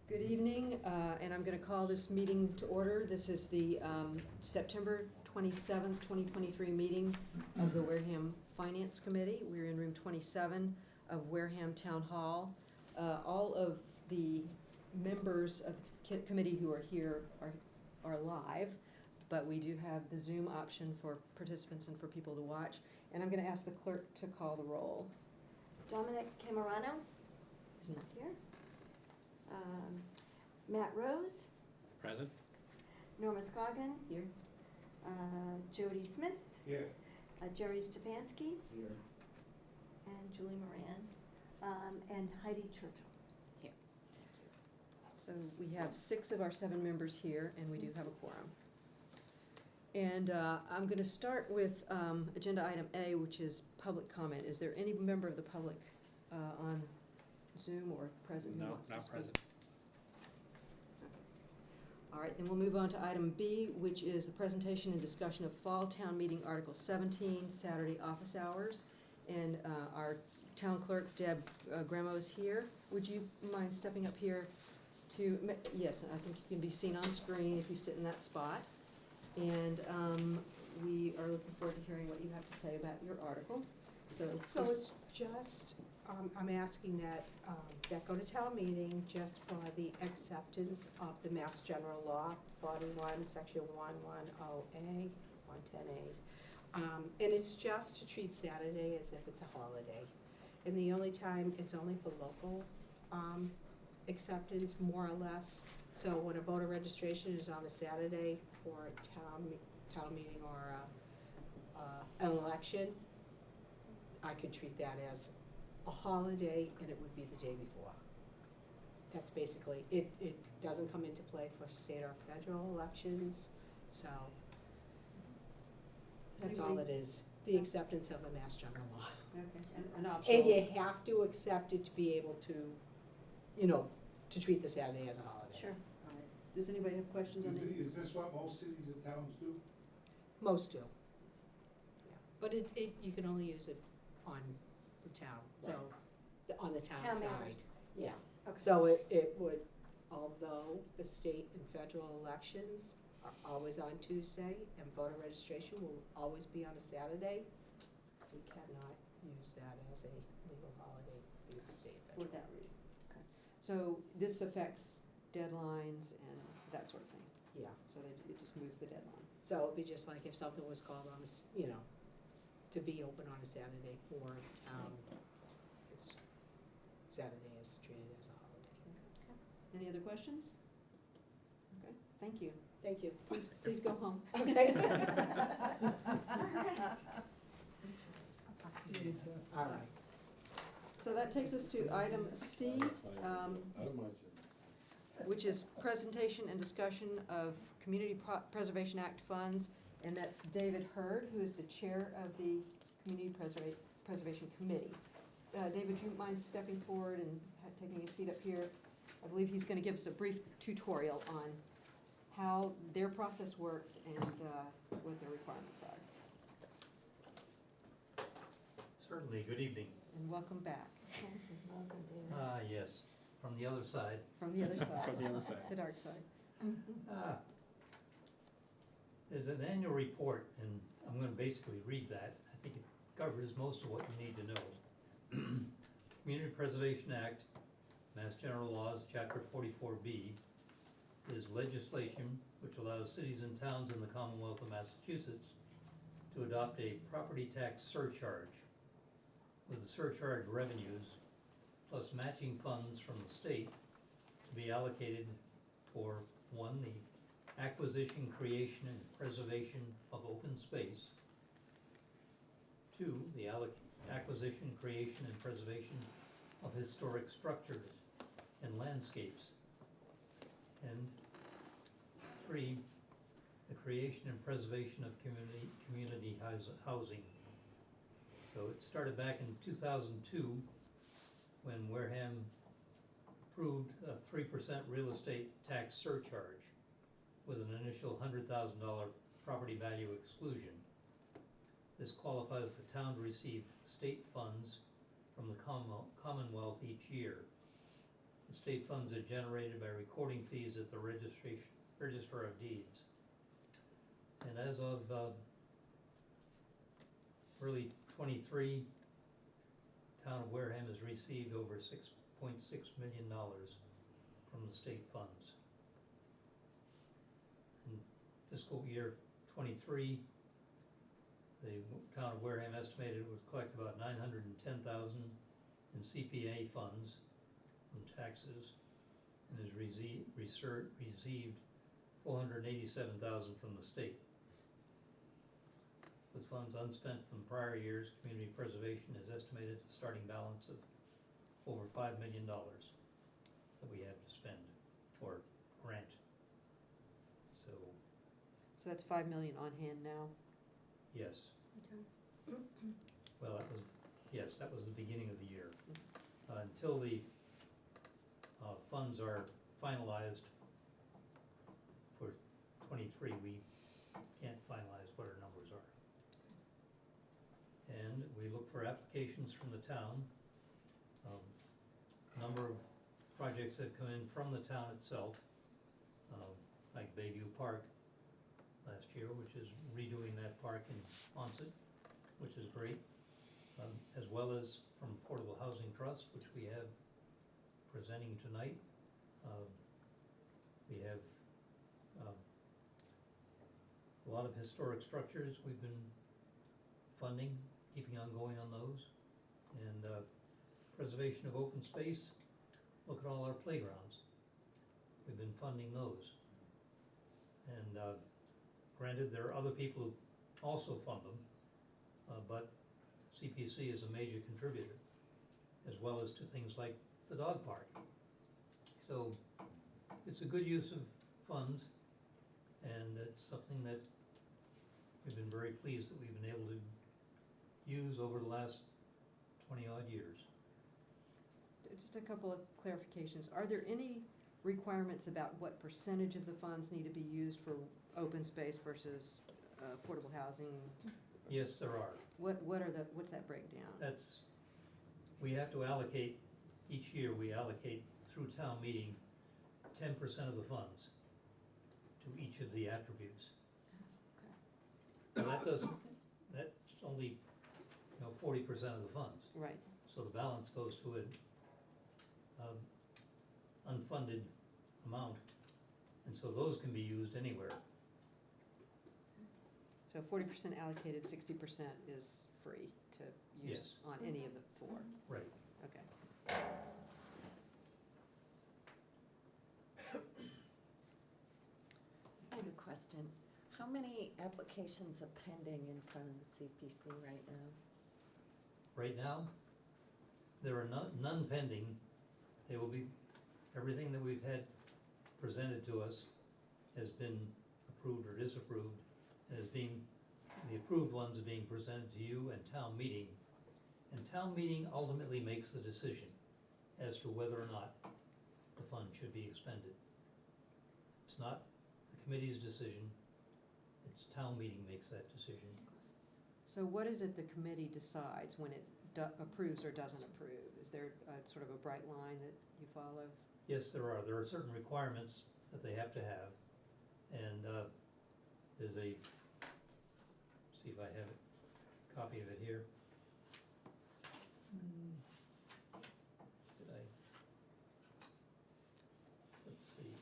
Good evening, and I'm going to call this meeting to order. This is the September 27th, 2023 meeting of the Wareham Finance Committee. We're in room 27 of Wareham Town Hall. All of the members of the committee who are here are live, but we do have the Zoom option for participants and for people to watch. And I'm going to ask the clerk to call the roll. Dominic Camerano is not here. Matt Rose, Present. Norma Scoggin, Here. Jody Smith, Here. Jerry Stefanski, Here. and Julie Moran, and Heidi Churchill. Here. So we have 6 of our 7 members here, and we do have a quorum. And I'm going to start with agenda item A, which is public comment. Is there any member of the public on Zoom or present who No, wants to not speak? present. All right, then we'll move on to item B, which is the presentation and discussion of Fall Town Meeting Article 17, Saturday office hours. And our town clerk, Deb Gramo, is here. Would you mind stepping up here to, yes, I think you can be seen on screen if you sit in that spot. And we are looking forward to hearing what you have to say about your article. So it's just, I'm asking that that go to town meeting just for the acceptance of the Mass General Law 41, Section 110A, 110A. And it's just to treat Saturday as if it's a holiday. And the only time, it's only for local acceptance, more or less. So when a voter registration is on a Saturday for a town meeting or an election, I could treat that as a holiday, and it would be the day before. That's basically, it doesn't come into play for state or federal elections, so that's all it is, the acceptance of the Mass General Law. Okay, an optional. And you have to accept it to be able to, to treat the Saturday as a holiday. Sure. All right. Does anybody have questions on it? Is this what most cities and towns do? Most do. Yeah. But you can only use it on the town, so, on the town Town side. members. Yeah. Yes, okay. So it would, although the state and federal elections are always on Tuesday and voter registration will always be on a Saturday, we cannot use that as a legal holiday because the state and For federal. that reason. Okay. So this affects deadlines and that sort of thing? Yeah, So it just moves the deadline? so it'd be just like if something was called on to be open on a Saturday for a town, it's, Saturday is treated as a holiday. Any other questions? Okay, thank you. Thank you. Please go home. Okay. See you. All right. So that takes us to item C, which is presentation and discussion of Community Preservation Act funds. And that's David Hurd, who is the chair of the Community Preservation Committee. David, do you mind stepping forward and taking a seat up here? I believe he's going to give us a brief tutorial on how their process works and what their requirements are. Certainly, good evening. And welcome back Welcome, David. Yes, from the other side. from the other side. From the other side. The dark side. Ah, There's an annual report, and I'm gonna basically read that. I think it covers most of what you need to know. Community Preservation Act, Mass General Laws, Chapter 44B, is legislation which allows cities and towns in the Commonwealth of Massachusetts to adopt a property tax surcharge, with the surcharge revenues plus matching funds from the state to be allocated for, 1, the acquisition, creation, and preservation of open space. 2, the acquisition, creation, and preservation of historic structures and landscapes. And 3, the creation and preservation of community housing. So it started back in 2002 when Wareham approved a 3% real estate tax surcharge with an initial $100,000 property value exclusion. This qualifies the town to receive state funds from the Commonwealth each year. The state funds are generated by recording fees at the Register of Deeds. And as of early '23, town of Wareham has received over $6.6 million from the state funds. In fiscal year '23, the town of Wareham estimated it would collect about $910,000 in CPA funds from taxes, and has received $487,000 from the state. With funds unspent from prior years, community preservation is estimated a starting balance of over $5 million that we have to spend or grant. So, So that's 5 million on hand now? yes, Okay. well, that was the beginning of the year. Until the funds are finalized for '23, we can't finalize what our numbers are. And we look for applications from the town. Number of projects have come in from the town itself, like Bayview Park last year, which is redoing that park in Onset, which is great, as well as from Affordable Housing Trust, which we have presenting tonight. We have a lot of historic structures we've been funding, keeping on going on those. And preservation of open space, look at all our playgrounds. We've been funding those. And granted, there are other people who also fund them, but CPC is a major contributor, as well as to things like the dog park. So it's a good use of funds, and it's something that we've been very pleased that we've been able to use over the last 20-odd years. Just a couple of clarifications. Are there any requirements about what percentage of the funds need to be used for open space versus affordable housing? Yes, there are. What's that breakdown? That's, we have to allocate, each year we allocate through town meeting 10% of the funds to each of the attributes. Okay. Now that doesn't, that's only, 40% of the funds. Right. So the balance goes to an unfunded amount, and so those can be used anywhere. So 40% allocated, 60% is free to use Yes. on any of the four? Right. Okay. I have a question. How many applications are pending in front of the CPC right now? Right now, there are none pending. They will be, everything that we've had presented to us has been approved or disapproved, as being, the approved ones are being presented to you and town meeting. And town meeting ultimately makes the decision as to whether or not the fund should be expended. It's not the committee's decision, it's town meeting makes that decision. So what is it the committee decides when it approves or doesn't approve? Is there a sort of a bright line that you follow? Yes, there are. There are certain requirements that they have to have, and there's a, see if I have a copy of it here. Did I? Let's see.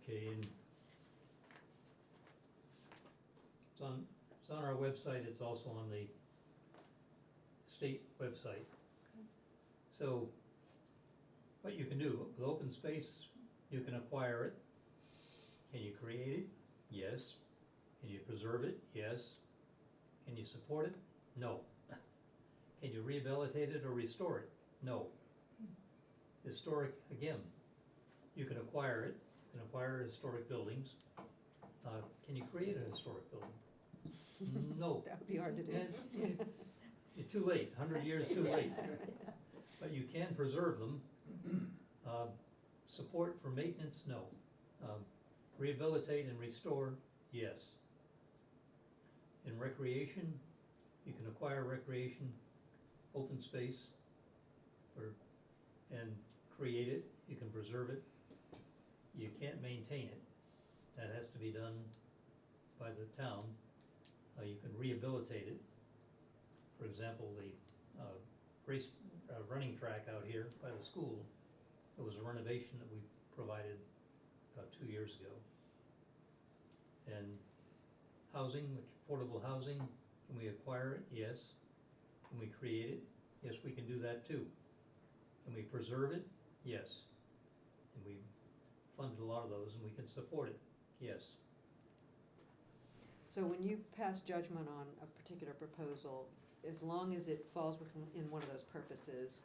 Okay, and it's on our website, it's also on the state website. So, what you can do, with open space, you can acquire it. Can you create it? Yes. Can you preserve it? Yes. Can you support it? No. Can you rehabilitate it or restore it? No. Historic, again, you can acquire it, you can acquire historic buildings. Can you create a historic building? No. That would be hard to do. You're too late, 100 years too late. But you can preserve them. Support for maintenance, no. Rehabilitate and restore, yes. In recreation, you can acquire recreation open space and create it, you can preserve it. You can't maintain it. That has to be done by the town. You can rehabilitate it. For example, the running track out here by the school, it was a renovation that we provided about 2 years ago. And housing, affordable housing, can we acquire it? Yes. Can we create it? Yes, we can do that too. Can we preserve it? Yes. And we funded a lot of those and we can support it, yes. So when you pass judgment on a particular proposal, as long as it falls within one of those purposes,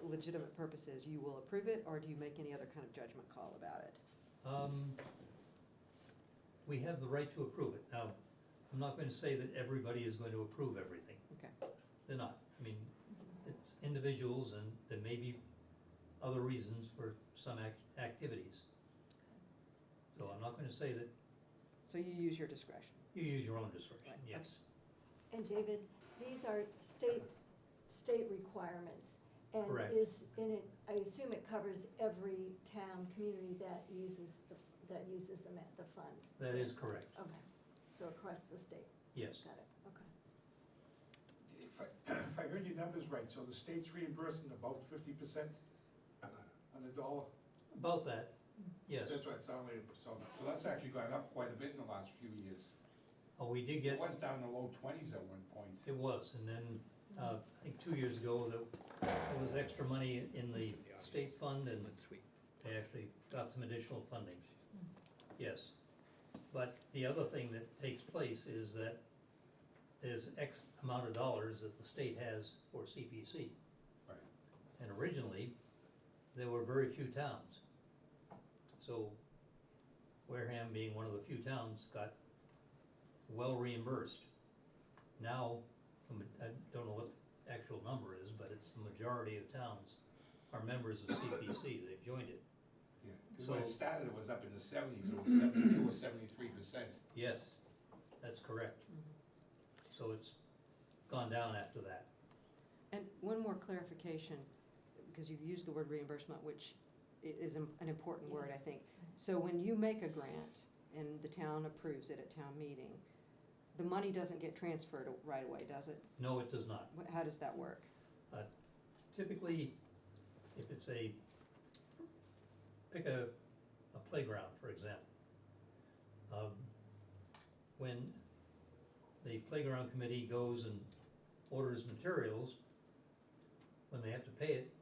legitimate purposes, you will approve it, or do you make any other kind of judgment call about it? We have the right to approve it. Now, I'm not going to say that everybody is going to approve everything. Okay. They're not. I mean, it's individuals and there may be other reasons for some activities. So I'm not going to say that So you use your discretion? you use your own discretion, Right, yes. And David, these are state requirements. Correct. And I assume it covers every town, community that uses the funds. That is correct, Okay, so across the state, yes. got it, okay. If I heard your numbers right, so the state's reimbursing about 50% on the dollar? About that, yes. That's what it sounded like, so that's actually gone up quite a bit in the last few years. Oh, we did It get, was down in the low 20s at one point. it was, and then, I think 2 years ago, there was extra money in the state fund and they actually got some additional funding. Yes, but the other thing that takes place is that there's X amount of dollars that the state has for CPC. Right. And originally, there were very few towns. So Wareham being one of the few towns got well reimbursed. Now, I don't know what the actual number is, but it's the majority of towns are members of CPC, they've joined it. Yeah, 'cause when it So- started, it was up in the 70s, it was 72 or 73%. Yes, that's correct. So it's gone down after that. And one more clarification, because you've used the word reimbursement, which is an important word, I Yes. think. So when you make a grant and the town approves it at town meeting, the money doesn't get transferred right away, does it? No, it does not. How does that work? Typically, if it's pick a playground, for example. When the playground committee goes and orders materials, when they have to pay it,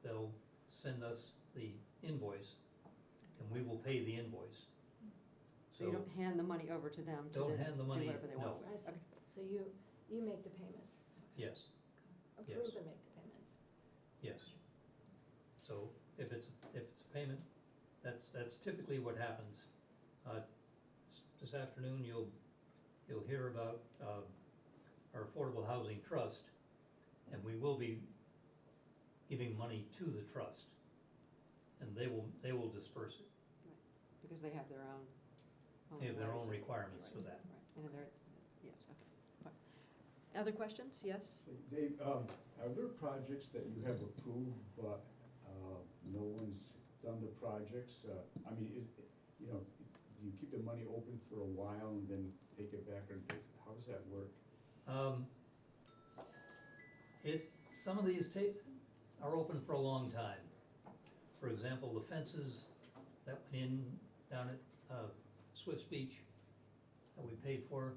they'll send us the invoice, and we will pay the invoice. So you don't hand the money over to them to Don't then hand the do money, whatever they no. want? I see, Okay. so you make the payments, Yes, approve Yes. and make the payments. yes. So if it's a payment, that's typically what happens. This afternoon, you'll hear about our Affordable Housing Trust, and we will be giving money to the trust, and they will disperse it. Because they have their own. They have their ways own of- requirements for right, that. right. And they're, yes, okay. Fine. Other questions? Yes? Dave, are there projects that you have approved, but no one's done the projects? I mean, do you keep the money open for a while and then take it back, or how does that work? Some of these are open for a long time. For example, the fences that went in down at Swifts Beach that we paid for,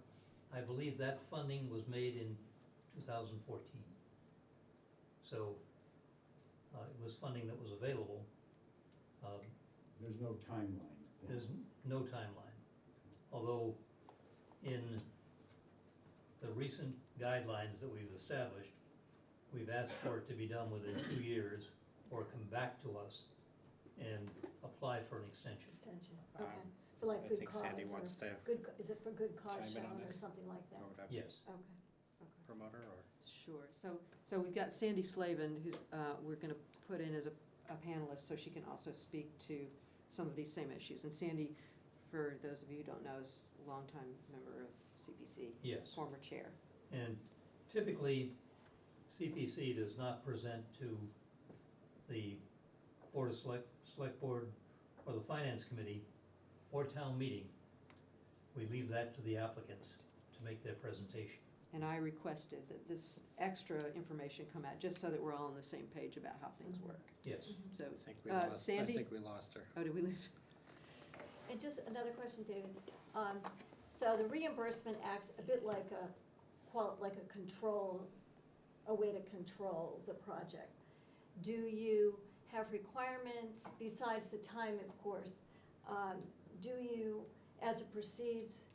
I believe that funding was made in 2014. So it was funding that was available. There's no timeline? then? There's no timeline. Although in the recent guidelines that we've established, we've asked for it to be done within 2 years or come back to us and apply for an extension. Extension, okay, for like I good think cause Sandy or wants to is it for good cause chime in on shown or this. something like that? or whatever, Yes, Okay. promoter or? Sure. So we've got Sandy Slavin, who's, we're gonna put in as a panelist, so she can also speak to some of these same issues. And Sandy, for those of you who don't know, is a longtime member of CPC. Yes. Former chair. and typically, CPC does not present to the Board of Select Board or the Finance Committee or town meeting. We leave that to the applicants to make their presentation. And I requested that this extra information come out, just so that we're all on the same page about how things work. Yes. So, I think we Sandy? I think we lost her. oh, did we lose? And just another question, David. So the reimbursement acts a bit like like a control, a way to control the project. Do you have requirements besides the time, of course? Do you, as it proceeds,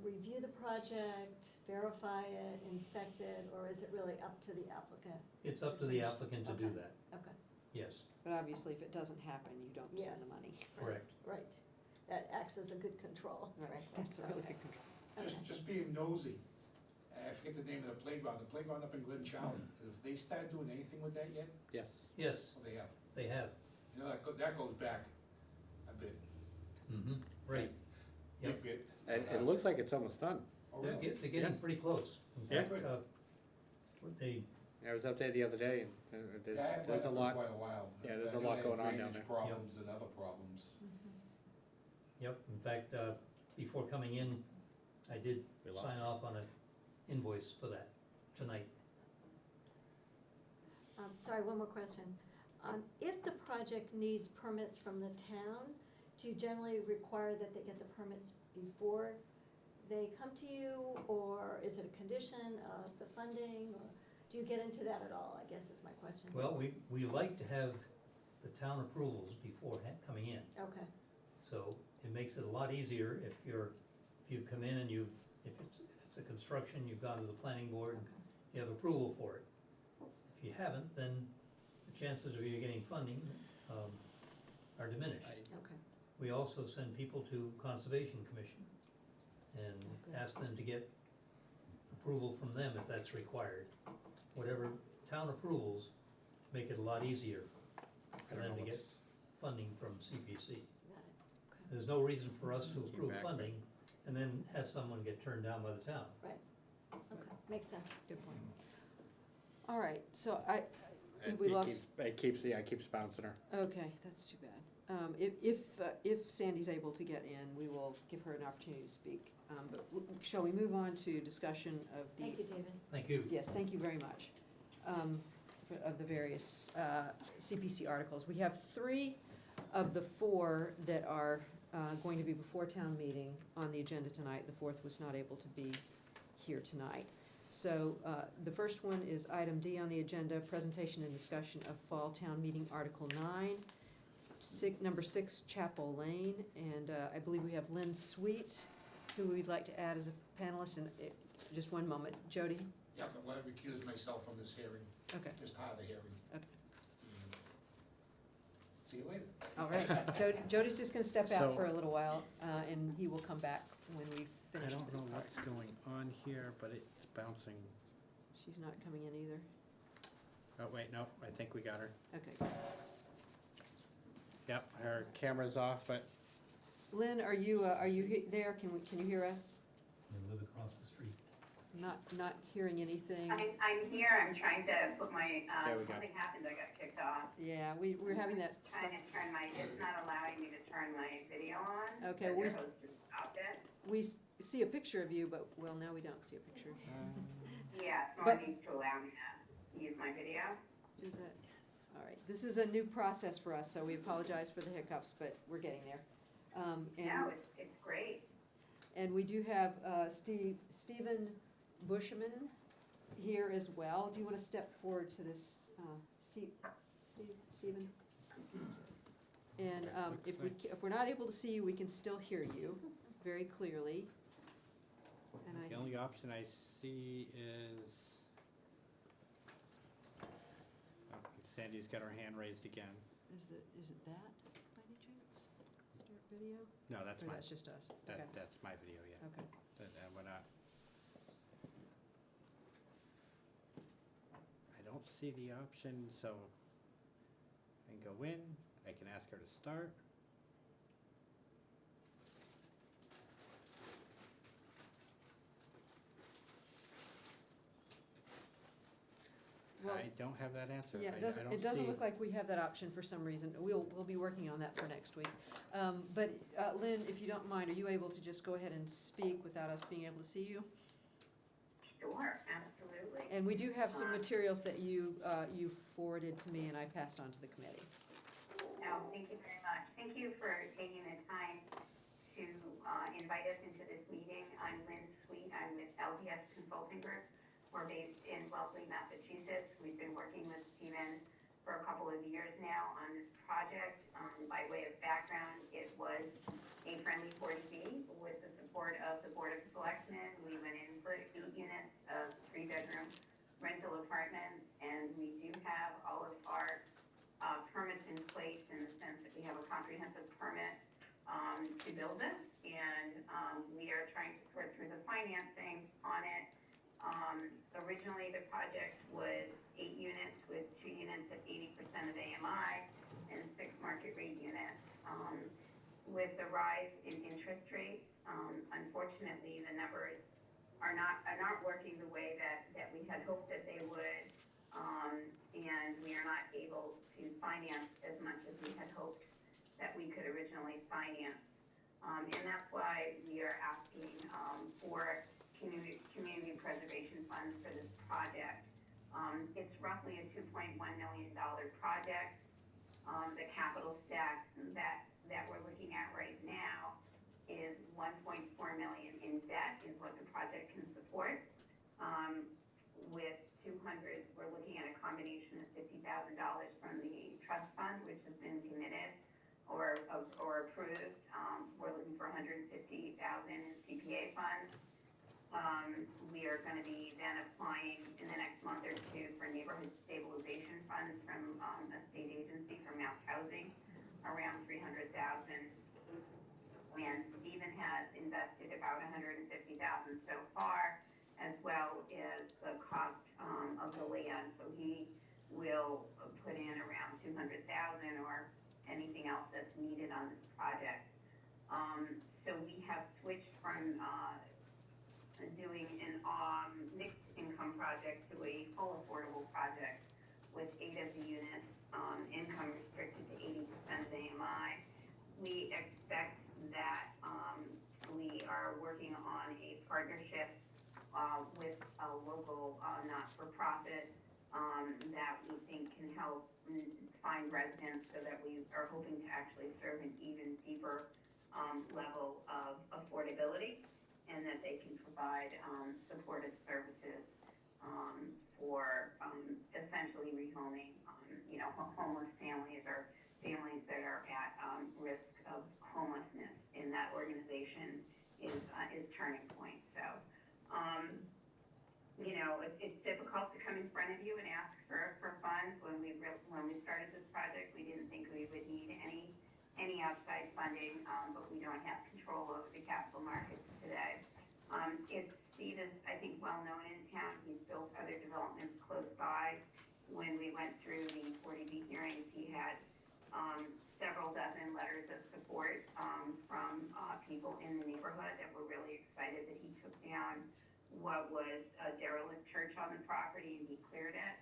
review the project, verify it, inspect it, or is it really up to the applicant? It's up to the applicant to do Okay. that, Okay, yes, But obviously, if it doesn't happen, you don't send the Yes. money. correct. right. That acts as a good control, Right, frankly. that's a really good control. Okay. Just being nosy, I forget the name of the playground up in Glen Charlie, have they started doing anything with that yet? Yes. Yes, Oh, they have. they have. You know, that goes back a bit, Mm-hmm. Right. Yep. big bit. And it looks like it's almost done. Oh, They're really? they're getting pretty close. In Yeah. fact, they, I was up there the other day, and Yeah, I had there's a left for lot. quite a while. Yeah, there's I a knew lot they had going on down drainage there. Problems and other problems. yep, in fact, before coming in, I did We lost sign her. off on an invoice for that tonight. Sorry, one more question. If the project needs permits from the town, do you generally require that they get the permits before they come to you? Or is it a condition of the funding, or do you get into that at all, I guess is my question. Well, we like to have the town approvals before coming in. Okay, So it makes it a lot easier if you've come in and if it's a construction, you've gone to the planning board, okay, you have approval for it. If you haven't, then the chances of you getting funding, are diminished. okay. We also send people to Conservation Commission and Okay. ask them to get approval from them if that's required. Whatever town approvals make it a lot easier I for don't them know to get what's- funding from CPC. Got it. There's no reason for us to Came approve back, funding and then have someone get turned down by the town. Okay, makes sense. Good point. All right, so I, It we lost, it keeps bouncing her. okay, that's too bad. If Sandy's able to get in, we will give her an opportunity to speak. But shall we move on to discussion of the? Thank you, David. Thank you. Yes, thank you very much. Of the various CPC articles. We have 3 of the 4 that are going to be before town meeting on the agenda tonight. The 4th was not able to be here tonight. So the first one is item D on the agenda, presentation and discussion of Fall Town Meeting Article 9, number 6, Chapel Lane. And I believe we have Lynn Sweet, who we'd like to add as a panelist. And just one moment, Jody? Yeah, but I want to recuse myself from this hearing, Okay. this part of the hearing. Okay. See you later. All right, Jody's just gonna step out So- for a little while, and he will come back when we've I finished don't this know part. what's going on here, but it's bouncing. She's not coming in either. Oh, wait, no, I think we got her. Okay. Yep, her camera's off, but Lynn, are you there? Can you hear us? And live across the street. Not hearing anything. I'm here, I'm trying to put my, There we go. something happened, I got kicked off. Yeah, we're having that. Trying to turn my, it's not allowing me to turn my video on. Okay, Says we- your host has stopped it. We see a picture of you, but, well, now we don't see a picture. Yeah, But- someone needs to allow me to use my video. Is it? All right, this is a new process for us, so we apologize for the hiccups, but we're getting there. No, it's great. And we do have Stephen Bushman here as well. Do you want to step forward to this seat, Stephen? And if we're not able to see you, we can still hear you very clearly. And the only option I see is, oh, Sandy's got her hand raised again. is it that by any chance? Start video? No, that's Or my, that's just us? Okay, that's my video, yeah. okay. And we're not. I don't see the option, so I can go in, I can ask her to start. Well, I don't have that answer. Yeah, I it don't doesn't see- look like we have that option for some reason. We'll be working on that for next week. But Lynn, if you don't mind, are you able to just go ahead and speak without us being able to see you? Sure, absolutely. And we do have some materials that you forwarded to me and I passed on to the committee. No, thank you very much. Thank you for taking the time to invite us into this meeting. I'm Lynn Sweet. I'm with LDS Consulting Group. We're based in Wellesley, Massachusetts. We've been working with Stephen for a couple of years now on this project. By way of background, it was a friendly 40B with the support of the Board of Selectmen. We went in for 8 units of 3-bedroom rental apartments, and we do have all of our permits in place in the sense that we have a comprehensive permit to build this, and we are trying to sort through the financing on it. Originally, the project was 8 units with 2 units at 80% of AMI and 6 market rate units. With the rise in interest rates, unfortunately, the numbers are not working the way that we had hoped that they would, and we are not able to finance as much as we had hoped that we could originally finance. And that's why we are asking for community preservation funds for this project. It's roughly a $2.1 million project. The capital stack that we're looking at right now is $1.4 million in debt is what the project can support. With 200, we're looking at a combination of $50,000 from the trust fund, which has been committed or approved. We're looking for $150,000 in CPA funds. We are going to be then applying in the next month or 2 for neighborhood stabilization funds from a state agency for Mass Housing, around $300,000. And Stephen has invested about $150,000 so far, as well as the cost of the land. So he will put in around $200,000 or anything else that's needed on this project. So we have switched from doing an mixed income project to a full affordable project with 8 of the units, income restricted to 80% of AMI. We expect that we are working on a partnership with a local not-for-profit that we think can help find residents so that we are hoping to actually serve an even deeper level of affordability, and that they can provide supportive services for essentially rehoming, homeless families or families that are at risk of homelessness. And that organization is Turning Point. So, it's difficult to come in front of you and ask for funds. When we started this project, we didn't think we would need any outside funding, but we don't have control over the capital markets today. Steve is, I think, well known in town. He's built other developments close by. When we went through the 40B hearings, he had several dozen letters of support from people in the neighborhood that were really excited that he took down what was a derelict church on the property and he cleared it.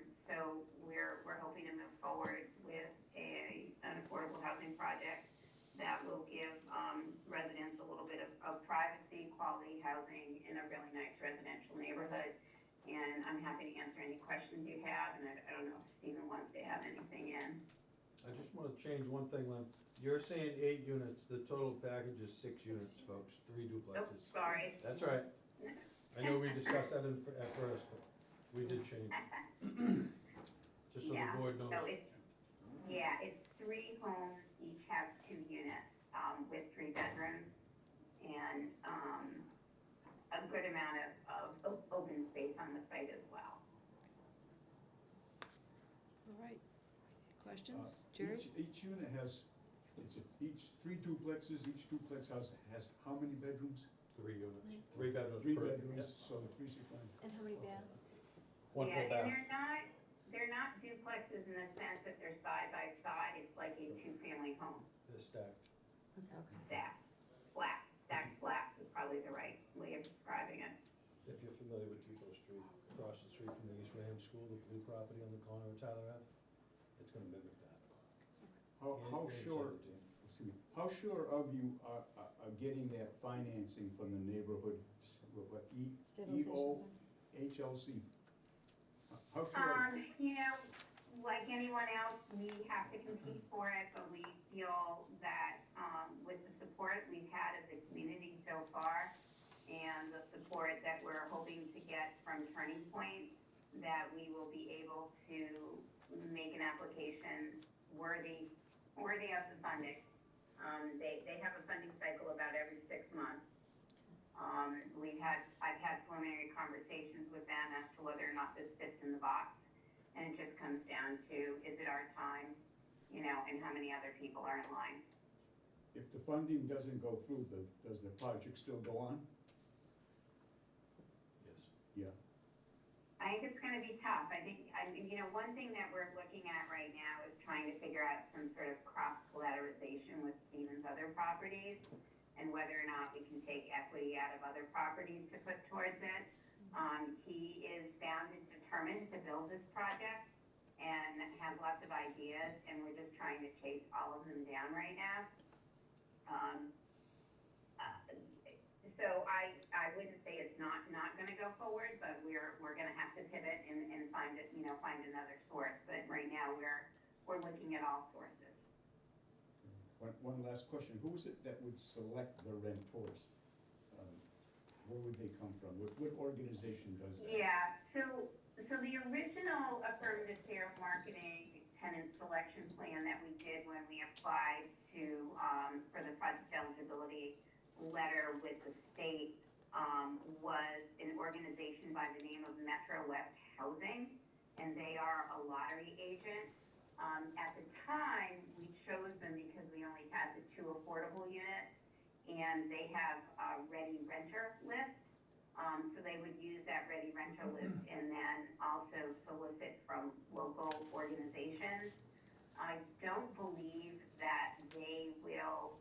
So we're hoping to move forward with an affordable housing project that will give residents a little bit of privacy, quality housing in a really nice residential neighborhood. And I'm happy to answer any questions you have, and I don't know if Stephen wants to add anything in. I just wanna change one thing, Lynn. You're saying 8 units, the total package is 6 units, folks, 3 Oh, duplexes. sorry. That's all right. I know we discussed that at first, but we did change. Just so the board knows. So it's 3 homes, each have 2 units, with 3 bedrooms and, a good amount of open space on the site as well. All right. Questions? Jerry? Each unit has, each 3 duplexes, each duplex house has how many bedrooms? 3 units, 3 bedrooms 3 per. bedrooms, so 369. And how many baths? One full Yeah, bath. and they're not duplexes in the sense that they're side by side. It's like a 2-family home, They're stacked. stacked flats. Stacked flats is probably the right way of describing it. If you're familiar with Depot Street, across the street from the East Wareham School, the blue property on the corner of Tyler Ave. It's gonna mimic that. How And sure, 17. excuse me, how sure of you are getting that financing from the neighborhood, what, Stabilization EO, fund. HLC? How sure? You know, like anyone else, we have to compete for it, but we feel that, with the support we've had of the community so far, and the support that we're hoping to get from Turning Point, that we will be able to make an application worthy of the funding. They have a funding cycle about every 6 months. I've had preliminary conversations with them as to whether or not this fits in the box. And it just comes down to, is it our time, you know, and how many other people are in line? If the funding doesn't go through, does the project still go on? Yes. Yeah. I think it's gonna be tough. You know, one thing that we're looking at right now is trying to figure out some sort of cross-collateralization with Stephen's other properties, and whether or not we can take equity out of other properties to put towards it. He is bound and determined to build this project and has lots of ideas, and we're just trying to chase all of them down right now. So I wouldn't say it's not gonna go forward, but we're gonna have to pivot and find another source. But right now, we're looking at all sources. One last question, who is it that would select the renters? Where would they come from? What organization does that? Yeah, so the original affirmative fair marketing tenant selection plan that we did when we applied to, for the project eligibility letter with the state, was an organization by the name of Metro West Housing, and they are a lottery agent. At the time, we chose them because we only had the 2 affordable units, and they have a ready renter list. So they would use that ready renter list and then also solicit from local organizations. I don't believe that they will,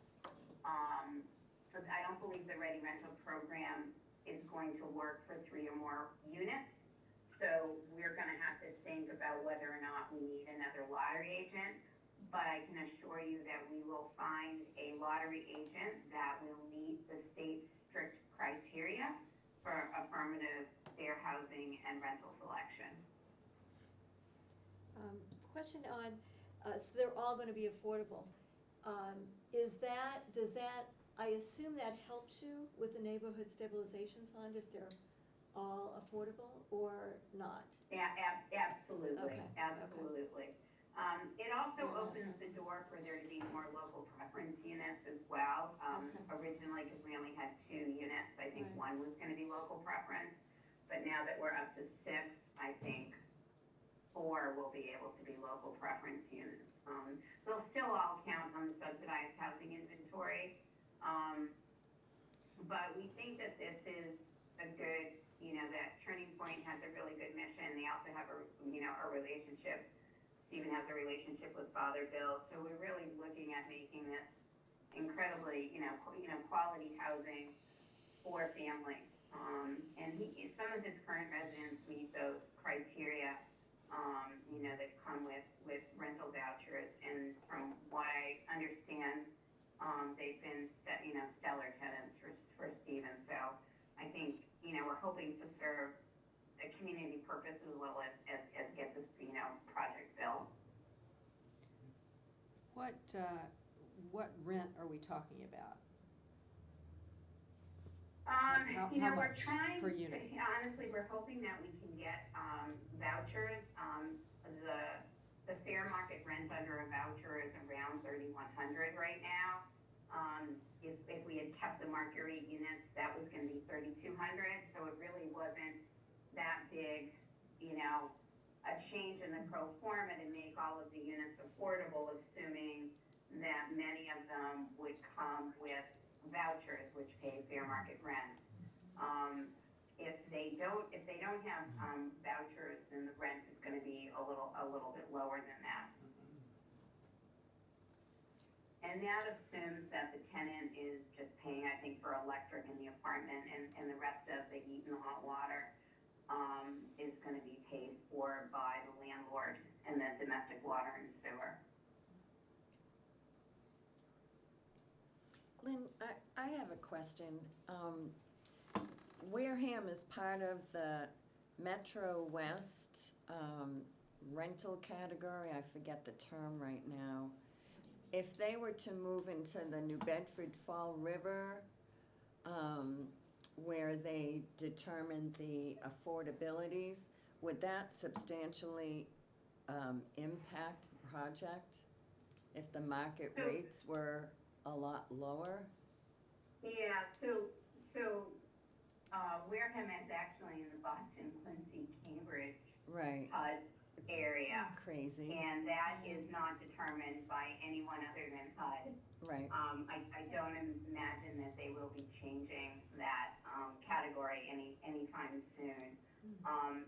I don't believe the ready rental program is going to work for 3 or more units. So we're gonna have to think about whether or not we need another lottery agent. But I can assure you that we will find a lottery agent that will meet the state's strict criteria for affirmative fair housing and rental selection. Question on, so they're all gonna be affordable. Does that, I assume that helps you with the neighborhood stabilization fund if they're all affordable or not? Yeah, absolutely, Okay, absolutely. It also Yeah, opens the door for there to be more local preference units as well. Originally, because we only had 2 units, I think Right. 1 was gonna be local preference. But now that we're up to 6, I think 4 will be able to be local preference units. They'll still all count on the subsidized housing inventory. But we think that this is a good, you know, that Turning Point has a really good mission. They also have a relationship. Stephen has a relationship with Father Bill, so we're really looking at making this incredibly, quality housing for families. And some of his current residents meet those criteria, that come with rental vouchers. And from what I understand, they've been stellar tenants for Stephen. So I think, we're hoping to serve a community purpose as well as get this, project built. What rent are we talking about? How We're much trying per to, unit? honestly, we're hoping that we can get, vouchers. The fair market rent under a voucher is around $3,100 right now. If we had kept the market rate units, that was gonna be $3,200, so it really wasn't that big, a change in the pro forma to make all of the units affordable, assuming that many of them would come with vouchers, which pay fair market rents. If they don't have vouchers, then the rent is gonna be a little bit lower than that. And that assumes that the tenant is just paying, I think, for electric in the apartment and the rest of the heat and hot water. is gonna be paid for by the landlord and then domestic water and sewer. Lynn, I have a question. Wareham is part of the Metro West rental category, I forget the term right now. If they were to move into the New Bedford Fall River, where they determined the affordabilities, would that substantially impact the project if the market So- rates were a lot lower? Yeah, Wareham is actually in the Boston, Quincy, Cambridge, Right, HUD area. crazy, And that is not determined by anyone other than HUD. right, I don't imagine that they will be changing that, category anytime soon.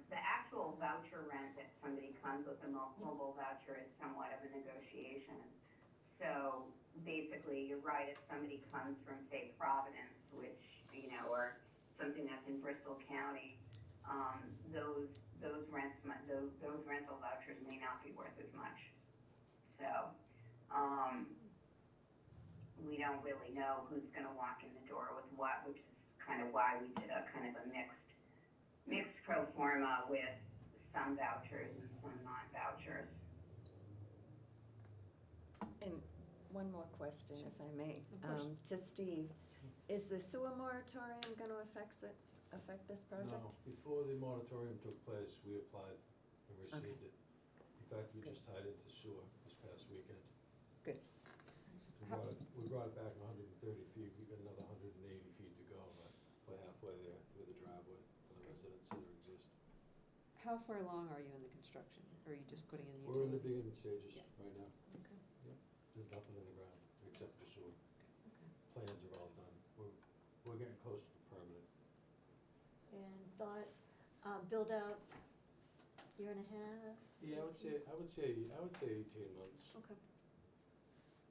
The actual voucher rent that somebody comes with a mobile voucher is somewhat of a negotiation. So basically, you're right, if somebody comes from, say, Providence, which, or something that's in Bristol County, those rental vouchers may not be worth as much. So, we don't really know who's gonna walk in the door with what, which is kind of why we did a kind of a mixed pro forma with some vouchers and some non-vouchers. and one more question, if I may. Of course. To Steve, is the sewer moratorium gonna affect this project? No, before the moratorium took place, we applied and received it. In fact, we Good. just tied into sewer this past weekend. Good. We brought it back 130 feet, we got another 180 feet to go, but we're halfway there with the driveway for the residents that exist. How far along are you in the construction? Or are you just putting in the We're in the utilities? beginning stages Yeah. right now. Okay. There's nothing in the ground except for sewer. Okay. Plans are all done. We're getting close to the permanent. And thought, build out year and a half? Yeah, I would say 18 months. Okay.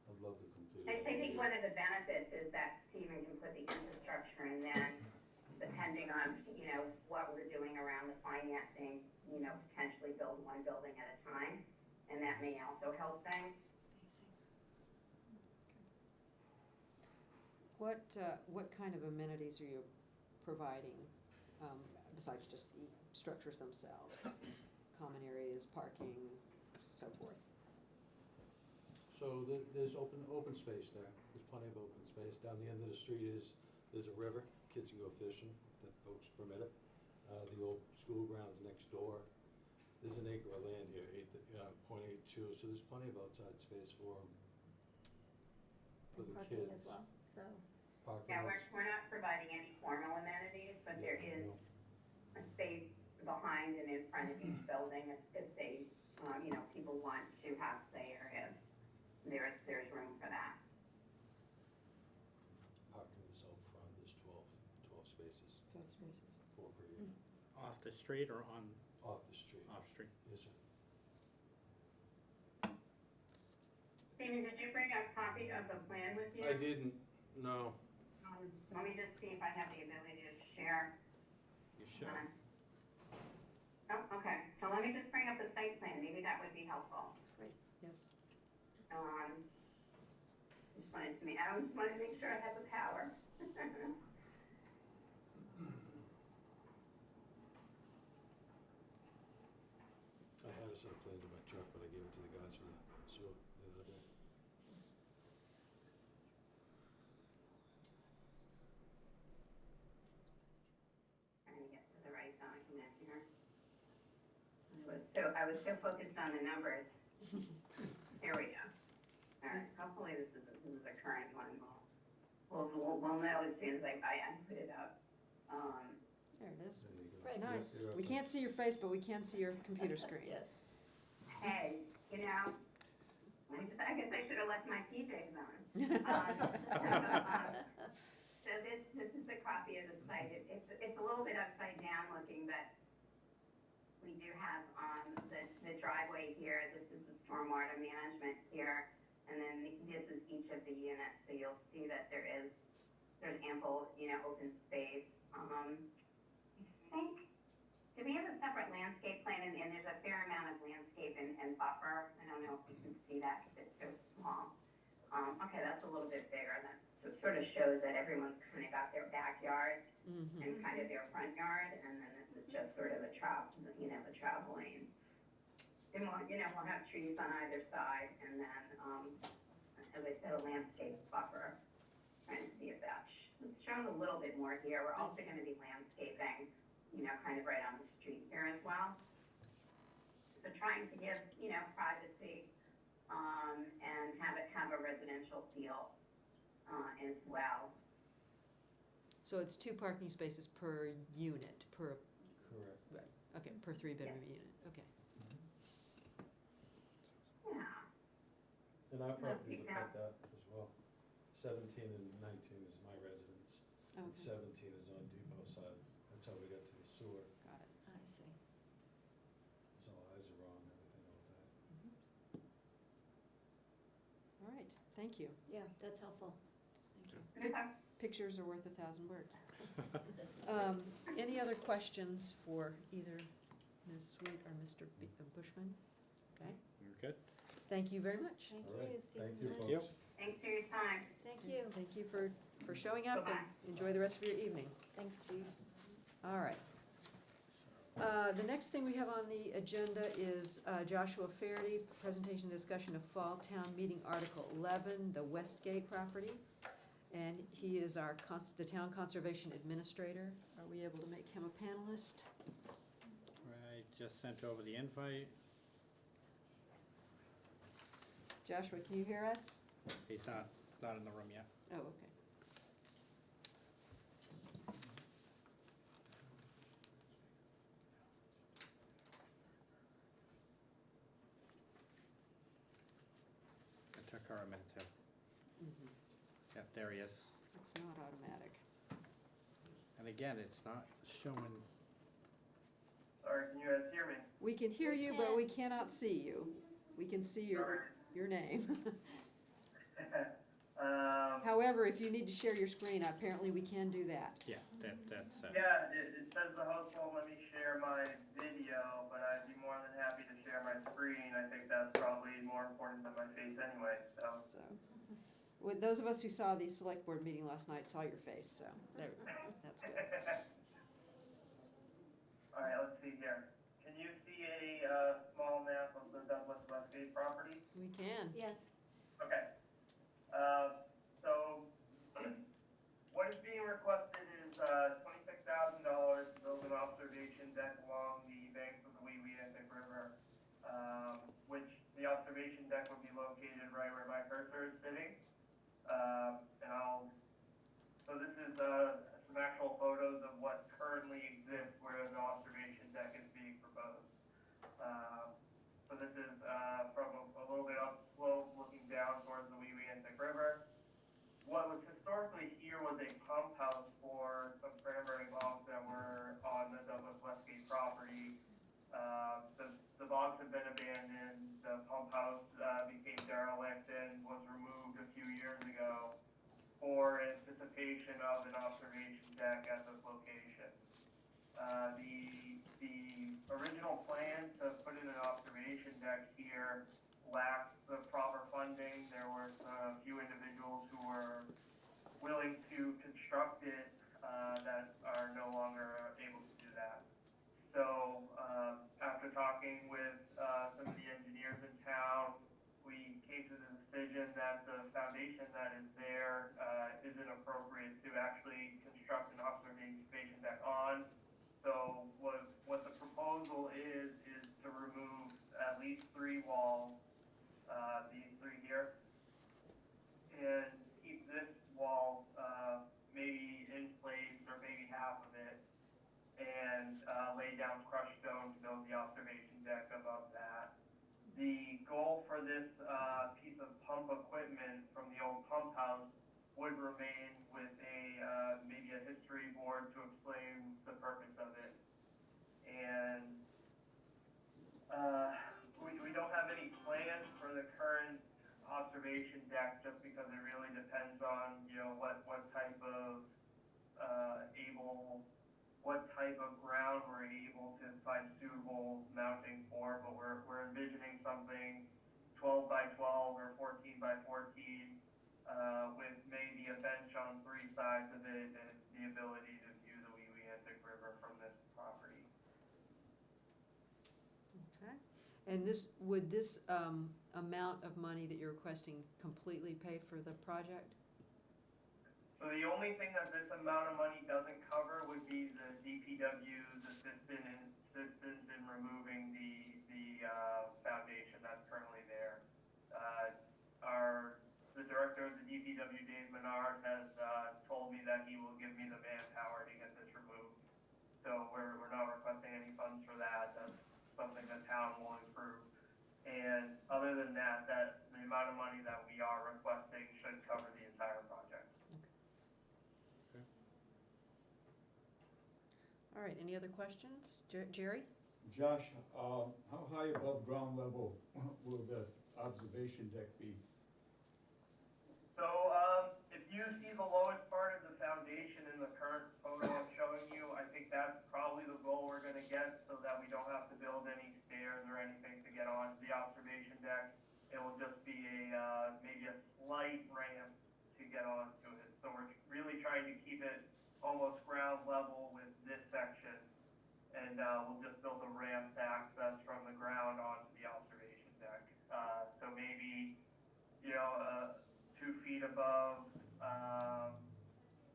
I'd love to complete I it. think one of the benefits is that Stephen can put the infrastructure and then depending on, what we're doing around the financing, potentially build one building at a time. And that may also help things. What kind of amenities are you providing, besides just the structures themselves? Common areas, parking, so forth? So there's open space there. There's plenty of open space. Down the end of the street there's a river. Kids can go fishing if the folks permit it. The old school grounds next door. There's an acre of land here, 0.82, so there's plenty of outside space for them. For And the parking kids. as well, so. Parking Yeah, is- we're not providing any formal amenities, but there Yeah, is a space behind and in front of each building if they, people want to have play areas. There's room for that. Parking is out front. There's 12 spaces, 12 spaces. 4 per year. Off the street or on, Off the street. off street? Yes, sir. Stephen, did you bring a copy of the plan with you? I didn't, no. Let me just see if I have the ability to share. You should. Oh, okay, so let me just bring up the site plan, maybe that would be helpful. Yes. I just wanted to make sure I had the power. I had a set of plans in my truck, but I gave it to the guys for the sewer the other day. Trying to get to the right document here. I was so focused on the numbers. Here we go. All right, hopefully this is a current one. We'll know as soon as I put it up. There it is. There you go. Right. Yep, Nice. you're up We there. can't see your face, but we can see your computer screen. Yes. Hey, I guess I should have left my PJs on. So this is a copy of the site. It's a little bit upside down looking, but we do have, the driveway here. This is the stormwater management here. And then this is each of the units. So you'll see that there's ample, open space. I think Do we have a separate landscape plan, and there's a fair amount of landscape and buffer? I don't know if you can see that because it's so small. Okay, that's a little bit bigger, that sort of shows that everyone's kind of got their backyard Mhm. and kind of their front yard, and then this is just sort of the the travel lane. And we'll have trees on either side, and then, as I said, a landscape buffer. Trying to see if it's shown a little bit more here. We're also gonna be landscaping, kind of right on the street here as well. So trying to give, privacy, and have a residential feel, as well. So it's 2 parking spaces per unit, per, Correct. okay, per 3-bedroom unit, okay. Yeah. And our properties see look like that as well. 17 and 19 is my residence, and Okay, 17 is on Depot side. That's how we got to the sewer. got it. I see. So eyes are on everything like that. All right, thank you. Yeah, that's helpful. Thank you. Okay. Pictures are worth 1,000 words. Any other questions for either Ms. Sweet or Mr. Bushman? Okay, You're good? thank you very much. Thank All right, you, Stephen. thank you, Thank you. folks. Thanks for your time. Thank you. Thank you for showing up and Bye-bye. enjoy the rest of your evening. Thanks, Steve. All right. The next thing we have on the agenda is Joshua Faherty, presentation discussion of Fall Town Meeting Article 11, the Westgate property. And he is the Town Conservation Administrator. Are we able to make him a panelist? I just sent over the invite. Joshua, can you hear us? He's not in the room yet. Oh, okay. It took her a minute to, Mhm. yep, there he is. It's not automatic. And again, it's not showing, Sorry, can you guys hear me? We can hear We you, but can. we cannot see you. We can see your name. However, if you need to share your screen, apparently we can do that. yeah, that's, Yeah, it says the host won't let me share my video, but I'd be more than happy to share my screen. I think that's probably more important than my face anyway, so. So, with those of us who saw the select board meeting last night saw your face, so that's good. All right, let's see here. Can you see a small map of the Douglas Westgate property? We can. Yes. Okay. So what is being requested is $26,000 to build an observation deck along the banks of the Wee River, which the observation deck would be located right where my cursor is sitting. So this is some actual photos of what currently exists where the observation deck is being proposed. So this is from a little bit upslope looking down towards the Wee River. What was historically here was a pump house for some cranberry bogs that were on the Douglas Westgate property. The bogs have been abandoned. The pump house became derelict and was removed a few years ago for anticipation of an observation deck at this location. The original plan to put in an observation deck here lacked the proper funding. There were a few individuals who were willing to construct it that are no longer able to do that. So after talking with some of the engineers in town, we came to the decision that the foundation that is there isn't appropriate to actually construct an observation deck on. So what the proposal is to remove at least 3 walls, these 3 here, and keep this wall maybe in place or maybe half of it, and lay down crushed stone to build the observation deck above that. The goal for this piece of pump equipment from the old pump house would remain with maybe a history board to explain the purpose of it. And we don't have any plans for the current observation deck just because it really depends on, what type of able what type of ground we're able to find suitable mounting for, but we're envisioning something 12 by 12 or 14 by 14, with maybe a bench on 3 sides of it and the ability to view the Wewiantic River from this property. Okay. And would this amount of money that you're requesting completely pay for the project? So the only thing that this amount of money doesn't cover would be the DPW's assistance in removing the foundation that's currently there. The director of the DPW, Dave Menard, has told me that he will give me the manpower to get this removed. So we're not requesting any funds for that. That's something the town will improve. And other than that, the amount of money that we are requesting should cover the entire project. All right, any other questions? Jerry? Josh, how high above ground level will the observation deck be? So if you see the lowest part of the foundation in the current photo I'm showing you, I think that's probably the goal we're going to get, so that we don't have to build any stairs or anything to get onto the observation deck. It will just be maybe a slight ramp to get onto it. So we're really trying to keep it almost ground level with this section, and we'll just build a ramp to access from the ground onto the observation deck. So maybe, 2 feet above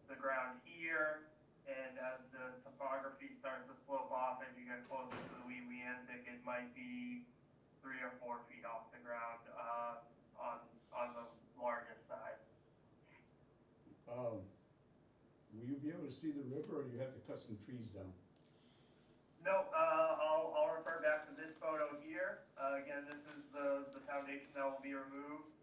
the ground here, and as the topography starts to slope off as you get closer to the Wewiantic, it might be 3 or 4 feet off the ground on the largest side. Will you be able to see the river, or do you have to cut some trees down? No, I'll refer back to this photo here. Again, this is the foundation that will be removed,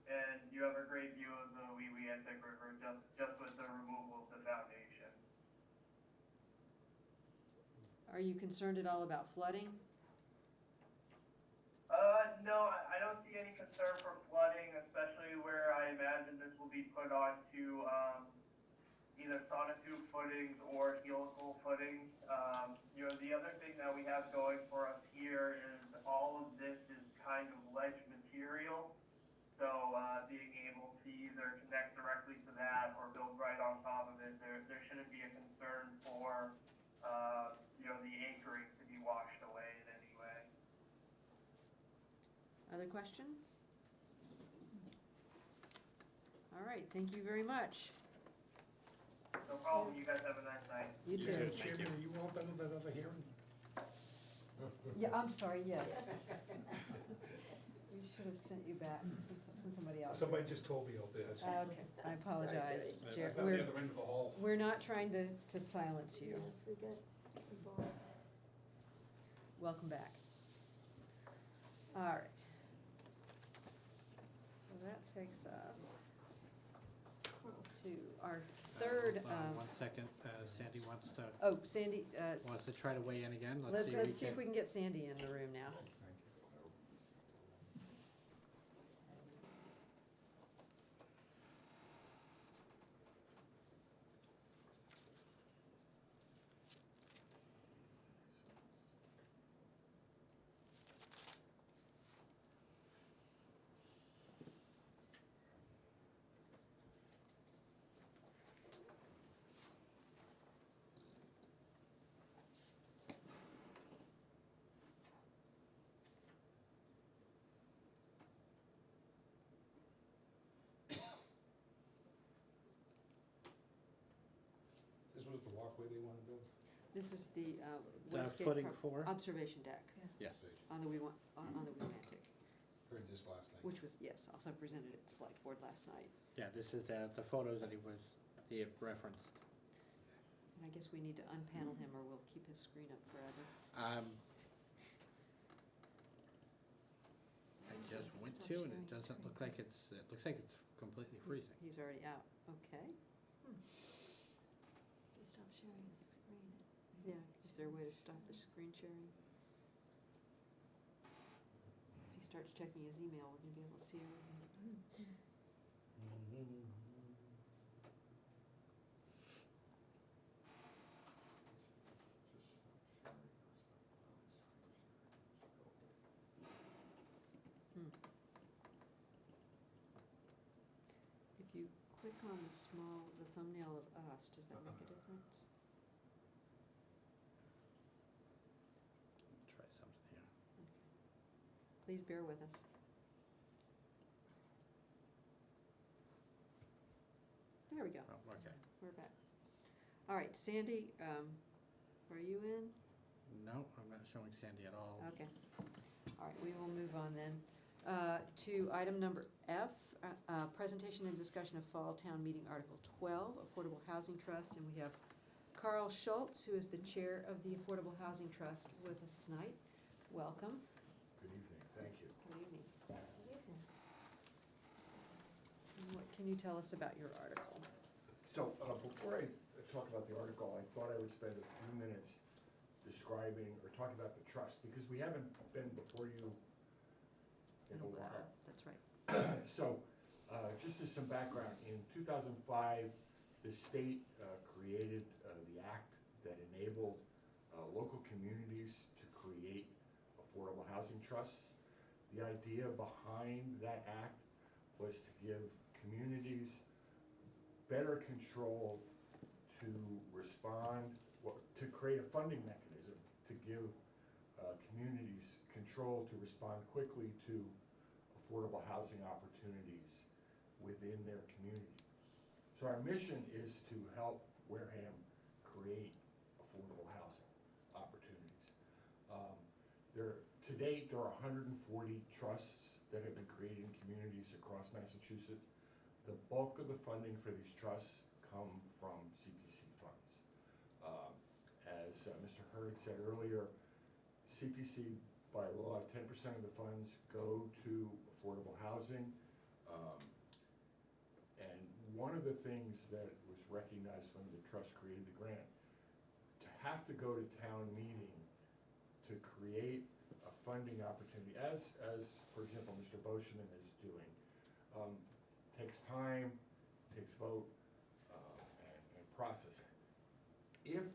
and you have a great view of the Wewiantic River just with the removal of the foundation. Are you concerned at all about flooding? No, I don't see any concern for flooding, especially where I imagine this will be put onto either sonotube footings or helical footings. The other thing that we have going for us here is all of this is kind of ledge material. So being able to either connect directly to that or build right on top of it, there shouldn't be a concern for the anchoring to be washed away in any way. Other questions? All right, thank you very much. No problem. You guys have a nice night. You too. Chairman, are you all done with that other hearing? Yeah, I'm sorry, yes. We should have sent you back, sent somebody else. Somebody just told me out there. Okay, I apologize. That's Jer- on the We're, other end of the hall. we're not trying to silence you. Yes, we got involved. Welcome back. All right. So that takes us to our third, Hold on 1 second, Sandy Sandy, wants to try to weigh in again, let's see if we can get Sandy in the room now. This was the walkway they wanted to build? This is the The Westgate footing Park for? observation deck Yes. on the Wewiantic, Heard this last night. which was, yes, also presented at the select board last night. Yeah, this is the photos that he had referenced. And I guess we need to unpanel him or we'll keep his screen up forever. I just went Stop to, and sharing it the doesn't screen. look like it looks like it's completely freezing. He's already out, okay. He stopped sharing his screen. Yeah, is there a way to stop the screen sharing? If he starts checking his email, we're gonna be able to see everything. click on the thumbnail of us, does that make a difference? Try something here. Please bear with us. There we go. Oh, okay. We're back. All right, Sandy, are you in? No, I'm not showing Sandy at all. Okay. All right, we will move on then to item number F, presentation and discussion of Fall Town Meeting Article 12, Affordable Housing Trust. And we have Carl Schultz, who is the chair of the Affordable Housing Trust, with us tonight. Welcome. Good evening, thank you. Good evening. And what can you tell us about your article? So, before I talk about the article, I thought I would spend a few minutes describing or talking about the trust, because we haven't been before you in a while. That's right. So, just as some background, in 2005, the state created the act that enabled local communities to create affordable housing trusts. The idea behind that act was to give communities better control to respond, to create a funding mechanism to give communities control to respond quickly to affordable housing opportunities within their community. So our mission is to help Wareham create affordable housing opportunities. To date, there are 140 trusts that have been created in communities across Massachusetts. The bulk of the funding for these trusts come from CPC funds. As Mr. Hurd said earlier, CPC, by law, 10% of the funds go to affordable housing. And one of the things that was recognized when the trust created the grant, to have to go to town meeting to create a funding opportunity, as for example, Mr. Boschman is doing, takes time, takes vote, and processing. If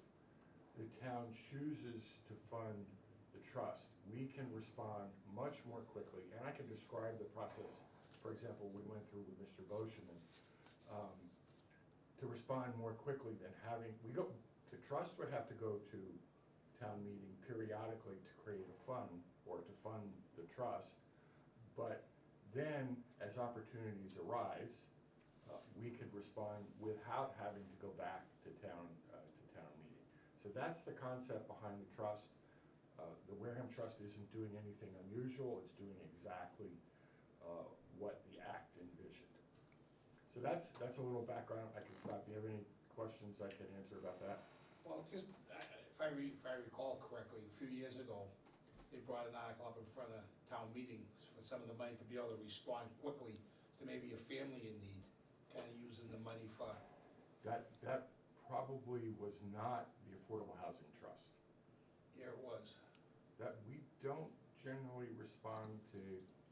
the town chooses to fund the trust, we can respond much more quickly, and I can describe the process, for example, we went through with Mr. Boschman, to respond more quickly than the trust would have to go to town meeting periodically to create a fund or to fund the trust, but then as opportunities arise, we could respond without having to go back to town meeting. So that's the concept behind the trust. The Wareham Trust isn't doing anything unusual, it's doing exactly what the act envisioned. So that's a little background. I can stop. Do you have any questions I can answer about that? Well, just, if I recall correctly, a few years ago, they brought an article up in front of town meetings for some of the money to be able to respond quickly to maybe a family in need, kind of using the money for. That probably was not the Affordable Housing Trust. Yeah, it was. That we don't generally respond to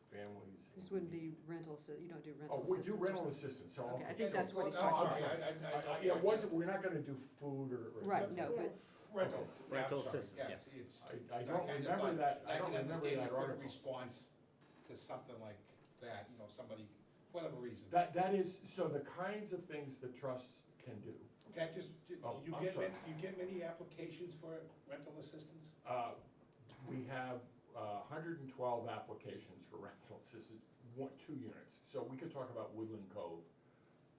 families. This in wouldn't need. be rental, you don't do Oh, rental assistance. we do or rental something? assistance, so. Okay, I think that's what he's Oh, talking sorry, about. Yeah, we're not gonna do food or. Right, no, but, Yes. Rental. Yeah, Rental I'm sorry. assistance, Yeah, yes. it's. I don't kind of remember thought- that, I I don't can remember understand that a quick article. response to something like that, somebody, for whatever reason. That is, so the kinds of things the trust can do. Okay, Oh, do I'm sorry. you get many applications for rental assistance? We have 112 applications for rental assistance, 2 units. So we could talk about Woodland Cove.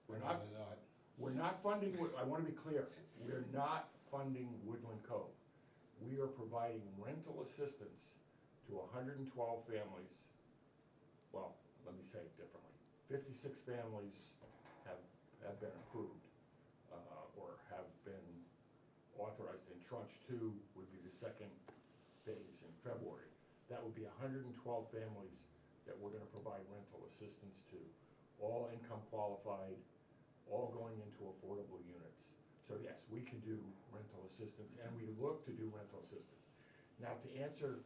We're not funding, I wanna be clear, we're not funding Woodland Cove. We are providing rental assistance to 112 families. Well, let me say it differently. 56 families have been approved, or have been authorized, and tranche 2 would be the second phase in February. That would be 112 families that we're gonna provide rental assistance to, all income qualified, all going into affordable units. So yes, we can do rental assistance, and we look to do rental assistance. Now, to answer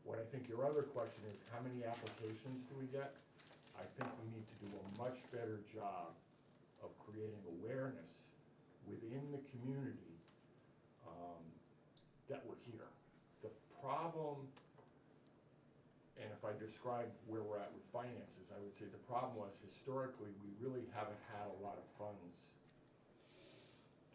what I think your other question is, how many applications do we get? I think we need to do a much better job of creating awareness within the community that we're here. The problem, and if I describe where we're at with finances, I would say the problem was historically, we really haven't had a lot of funds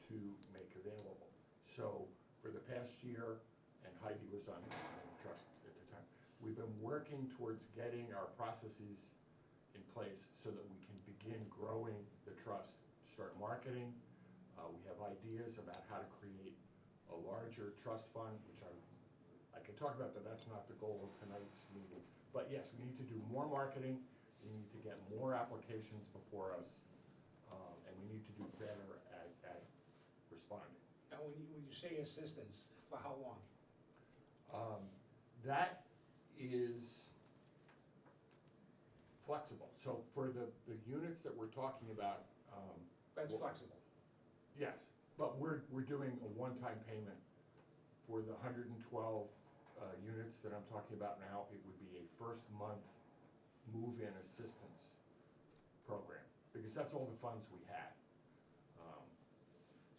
to make available. So for the past year, and Heidi was on the trust at the time, we've been working towards getting our processes in place so that we can begin growing the trust, start marketing. We have ideas about how to create a larger trust fund, which I can talk about, but that's not the goal of tonight's meeting. But yes, we need to do more marketing, we need to get more applications before us, and we need to do better at responding. Now, when you say assistance, for how long? That is flexible. So for the units that we're talking about, That's well, flexible. yes, but we're doing a one-time payment for the 112 units that I'm talking about now. It would be a first month move-in assistance program, because that's all the funds we had.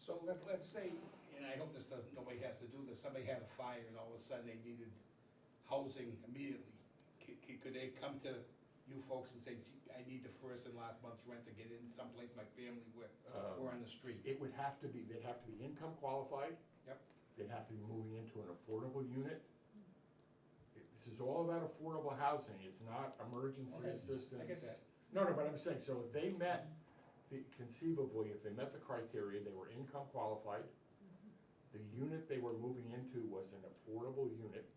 So let's say, and I hope this doesn't, nobody has to do this, somebody had a fire and all of a sudden they needed housing immediately. Could they come to you folks and say, gee, I need the first and last month's rent to get in someplace, my family, we're on the street? It would have to be, they'd have to be income qualified. Yep. They'd have to be moving into an affordable unit. This is all about affordable housing, it's not emergency Okay, assistance. I get that. No, but I'm saying, so if they met, conceivably, if they met the criteria, they were income qualified, the unit they were moving into was an affordable unit,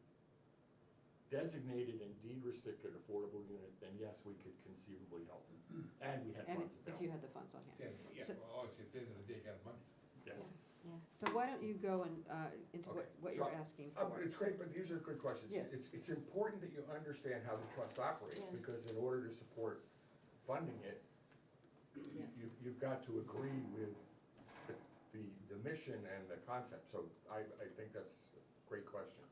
designated and deed restricted affordable unit, then yes, we could conceivably help them. And we had And funds if you available. had the funds on hand. Yeah, So- well, obviously, at the end of the day, you have money. Yeah. Yeah. So why don't you go and, into Okay, what so, you're asking for? It's great, but these are good questions. Yes. It's important that you understand how the trust operates, Yes. because in order to support funding it, Yeah. you've got to agree with the mission and the concept, so I think that's a great question.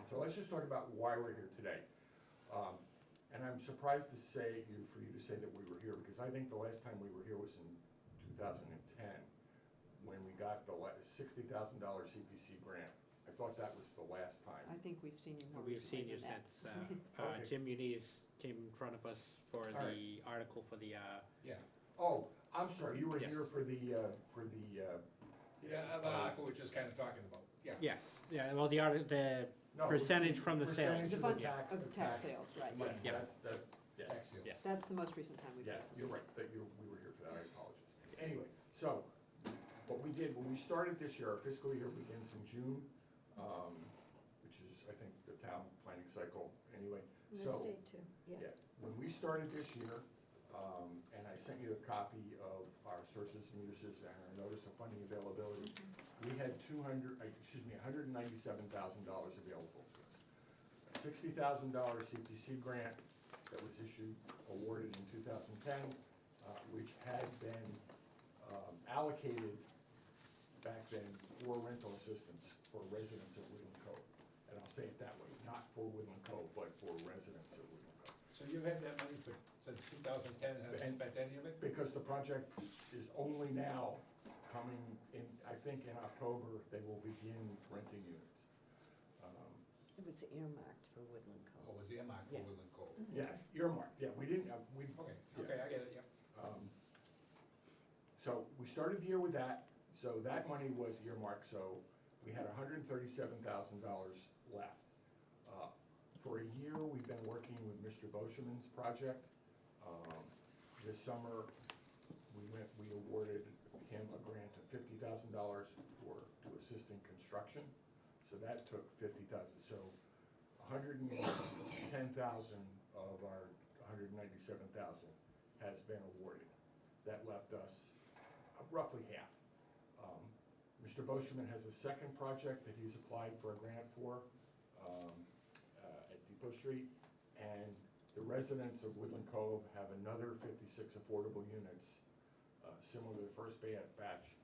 So let's just talk about why we're here today. And I'm surprised to say, for you to say that we were here, because I think the last time we were here was in 2010, when we got the $60,000 CPC grant. I thought that was the last time. I think we've seen you more We've seen recently you than that. since, Okay. Jim Muniz came in front of us for All right. the article for the, Yeah. Oh, I'm sorry, you were Yes. here for the, Yeah, the article we're just kind of talking about, yeah. yes, yeah, well, the no, it was percentage from the sales. percentage The of fund, the tax. of the tax sales, right. Yes, Yeah. that's, yes. Tax sales. Yeah. That's the most recent time we've Yeah, had. you're right, we were here for that, I apologize. Anyway, so, what we did, when we started this year, our fiscal year begins in June, which is, I think, the town planning cycle, anyway. And the So, state too, yeah. yeah, when we started this year, and I sent you a copy of our sources and uses and our notice of funding availability, we had $197,000 available to us. A $60,000 CPC grant that was awarded in 2010, which had been allocated back then for rental assistance for residents of Woodland Cove. And I'll say it that way, not for Woodland Cove, but for residents of Woodland Cove. So you've had that money since 2010, haven't And- spent any of it? Because the project is only now coming in, I think in October, they will begin renting units. It was earmarked for Woodland Oh, Cove. it was earmarked for Yeah. Woodland Cove? Yes, earmarked, yeah, we didn't, Okay, yeah. okay, I get it, yep. So we started the year with that, so that money was earmarked, so we had $137,000 left. For a year, we've been working with Mr. Boschemann's project. This summer, we awarded him a grant of $50,000 to assist in construction, so that took $50,000, so $110,000 of our $197,000 has been awarded. That left us roughly half. Mr. Boschemann has a second project that he's applied for a grant for at Depot Street, and the residents of Woodland Cove have another 56 affordable units, similar to the first batch,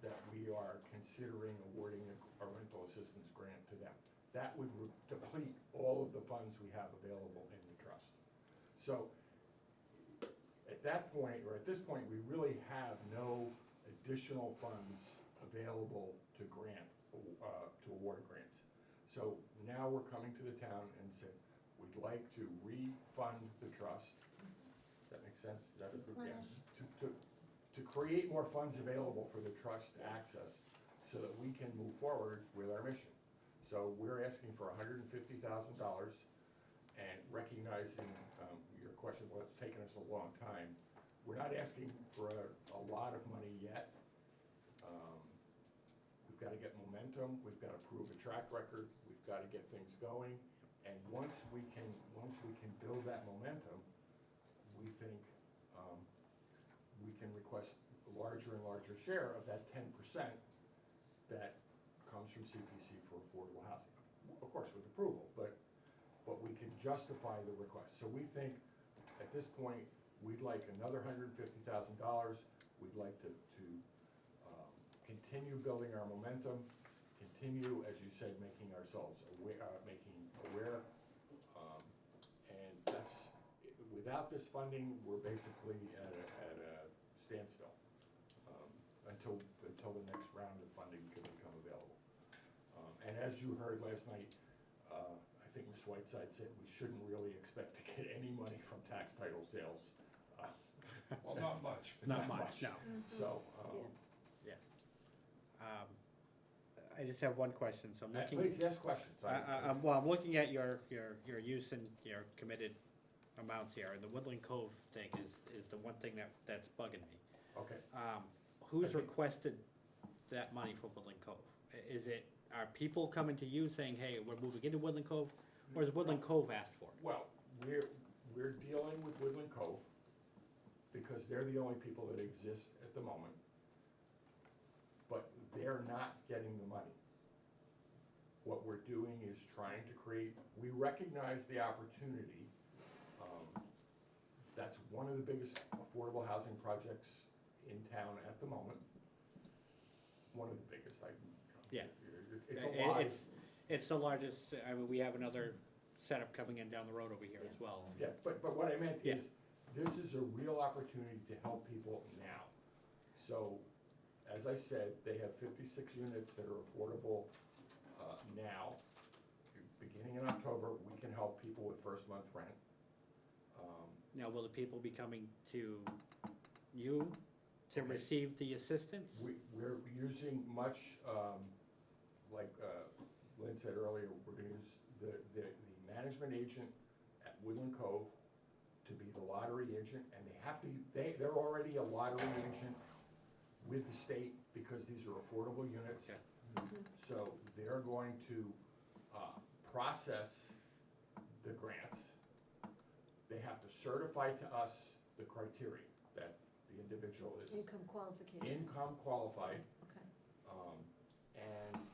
that we are considering awarding a rental assistance grant to them. That would deplete all of the funds we have available in the trust. So at that point, or at this point, we really have no additional funds available to to award grants. So now we're coming to the town and said, we like to refund the trust. Does that make sense? Is that a good guess? To create more funds available for the trust to access so that we can move forward with our mission. So we're asking for $150,000 and recognizing your question, well, it's taken us a long time. We're not asking for a lot of money yet. We've got to get momentum, we've got to prove a track record, we've got to get things going. And once we can build that momentum, we think we can request a larger and larger share of that 10% that comes from CPC for affordable housing. Of course, with approval, but we can justify the request. So we think at this point, we'd like another $150,000. We'd like to continue building our momentum, continue, as you said, making ourselves aware. And that's, without this funding, we're basically at a standstill until the next round of funding can become available. And as you heard last night, I think Ms. Whiteside said we shouldn't really expect to get any money from tax title sales. Well, not much. Not much, no. So, I just have one question, so I'm looking. please ask questions. Well, I'm looking at your use and your committed amounts here, and the Woodland Cove thing is the one thing that's bugging me. Okay. Who's requested that money for Woodland Cove? Are people coming to you saying, hey, we're moving into Woodland Cove, or is Woodland Cove asked for it? Well, we're dealing with Woodland Cove because they're the only people that exist at the moment. But they're not getting the money. What we're doing is trying to create, we recognize the opportunity. That's one of the biggest affordable housing projects in town at the moment. One of the biggest, Yeah. It's a lot. It's the largest, I mean, we have another setup coming in down the road over here as well. Yeah, but what I meant Yeah. is, this is a real opportunity to help people now. So, as I said, they have 56 units that are affordable now. Beginning in October, we can help people with first month rent. Now, will the people be coming to you to Okay. receive the assistance? We're using much, like Lynn said earlier, we're gonna use the management agent at Woodland Cove to be the lottery agent, and they're already a lottery agent with the state because these are affordable units. Okay. So they're going to process the grants. They have to certify to us the criteria that the individual is Income qualifications. income qualified, Okay. and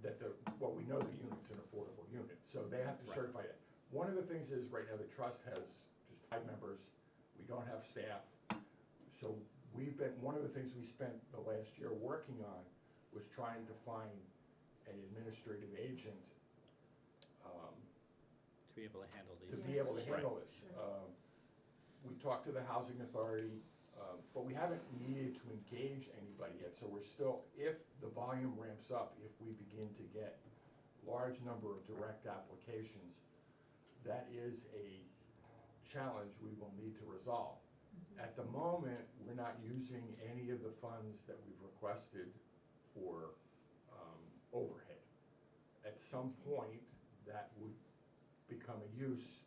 that we know the unit's an affordable unit, so they have to Right. certify it. One of the things is, right now, the trust has just 5 members, we don't have staff, so one of the things we spent the last year working on was trying to find an administrative agent To be able to handle these. to be able to Right. handle this. We talked to the housing authority, but we haven't needed to engage anybody yet, so we're still, if the volume ramps up, if we begin to get large number of direct applications, that is a challenge we will need to resolve. At the moment, we're not using any of the funds that we've requested for overhead. At some point, that would become a use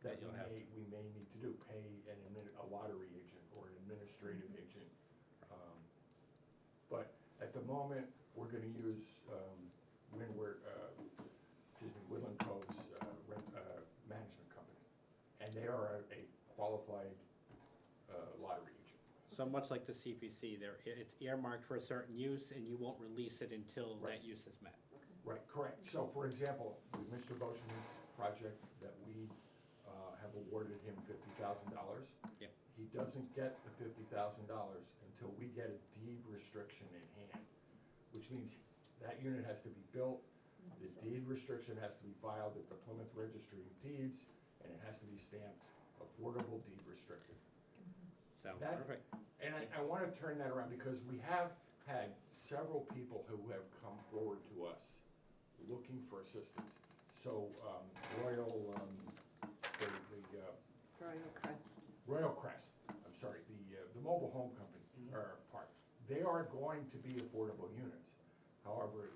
that That you'll have we may need to do, pay a lottery agent or an administrative agent. But at the moment, we're gonna use Woodland Cove's management company. And they are a qualified lottery agent. So much like the CPC, it's earmarked for a certain use, and you won't release it until Right. that use is met. Right, correct. So for example, with Mr. Boschman's project that we have awarded him $50,000. Yep. He doesn't get the $50,000 until we get a deed restriction in hand, which means that unit has to be built, the deed restriction has to be filed at the Plymouth Registry of Deeds, and it has to be stamped affordable deed restricted. Sounds That- perfect. And I wanna turn that around because we have had several people who have come forward to us looking for assistance. So, Royal, Royal Crest. Royal Crest, I'm sorry, the mobile home company, or park, they are going to be affordable units. However,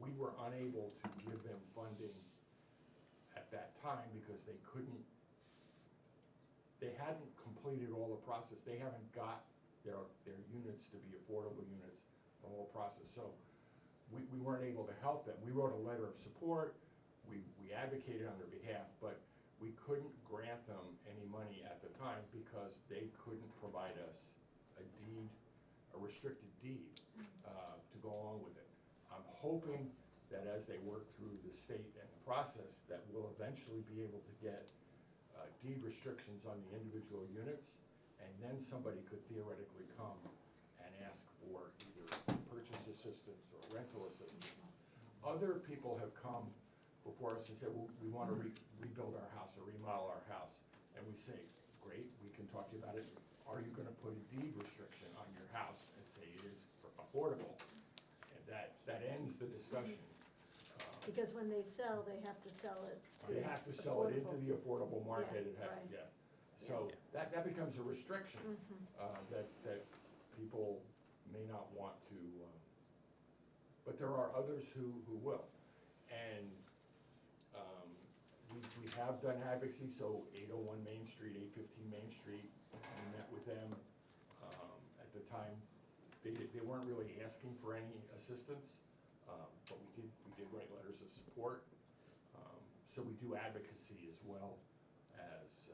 we were unable to give them funding at that time because they hadn't completed all the process. They haven't got their units to be affordable units, the whole process. So we weren't able to help them. We wrote a letter of support, we advocated on their behalf, but we couldn't grant them any money at the time because they couldn't provide us a deed, a restricted deed, to go along with it. I'm hoping that as they work through the state and the process, that we'll eventually be able to get deed restrictions on the individual units, and then somebody could theoretically come and ask for either purchase assistance or rental assistance. Other people have come before us and said, well, we want to rebuild our house or remodel our house. And we say, great, we can talk to you about it. Are you gonna put a deed restriction on your house and say it is affordable? And that ends the discussion. Because when they sell, they have to sell it to. They have to sell it into affordable. the affordable market, it Yeah, has to, right. yeah. So that becomes a restriction, that people may not want to, but there are others who will. And we have done advocacy, so 801 Main Street, 815 Main Street, we met with them. At the time, they weren't really asking for any assistance, but we did write letters of support. So we do advocacy as well as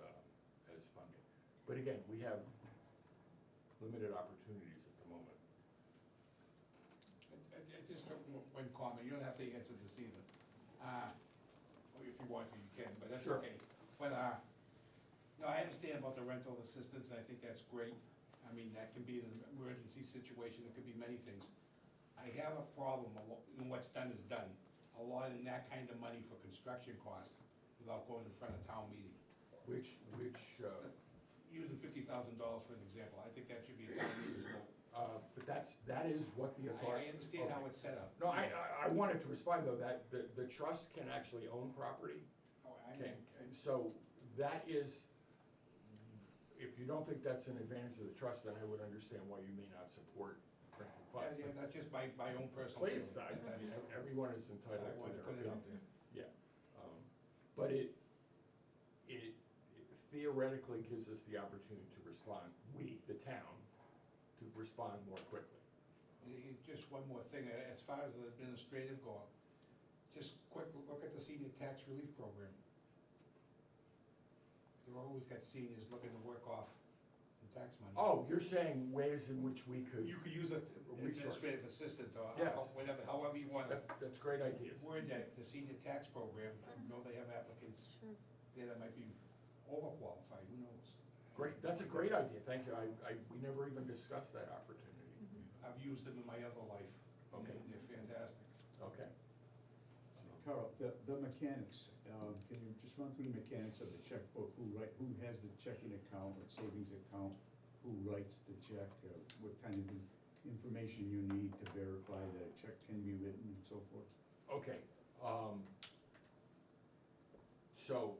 funding. But again, we have limited opportunities at the moment. Just one comment, you don't have to answer this either. Or if you want to, you can, but that's Sure. okay. But, no, I understand about the rental assistance, I think that's great. I mean, that can be an emergency situation, it could be many things. I have a problem, and what's done is done. A lot in that kind of money for construction costs without going in front of town meeting. Which, Using $50,000 for an example, I think that should be a town meeting vote. but that is what the authority. I understand how it's set up. No, I wanted to respond though, that the trust can actually own property. Oh, So that is, if you don't think that's an advantage of the trust, then I would understand why you may not support granting funds. Yeah, that's just my own personal feeling. Please, I mean, everyone is entitled I to want to their put it out opinion. there. Yeah, but it theoretically gives us the opportunity to respond, we, the town, to respond more quickly. Just one more thing, as far as the administrative go, just quick look at the senior tax relief program. They've always got seniors looking to work off some tax money. Oh, you're saying ways in which we could, You could use an resource. administrative assistant or Yes. whatever, however you want to that's great ideas. word that, the senior tax program. I know they have applicants Sure. there that might be overqualified, who knows? Great, that's a great idea, thank you, we never even discussed that opportunity. I've used them in my other life, and Okay. they're fantastic. Okay. Carl, the mechanics, can you just run through the mechanics of the checkbook, who has the checking account or savings account, who writes the check, what kind of information you need to verify that a check can be written and so forth? Okay, so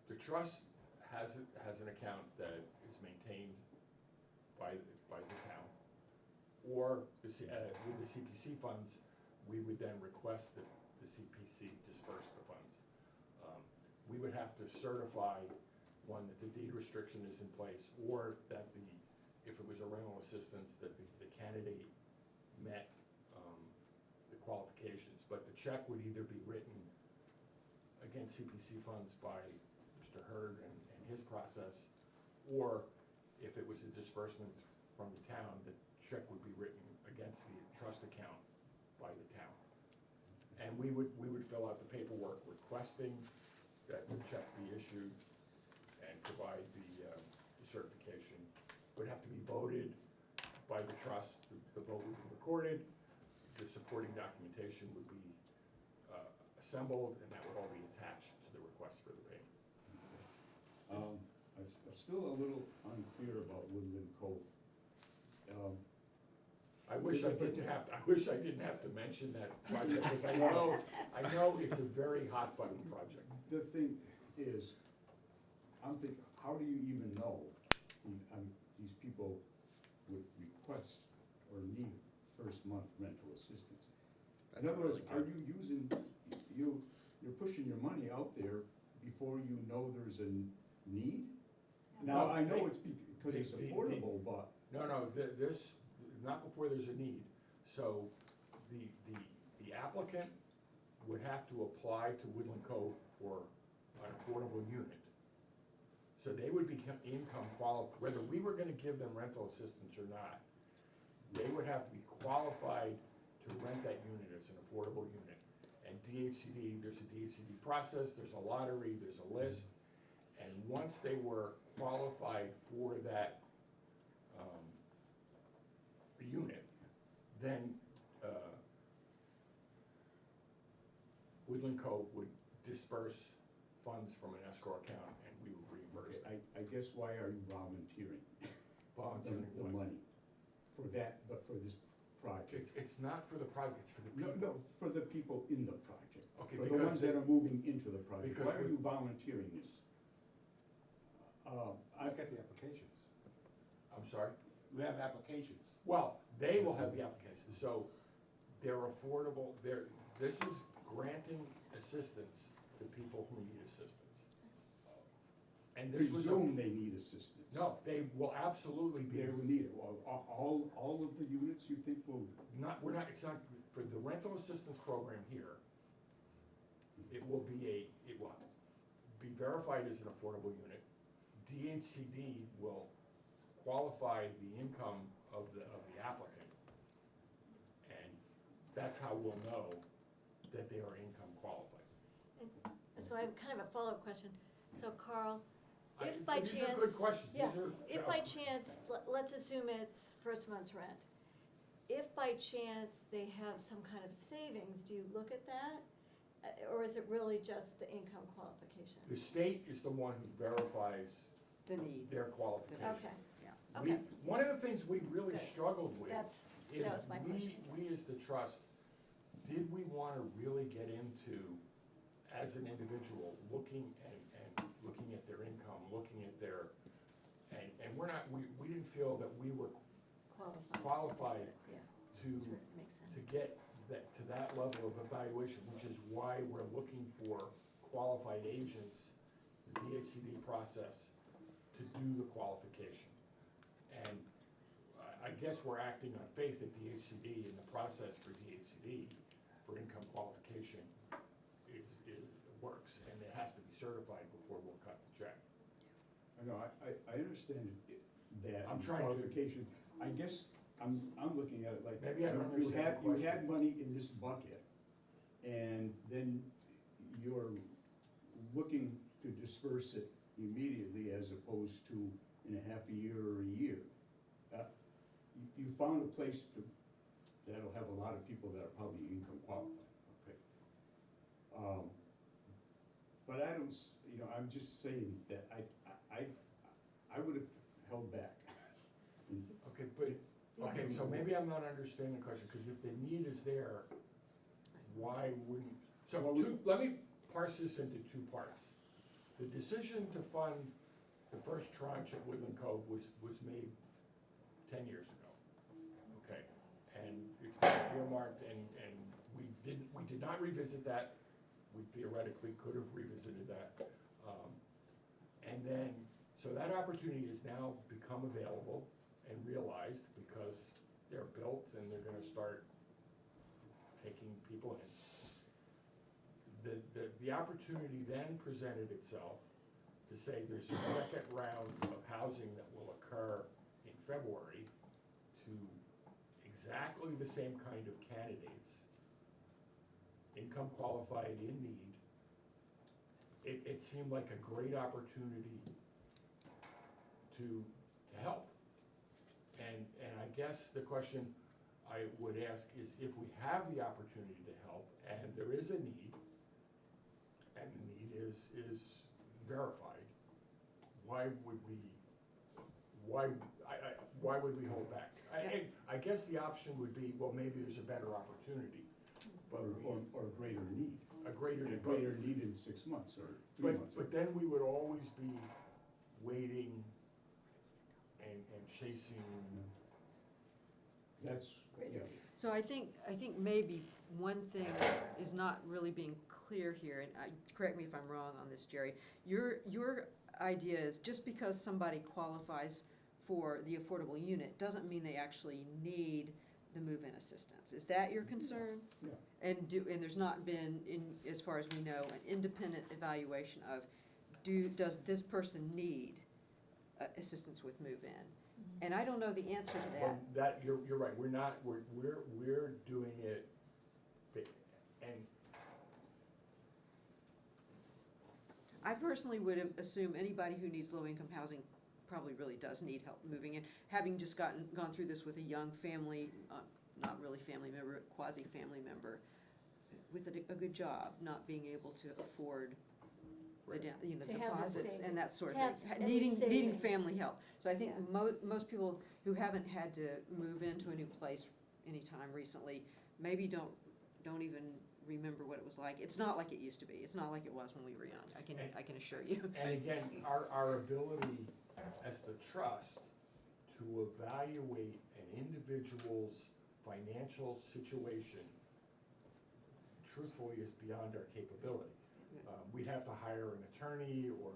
the trust has an account that is maintained by the town, or with the CPC funds, we would then request that the CPC disperse the funds. We would have to certify, one, that the deed restriction is in place, or that if it was a rental assistance, that the candidate met the qualifications, but the check would either be written against CPC funds by Mr. Hurd and his process, or if it was a disbursement from the town, the check would be written against the trust account by the town. And we would fill out the paperwork requesting that the check be issued and provide the certification. Would have to be voted by the trust, the vote would be recorded, the supporting documentation would be assembled, and that would all be attached to the request for the payment. I'm still a little unclear about Woodland Cove. I wish I didn't have to mention that project, because I know it's a very hot button project. The thing is, I'm thinking, how do you even know these people would request or need first month rental assistance? In other words, are you using, you're pushing your money out there before you know there's a need? Now, I know it's because it's affordable, but. No, this, not before there's a need. So the applicant would have to apply to Woodland Cove for an affordable unit. So they would become income qualified, whether we were gonna give them rental assistance or not, they would have to be qualified to rent that unit as an affordable unit. And DHCD, there's a DHCD process, there's a lottery, there's a list, and once they were qualified for that, unit, then, Woodland Cove would disperse funds from an escrow account and we would reimburse them. I guess why are you volunteering? Volunteering The what? money for that, but for this project? It's not for the project, it's for the No, people. no, for the people in the project. Okay, For the because ones that are moving into the project. because Why are we- you volunteering this? I've got the applications. I'm sorry? You have applications. Well, they will have the application, so they're affordable, this is granting assistance to people who need assistance. And this was, Presume they need assistance. no, they will absolutely be, They will need it. Well, all of the units you think will, it's not, for the rental assistance program here, it will be verified as an affordable unit. DHCD will qualify the income of the applicant. And that's how we'll know that they are income qualified. And so I have kind of a follow-up question. So Carl, if by chance. These are good questions, Yeah, these are. if by chance, let's assume it's first month's rent. If by chance they have some kind of savings, do you look at that? Or is it really just the income qualification? The state is the one who verifies The need. their qualification. Okay, Yeah. We- okay. One of the things we really Good. struggled with That is was my question. we as the trust, did we wanna really get into, as an individual, looking and looking at their income, looking at their, and we're not, we didn't feel that we were qualified Yeah, to, sure, makes sense. to get to that level of evaluation, which is why we're looking for qualified agents, the DHCD process, to do the qualification. And I guess we're acting on faith that DHCD and the process for DHCD for income qualification works, and it has to be certified before we'll cut the check. I know, I understand that I'm trying to- qualification. I guess I'm looking at it like. Maybe I don't you understand the You had question. money in this bucket, and then you're looking to disperse it immediately as opposed to in a half a year or a year. You found a place that'll have a lot of people that are probably income qualified, okay? But I don't, I'm just saying that I would have held back. Okay, but, so maybe I'm not understanding the question, because if the need is there, why wouldn't, so Well, let me parse this into two parts. The decision to fund the first tranche at Woodland Cove was made 10 years ago, okay? And it's been earmarked, and we did not revisit that. We theoretically could have revisited that. And then, so that opportunity has now become available and realized because they're built and they're gonna start taking people in. The opportunity then presented itself to say there's a second round of housing that will occur in February to exactly the same kind of candidates, income qualified, in need. It seemed like a great opportunity to help. And I guess the question I would ask is, if we have the opportunity to help and there is a need, and the need is verified, why would we, why would we hold back? I guess the option would be, well, maybe there's a better opportunity, but Or a greater need. a greater. A greater need in 6 months or 3 months. But then we would always be waiting and chasing. That's, yeah. So I think maybe one thing is not really being clear here, and correct me if I'm wrong on this, Jerry. Your idea is just because somebody qualifies for the affordable unit doesn't mean they actually need the move-in assistance. Is that your concern? Yeah. And there's not been, as far as we know, an independent evaluation of, does this person need assistance with move-in? And I don't know the answer to Well, that. you're right, we're doing it, and I personally would assume anybody who needs low-income housing probably really does need help moving in. Having just gone through this with a young family, not really family member, quasi-family member, with a good job, not being able to afford the Right. the To have the deposits saving- and that sort of to have thing. at Needing least savings. family help. So I think Yeah. most people who haven't had to move into a new place anytime recently, maybe don't even remember what it was like. It's not like it used to be. It's not like it was when we were young. I can assure you. And again, our ability as the trust to evaluate an individual's financial situation truthfully is beyond our capability. We'd have to hire an attorney or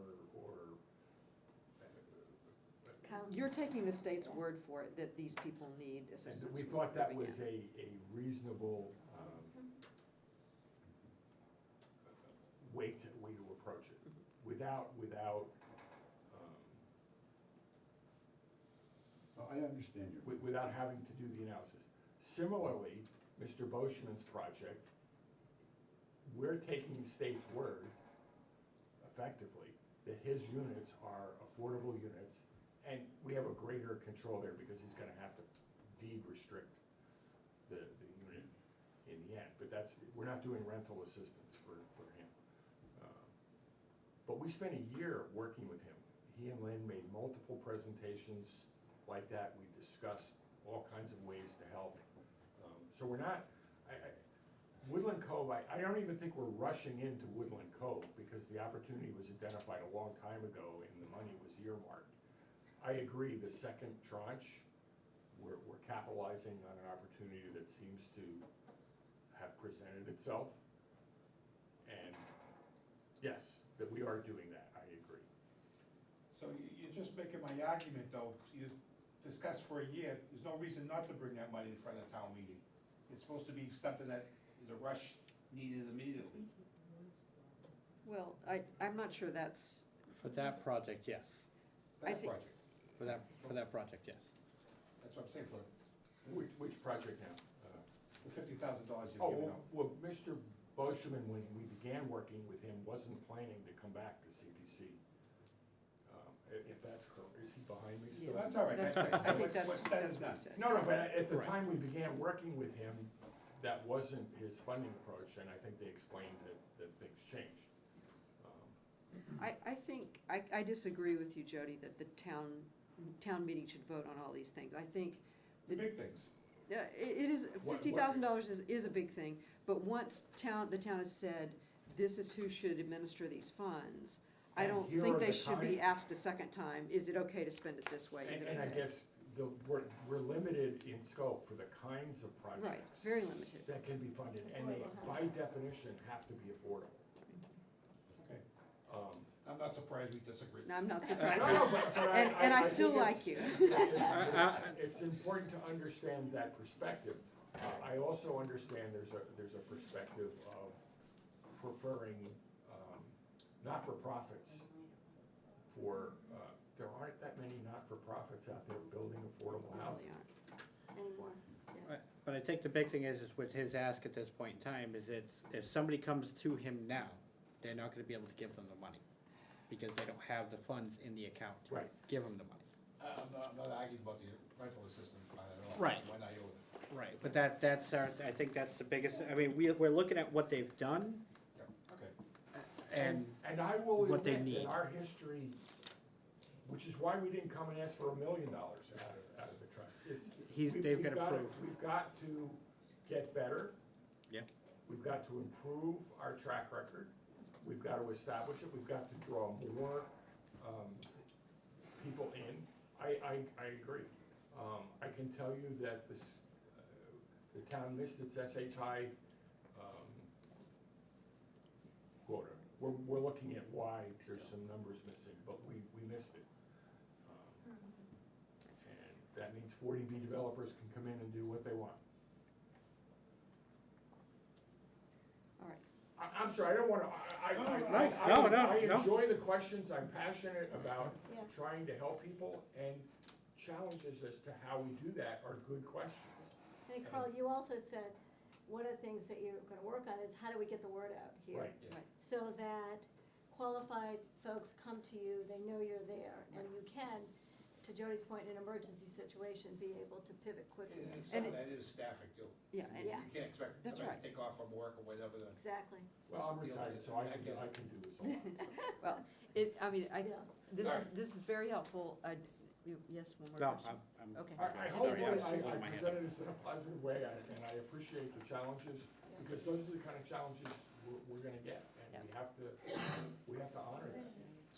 You're taking the state's word for it that these people need and assistance. we with thought that moving was in. a reasonable, way to approach it, without, I understand your. without having to do the analysis. Similarly, Mr. Boschman's project, we're taking the state's word, effectively, that his units are affordable units, and we have a greater control there because he's gonna have to deed restrict the unit in the end. But we're not doing rental assistance for him. But we spent a year working with him. He and Lynn made multiple presentations like that. We discussed all kinds of ways to help. So we're not, Woodland Cove, I don't even think we're rushing into Woodland Cove because the opportunity was identified a long time ago and the money was earmarked. I agree, the second tranche, we're capitalizing on an opportunity that seems to have presented itself. And yes, that we are doing that, I agree. So you're just making my argument though, you discussed for a year, there's no reason not to bring that money in front of town meeting. It's supposed to be something that is a rush needed immediately. Well, I'm not sure that's, For that project, yes. I That think- project, For that project, yes. that's what I'm saying for Which project now? the $50,000 you're giving out. Well, Mr. Boschman, when we began working with him, wasn't planning to come back to CPC. If that's correct, is he behind me still? Yes. That's all right, That's that's what- great. I think that's What's what done he is done. said. No, but at the Correct. time we began working with him, that wasn't his funding approach, and I think they explained that things changed. I think, I disagree with you, Jody, that the town meeting should vote on all these things. I think The big things. it is, What- $50,000 is a big thing, but once the town has said, this is who should administer these funds, I And don't here think are they the should be kind- asked a second time, is it okay to spend it this way? Is it And I okay? guess we're limited in scope for the kinds of Right, projects very limited. that can be funded, and they, Affordable by housing. definition, have to be affordable. Okay, Um, I'm not surprised we disagree. No, I'm not surprised. No, no, but And I think still it's- like you. It's important to understand that perspective. I also understand there's a perspective of preferring, not-for-profits for, there aren't that many not-for-profits out there building affordable Really housing. aren't. Anymore, yeah. Right, but I think the big thing is with his ask at this point in time, is it's, if somebody comes to him now, they're not gonna be able to give them the money, because they don't have the funds in the account to Right. give them the money. I'm not arguing about the rental assistance part at all. Right. When I owe it. Right, but that's our, I think that's the biggest, I mean, we're looking at what they've done, Yeah, okay. and, And I will what they admit need. that our history which is why we didn't come and ask for $1 million out of the trust. They've got gotta- approved. We've got to get better. Yep. We've got to improve our track record. We've got to establish it. We've got to draw more people in. I agree. I can tell you that the town missed its SHI quota. We're looking at why there's some numbers missing, but we missed it. And that means 40B developers can come in and do what they want. All right. I'm sorry, I don't wanna, No, I no. enjoy the questions, I'm passionate about Yeah. trying to help people, and challenges as to how we do that are good questions. And Carl, you also said, one of the things that you're gonna work on is how do we get the word out here? Right. Right. So that qualified folks come to you, they know you're there, and you can, to Jody's point, in an emergency situation, be able to pivot quickly. And some And of that is staffing too. Yeah, and Yeah. You can't expect That's somebody right. to take off from work or whatever the. Exactly. Well, I'm retired, so I can do this a lot. well, Yeah. this is very helpful. Yes, one more No, question. I'm. Okay. I Any hope other I questions? Hold my hand presented this in a positive way, and I appreciate the challenges, because those are the kind of challenges we're gonna get, and we have to honor that.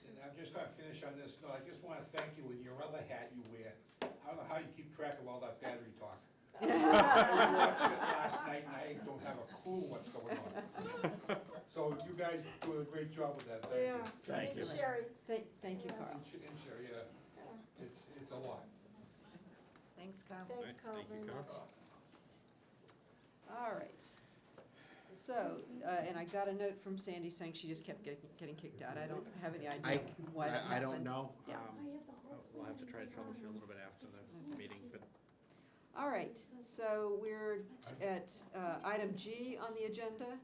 And I'm just gonna finish on this note, I just wanna thank you in your other hat you wear. I don't know how you keep track of all that battery talk. I watched it last night and I don't have a clue what's going on. So you guys do a great job with that, thank you. Thank you. Sherry. Thank you, Yes. Carl. And Sherry, yeah, it's a lot. Thanks, Carl. Thanks, Carl, Thank you, very Carl. much. All right. So, and I got a note from Sandy saying she just kept getting kicked out. I don't have any idea why that happened. I don't know. Yeah. We'll have to try to troubleshoot a little bit after the meeting, but All right, so we're at item G on the agenda,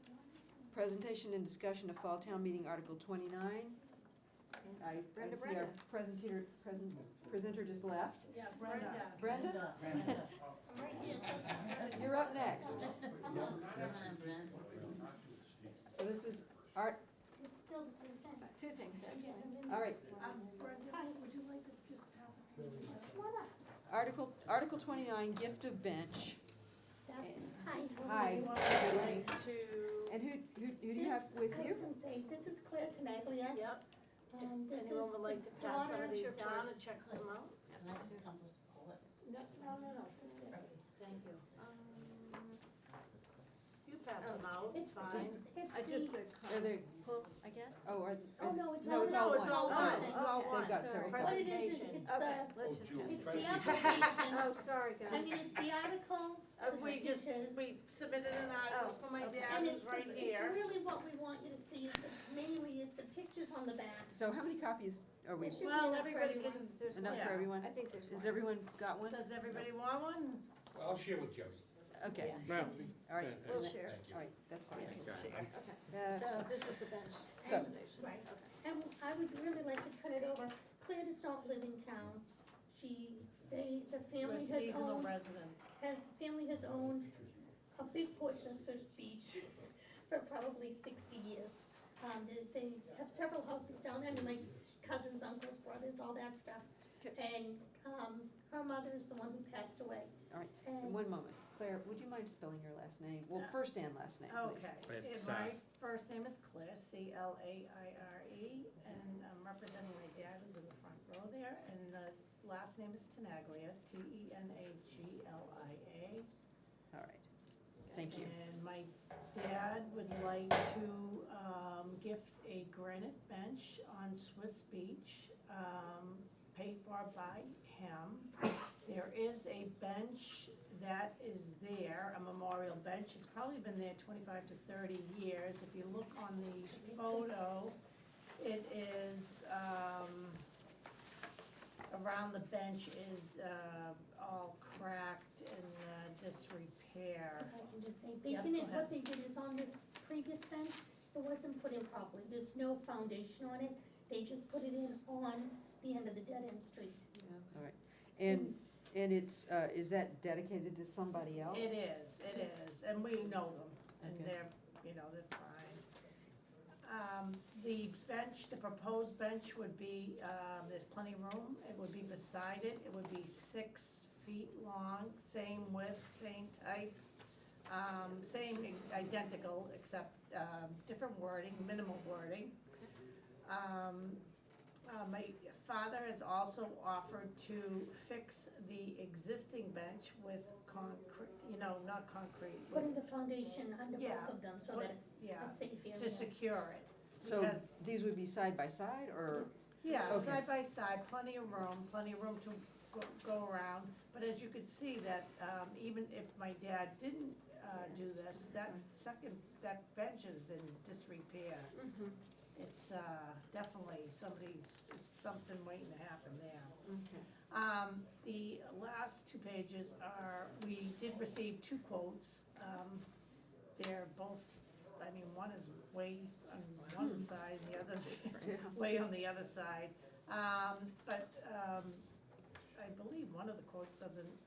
presentation and discussion of Fall Town Meeting Article 29. I see our presenter just left. Yeah, Brenda. Brenda? I'm right here. You're up next. So this is art, It's still the same thing. Two things, actually. all right, Hi, would you like to just pass it? Come on up. Article 29, gift of bench. That's, hi. Hi. To. And who do you have with I you? was gonna say, this is Claire Tenaglia, Yep. and this is Anyone would like to the pass some daughter. of these Sure, down please. and check them out? No. Thank you. You pass them out, It's, fine. it's I just, the, Are they, pull, I guess? oh, oh, no, it's no, all. it's all one. It's all Oh, one, okay. it's all one. They've got several What it is, Presentation. it's Okay, the, let's Oh, just Julie, pass it's it. the application. Oh, sorry, I guys. mean, it's the article, the We just, signatures. we submitted an article for my okay. dad, And who's it's, right it's here. really what we want you to see, is mainly is the pictures on the back. So how many copies are we, There should be Well, enough for everybody can, everyone. There's enough one. for everyone? I think there's one. Has everyone got one? does everybody want one? Well, I'll share with Jerry, Okay, well, all right, We'll share. thank you. all right, that's fine. We can share. Okay. That's So fine. this is the bench So- presentation. Right. Okay. And I would really like to turn it over. Claire does not live in town. The family We're has seasonal owned, residents. family has owned a big portion of Swift Beach for probably 60 years. They have several houses down there, I mean, like cousins, uncles, brothers, all that stuff. Okay. And, her mother is the one who passed away. All right, And one moment. Claire, would you mind spelling your last name? Well, first and last name, please. Okay, It's, my first name is Claire, Claire, and I'm representing my dad who's in the front row there, and the last name is Tenaglia, Tenaglia. All right, thank you. And my dad would like to gift a granite bench on Swiss Beach, paid for by him. There is a bench that is there, a memorial bench. It's probably been there 25 to 30 years. If you look on the photo, it is, around the bench is all cracked and disrepair. if I can just say, they Yeah, didn't, go ahead. what they did is on this previous bench, it wasn't put in properly. There's no foundation on it. They just put it in on the end of the dead-end street. All right, and it's, is that dedicated to somebody else? It is, and we know them, and Okay. they're, they're fine. the bench, the proposed bench would be, there's plenty of room, it would be beside it, it would be 6 feet long, same width, same type, same identical, except, different wording, minimal wording. My father has also offered to fix the existing bench with concrete, not concrete. with- Putting the foundation under Yeah, both of them so put- that it's yeah, a safe area. to secure it. So Because- these would be side by side, or? Yeah, Okay. side by side, plenty of room to go around, but as you could see that, even if my dad didn't, do this, that bench is in disrepair. Mhm. It's, definitely it's something waiting to happen there. Okay. The last 2 pages are, we did receive 2 quotes. They're both, I mean, one is way on one side, the other's Yeah. way on the other side. But I believe one of the quotes doesn't,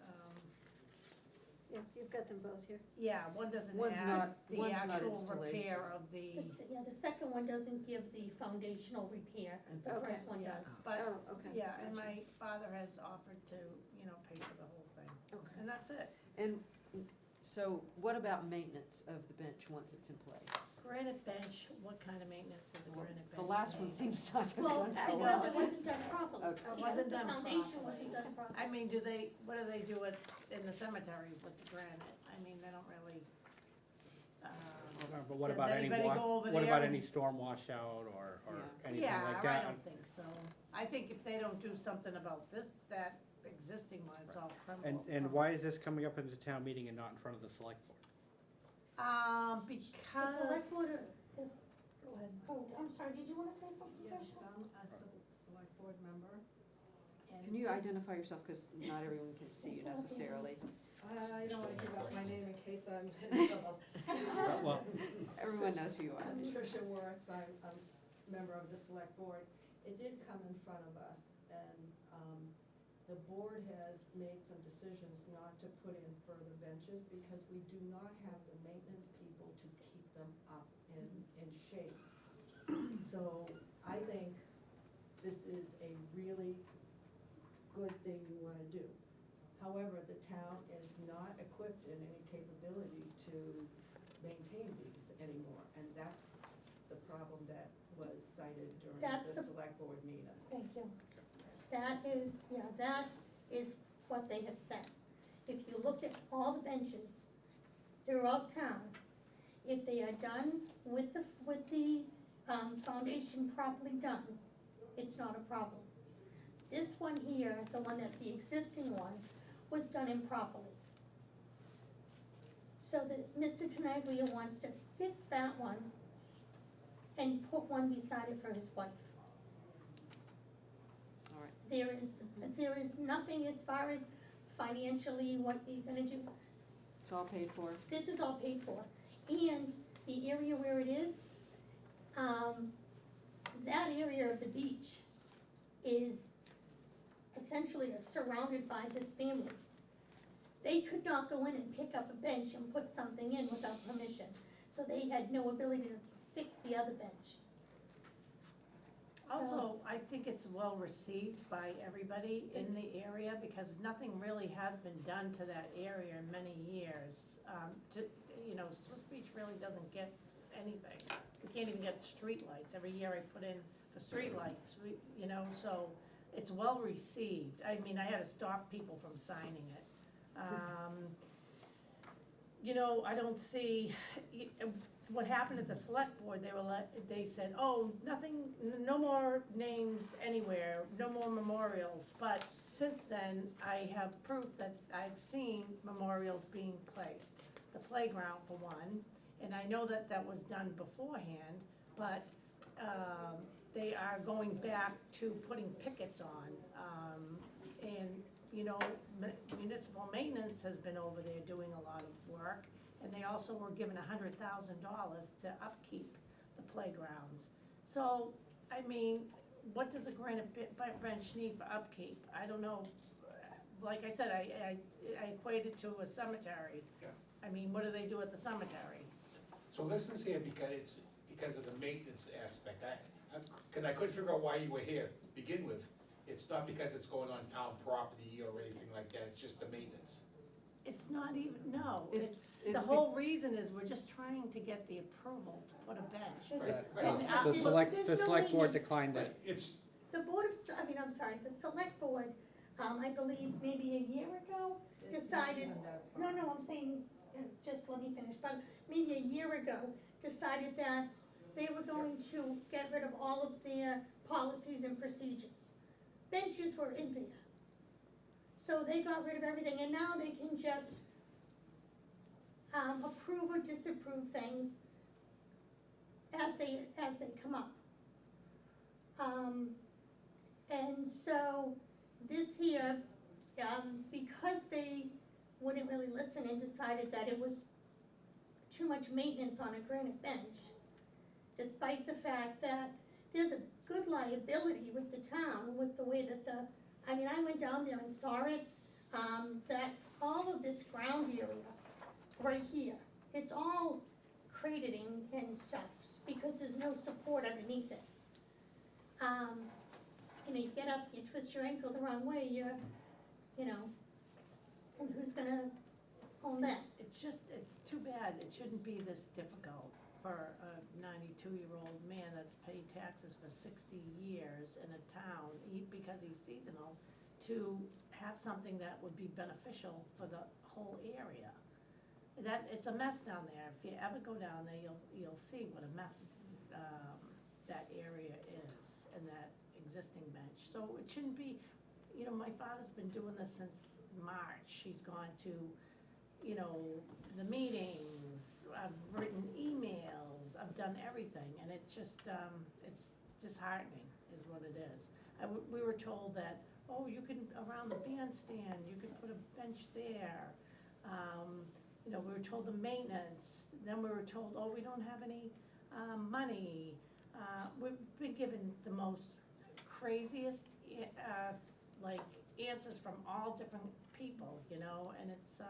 Yeah, you've got them both here. yeah, one doesn't One's not- ask the one's not actual installation. repair of the, The second one doesn't give the foundational repair, the Okay. first one yeah, does. but, Oh, okay. yeah, and Gotcha. my father has offered to, pay for the whole thing, Okay. and that's it. And so what about maintenance of the bench once it's in place? Granite bench, what kind of maintenance does a granite bench The last one need? seems not to be Well, done so because well. it wasn't done properly. Okay. It Because wasn't the done foundation properly. wasn't done properly. I mean, what do they do in the cemetery with the granite? I mean, they don't really, But what Does about any anybody go over what there about and- any storm washout or Yeah. anything yeah, like I that? don't think so. I think if they don't do something about that existing one, it's all criminal. And why is this coming up in the town meeting and not in front of the select board? The Because. select board, Go ahead. oh, I'm sorry, did you wanna say something, Yes, Tricia? I'm a select board member. Can you identify yourself, because not everyone can see you necessarily. I don't want to give out my name in case I'm in trouble. Well, Everyone knows who you are. I'm Tricia Worth, I'm a member of the select board. It did come in front of us, and the board has made some decisions not to put in further benches because we do not have the maintenance people to keep them up in shape. So I think this is a really good thing we want to do. However, the town is not equipped in any capability to maintain these anymore, and that's the problem that was cited during That's the the- select board meeting. Thank you. That is what they have said. If you look at all the benches throughout town, if they are done with the foundation properly done, it's not a problem. This one here, the existing one, was done improperly. So that Mr. Tenaglia wants to fix that one and put one beside it for his wife. All right. There is nothing as far as financially what you're gonna do. It's all paid for? This is all paid for. And the area where it is, that area of the beach is essentially surrounded by this family. They could not go in and pick up a bench and put something in without permission, so they had no ability to fix the other bench. Also, I think it's well received by everybody in the area because nothing really has been done to that area in many years. Swiss Beach really doesn't get anything. We can't even get streetlights. Every year I put in for streetlights, so it's well received. I mean, I had to stop people from signing it. I don't see, what happened at the select board, they said, oh, nothing, no more names anywhere, no more memorials. But since then, I have proof that I've seen memorials being placed. The playground for one, and I know that that was done beforehand, but, they are going back to putting pickets on. Municipal maintenance has been over there doing a lot of work, and they also were given $100,000 to upkeep the playgrounds. So, I mean, what does a granite bench need for upkeep? I don't know. Like I said, I equate it to a cemetery. Yeah. I mean, what do they do at the cemetery? So this is here because because of the maintenance aspect. Cause I couldn't figure out why you were here to begin with. It's not because it's going on town property or anything like that, it's just the maintenance. It's not even, no, It's- the it's whole reason is we're just trying to get the approval to put a bench. Right, And, right. The there's no select board maintenance. declined But it. it's, The board of, I'm sorry, the select board, I believe maybe a year ago, decided, no, I'm saying, just let me finish, but maybe a year ago, decided that they were going to get rid of all of their policies and procedures. Benches were in there. So they got rid of everything, and now they can just, approve or disapprove things as they come up. And so this here, because they wouldn't really listen and decided that it was too much maintenance on a granite bench, despite the fact that there's a good liability with the town, with the way that I went down there and saw it, that all of this ground area right here, it's all crated and stuff, because there's no support underneath it. You get up, you twist your ankle the wrong way, and who's gonna own that? It's too bad, it shouldn't be this difficult for a 92-year-old man that's paid taxes for 60 years in a town, because he's seasonal, to have something that would be beneficial for the whole area. It's a mess down there. If you ever go down there, you'll see what a mess that area is, and that existing bench. So it shouldn't be, my father's been doing this since March. He's gone to, the meetings, I've written emails, I've done everything, and it's disheartening is what it is. We were told that, you can, around the bandstand, you can put a bench there. We were told the maintenance, then we were told, we don't have any money. We've been given the most craziest, answers from all different people, and it's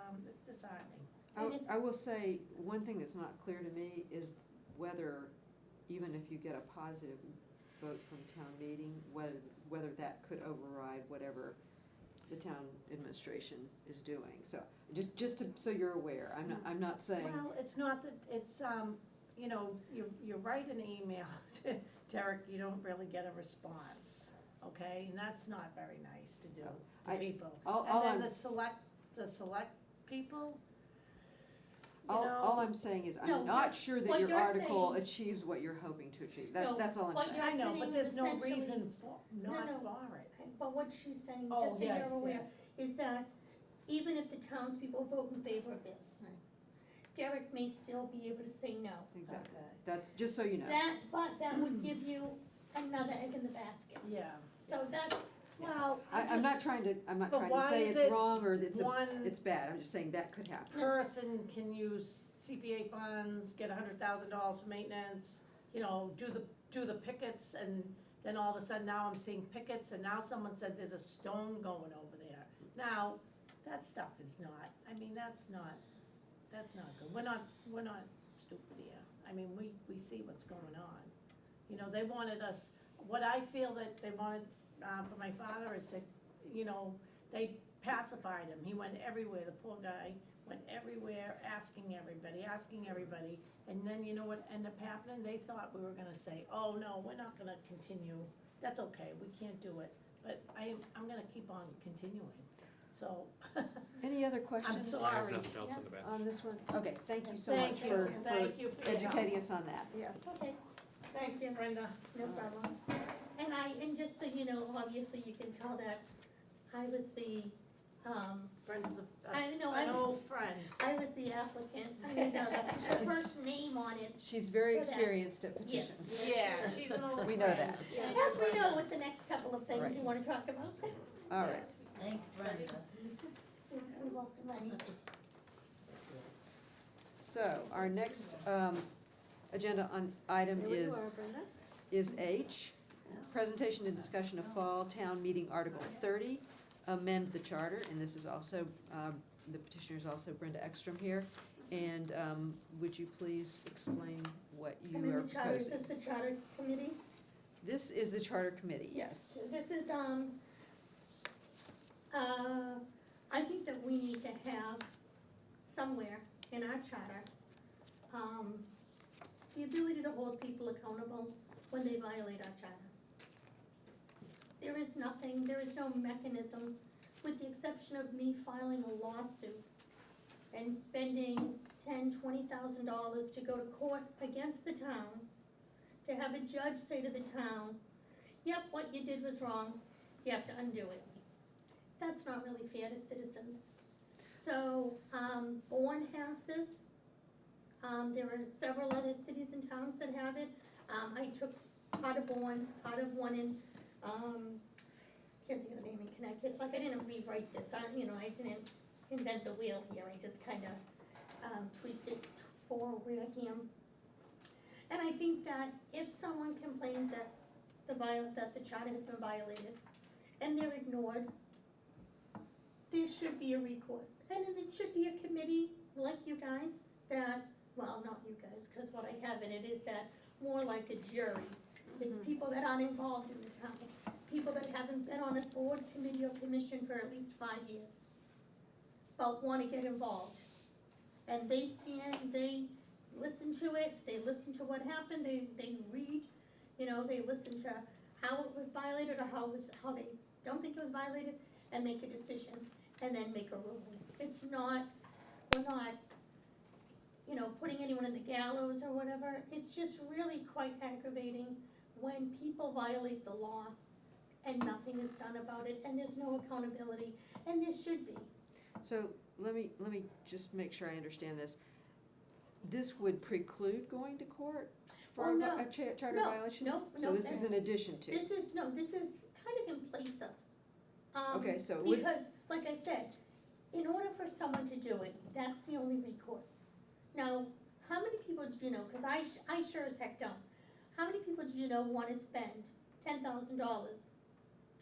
disheartening. I will say, one thing that's not clear to me is whether, even if you get a positive vote from town meeting, whether that could override whatever the town administration is doing. So, so you're aware, I'm not saying. Well, it's not that, it's, you write an email to Derek, you don't really get a response, okay? And that's not very nice to do to people. And then the select people, all I'm saying is, I'm not sure that your article achieves what you're hoping to achieve. That's all I'm saying. I know, but there's no essentially- reason for it. But what she's saying, Oh, just so yes, you're aware, yes. is that even if the townspeople vote in favor of this, Derek may still be able to say no. Exactly. Okay. That's, just so you know. But that would give you another egg in the basket. Yeah. So that's, Well, I'm not trying to But why say is it's it wrong or it's one it's bad, I'm just saying that could happen. person can use CPA funds, get $100,000 for maintenance, do the pickets, and then all of a sudden now I'm seeing pickets, and now someone said there's a stone going over there. Now, that stuff is not, that's not good. We're not stupid here. We see what's going on. They wanted us, what I feel that they wanted, for my father is to, they pacified him. He went everywhere, the poor guy went everywhere, asking everybody, and then you know what ended up happening? They thought we were gonna say, oh, no, we're not gonna continue. That's okay, we can't do it, but I'm gonna keep on continuing, so. Any other questions? I'm sorry. Nothing else on the bench. On this one? Okay, thank you so Thank much you. for Thank you for your help. educating us on that. Yeah. okay, Thank you, Brenda. no problem. And just so you know, obviously you can tell that I was the, Brenda's an old friend. I was the applicant, the first name on it. She's very So that- experienced at petitions. Yes. Yeah, she's an old friend. We know that. As we know with the next couple of things Right. you wanna talk about. All right. Thanks, Brenda. You're welcome, honey. So, our next agenda item is H, presentation and discussion of fall town meeting Article 30, amend the charter, and this is also, the petitioner is also Brenda Ekstrom here. And would you please explain what I you mean, are the charter, is proposing. this the charter committee? This is the charter committee, yes. This is, I think that we need to have somewhere in our charter, the ability to hold people accountable when they violate our charter. There is nothing, there is no mechanism, with the exception of me filing a lawsuit and spending $10,000-$20,000 to go to court against the town, to have a judge say to the town, yep, what you did was wrong, you have to undo it. That's not really fair to citizens. So, Bourne has this, there are several other cities and towns that have it. I took part of Bourne's, part of one in, can't think of the name in Connecticut, like I didn't rewrite this, I didn't invent the wheel here, I just kinda, tweaked it for Wareham. And I think that if someone complains that that the charter has been violated, and they're ignored, there should be a recourse. And then there should be a committee like you guys that, well, not you guys, cause what I have in it is that more like a jury. It's people that aren't involved in the town, people that haven't been on a board, committee, or commission for at least 5 years, but wanna get involved. And they listen to it, they listen to what happened, they read, they listen to how it was violated or how they don't think it was violated, and make a decision, and then make a ruling. It's not, we're not, putting anyone in the gallows or whatever. It's just really quite aggravating when people violate the law and nothing is done about it, and there's no accountability, and there should be. So let me just make sure I understand this. This would preclude going to court for Oh, no. a charter No, violation? no, So no, this is in addition to? This is kind of in place of. Okay, so it would- Because, like I said, in order for someone to do it, that's the only recourse. Now, how many people do you know, cause I sure as heck don't, how many people do you know wanna spend $10,000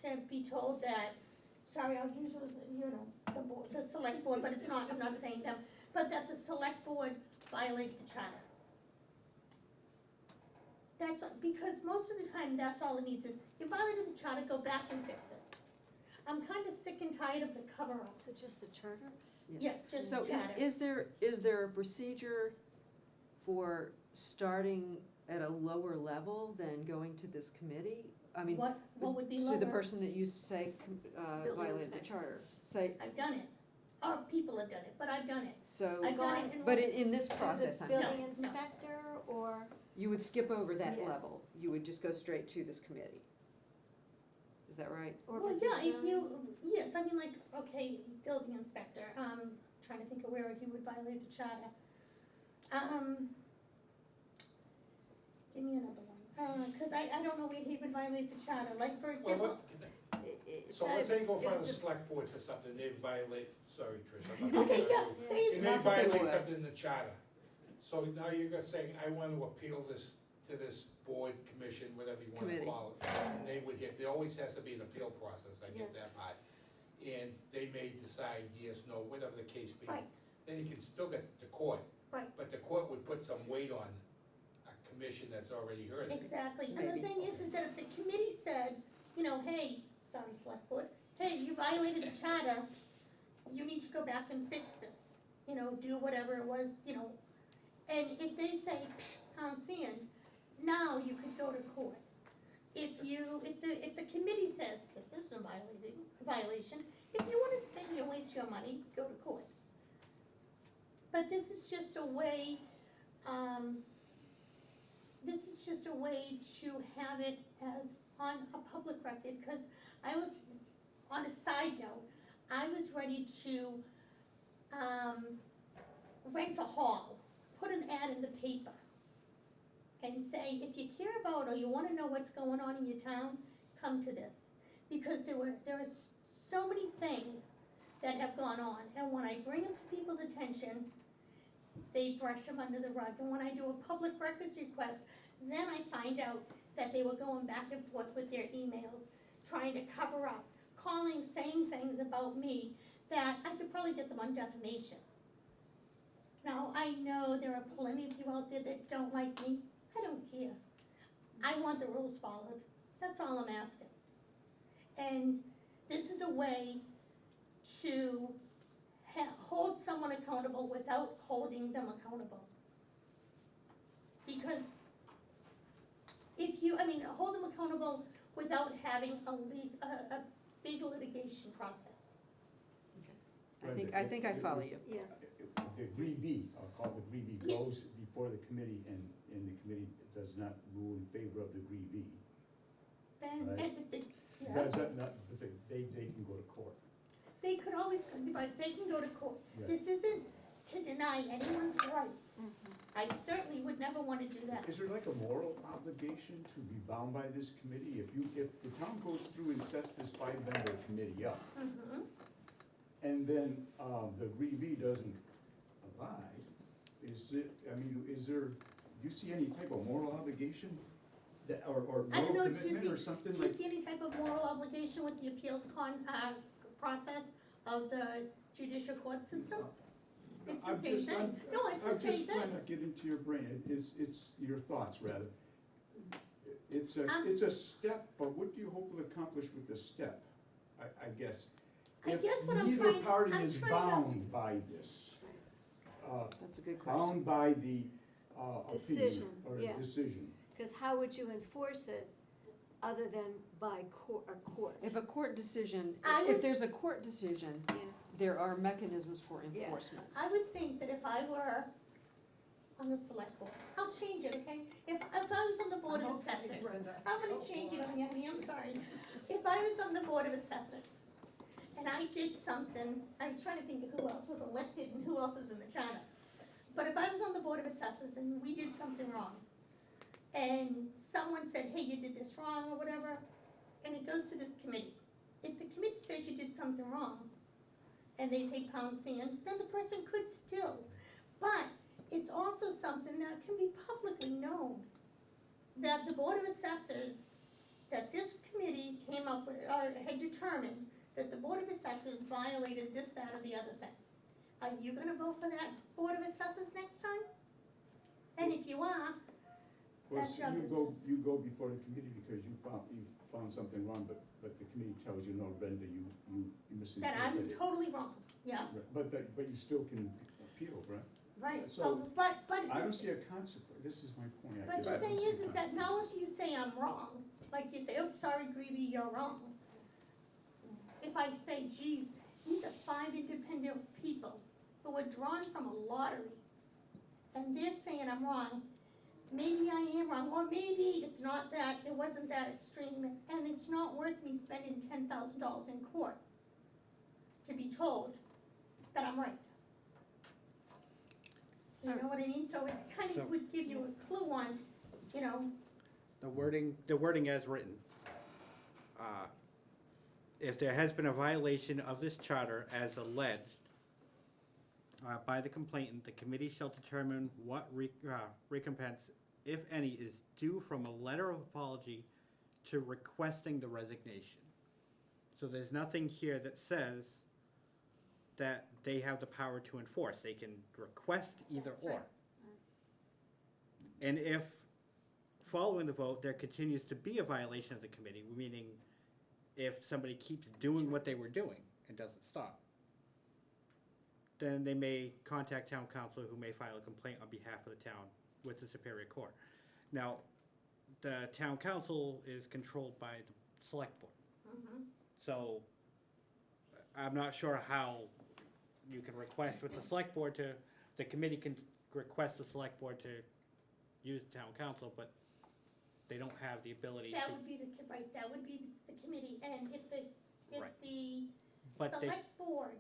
to be told that, sorry, I'll use the board, the select board, but it's not, I'm not saying them, but that the select board violated the charter? That's, because most of the time, that's all it needs is, you violated the charter, go back and fix it. I'm kinda sick and tired of the cover-ups. It's just the charter? Yeah, just So the charter. is there a procedure for starting at a lower level than going to this committee? I mean, What would be to lower? the person that you say violated the inspector. charter, say, I've done it. Or people have done it, but I've done it. so, I've done it in but one- in this To the process, I'm No, saying, building no. inspector, or, you would skip over that Yeah. level, you would just go straight to this committee. Is that right? or Well, if it's a yeah, if zoning? you, yes, I mean, like, okay, building inspector, trying to think of where he would violate the charter. Give me another one, cause I don't know where he would violate the charter, like, for Well, example. so let's say you go in front of the It's a- select board for something, they violate, sorry, Trish, I'm not. Okay, yeah, say And it. they Not that they violate would. something in the charter. So now you're gonna say, I want to appeal this to this board, commission, whatever you wanna Committee. call it. And they would hit, there always has to be an appeal process, I get Yes. that part. And they may decide yes, no, whatever the case be. Right. Then you can still get to court. Right. But the court would put some weight on a commission that's already heard it. Exactly, and Maybe. the thing is that if the committee said, hey, sorry, select board, hey, you violated the charter, you need to go back and fix this, do whatever it was, and if they say, pound sand, now you could go to court. If the committee says, this is a violation, if you wanna spend your, waste your money, go to court. But this is just a way, to have it as on a public record, cause I was, on a side note, I was ready to, rent a hall, put an ad in the paper, and say, if you care about or you wanna know what's going on in your town, come to this. Because there are so many things that have gone on, and when I bring them to people's attention, they brush them under the rug. And when I do a public records request, then I find out that they were going back and forth with their emails, trying to cover up, calling, saying things about me that I could probably get them on defamation. Now, I know there are plenty of you out there that don't like me, I don't care. I want the rules followed, that's all I'm asking. And this is a way to hold someone accountable without holding them accountable. Because if you, hold them accountable without having a big litigation process. I think I follow you. Yeah. The GREV, I'll call it the GREV, Yes. goes before the committee, and the committee does not rule in favor of the GREV. Then, Right. yeah. Does that not, but they can go to court. They could always, but they can go to court. Yeah. This isn't to deny anyone's rights. I certainly would never want to do that. Is there like a moral obligation to be bound by this committee? If the town goes through and sets this 5-member committee up, Mhm. and then, the GREV doesn't abide, is there, do you see any type of moral obligation? That, or I don't moral know, do you commitment or see, something do you like? see any type of moral obligation with the appeals process of the judicial court system? It's the I'm same just- thing. I'm- No, it's the I'm same just trying thing. to get into your brain, it's your thoughts, rather. It's a step, but what do you hope to accomplish with the step, I guess? I guess what I'm If trying- neither party I'm is trying to- bound by this, That's a good question. bound by the, Decision, opinion or yeah. decision. Because how would you enforce it other than by a court? If a court decision, I if would- there's a court decision, Yeah. there are mechanisms for Yes. enforcement. I would think that if I were on the select board, I'll change it, okay? If I was on the board of Okay, assessors, Brenda. I'm Go gonna change it for on you, honey, I'm sorry. If I was on the board of assessors, and I did something, I was trying to think of who else was elected and who else was in the charter. But if I was on the board of assessors and we did something wrong, and someone said, hey, you did this wrong or whatever, and it goes to this committee. If the committee says you did something wrong, and they say pound sand, then the person could still. But it's also something that can be publicly known, that the Board of Assessors, that this committee came up with, or had determined that the Board of Assessors violated this, that, or the other thing. Are you gonna vote for that Board of Assessors next time? And if you are, Well, that's so your business. you go before the committee because you found something wrong, but the committee tells you, no, Brenda, you misinterpreted That I'm it. totally wrong, yeah, Right, but you still can appeal, right? right. So, Oh, but I don't see a consequence, this is my point, I But guess. the I don't thing see a is that now if you say I'm wrong, like you say, oh, sorry, Greavy, you're wrong. If I say, geez, these are 5 independent people who were drawn from a lottery, and they're saying I'm wrong, maybe I am wrong, or maybe it's not that, it wasn't that extreme, and it's not worth me spending $10,000 in court to be told that I'm right. Do you know what I mean? So it's kind So- of would give you a clue on, you know, The wording as written. If there has been a violation of this charter as alleged by the complainant, the committee shall determine what recompense, if any, is due from a letter of apology to requesting the resignation. So there's nothing here that says that they have the power to enforce. They can request either That's or. right. And if, following the vote, there continues to be a violation of the committee, meaning if somebody keeps doing what they were doing and doesn't stop, then they may contact town council, who may file a complaint on behalf of the town with the Superior Court. Now, the town council is controlled by the select board. So, I'm not sure how you can request with the select board to, the committee can request the select board to use the town council, but they don't have the ability to. that would be right, that would be the committee, and if the Right. select board,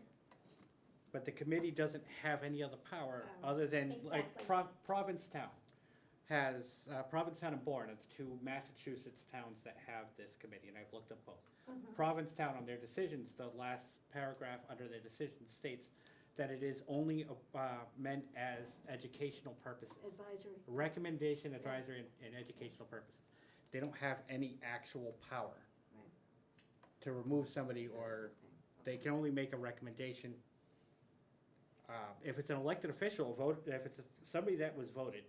But the committee doesn't have any other power other than, like, Exactly. Provincetown has, Provincetown and Bourne are the 2 Massachusetts towns that have this committee, and I've looked up both. Provincetown, on their decisions, the last paragraph under their decision states that it is only meant as educational purposes. Advisory. Recommendation, advisory, and educational purposes. They don't have any actual power Right. to remove somebody, Say or something. they can only make a recommendation. If it's an elected official, if it's somebody that was voted,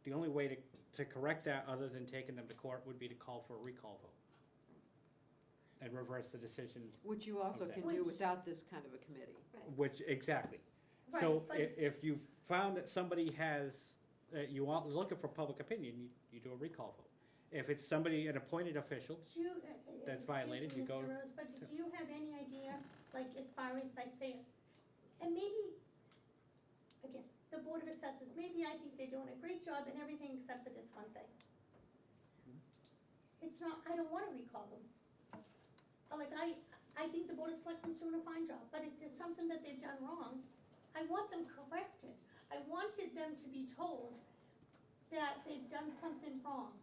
The only way to correct that, other than taking them to court, would be to call for a recall vote. And reverse the decision, Which you also Okay. can do without this kind of a committee. which, exactly. Right, So but- if you found that somebody has, you want, looking for public opinion, you do a recall vote. If it's somebody, an appointed official, Do you, That's excuse violated, me, you go Mr. Rose, but do you have any idea, like, as far as, like, say, and maybe, again, the Board of Assessors, maybe I think they're doing a great job in everything except for this one thing. It's not, I don't wanna recall them. Like, I think the Board of Selectmen's doing a fine job, but if there's something that they've done wrong, I want them corrected. I wanted them to be told that they've done something wrong.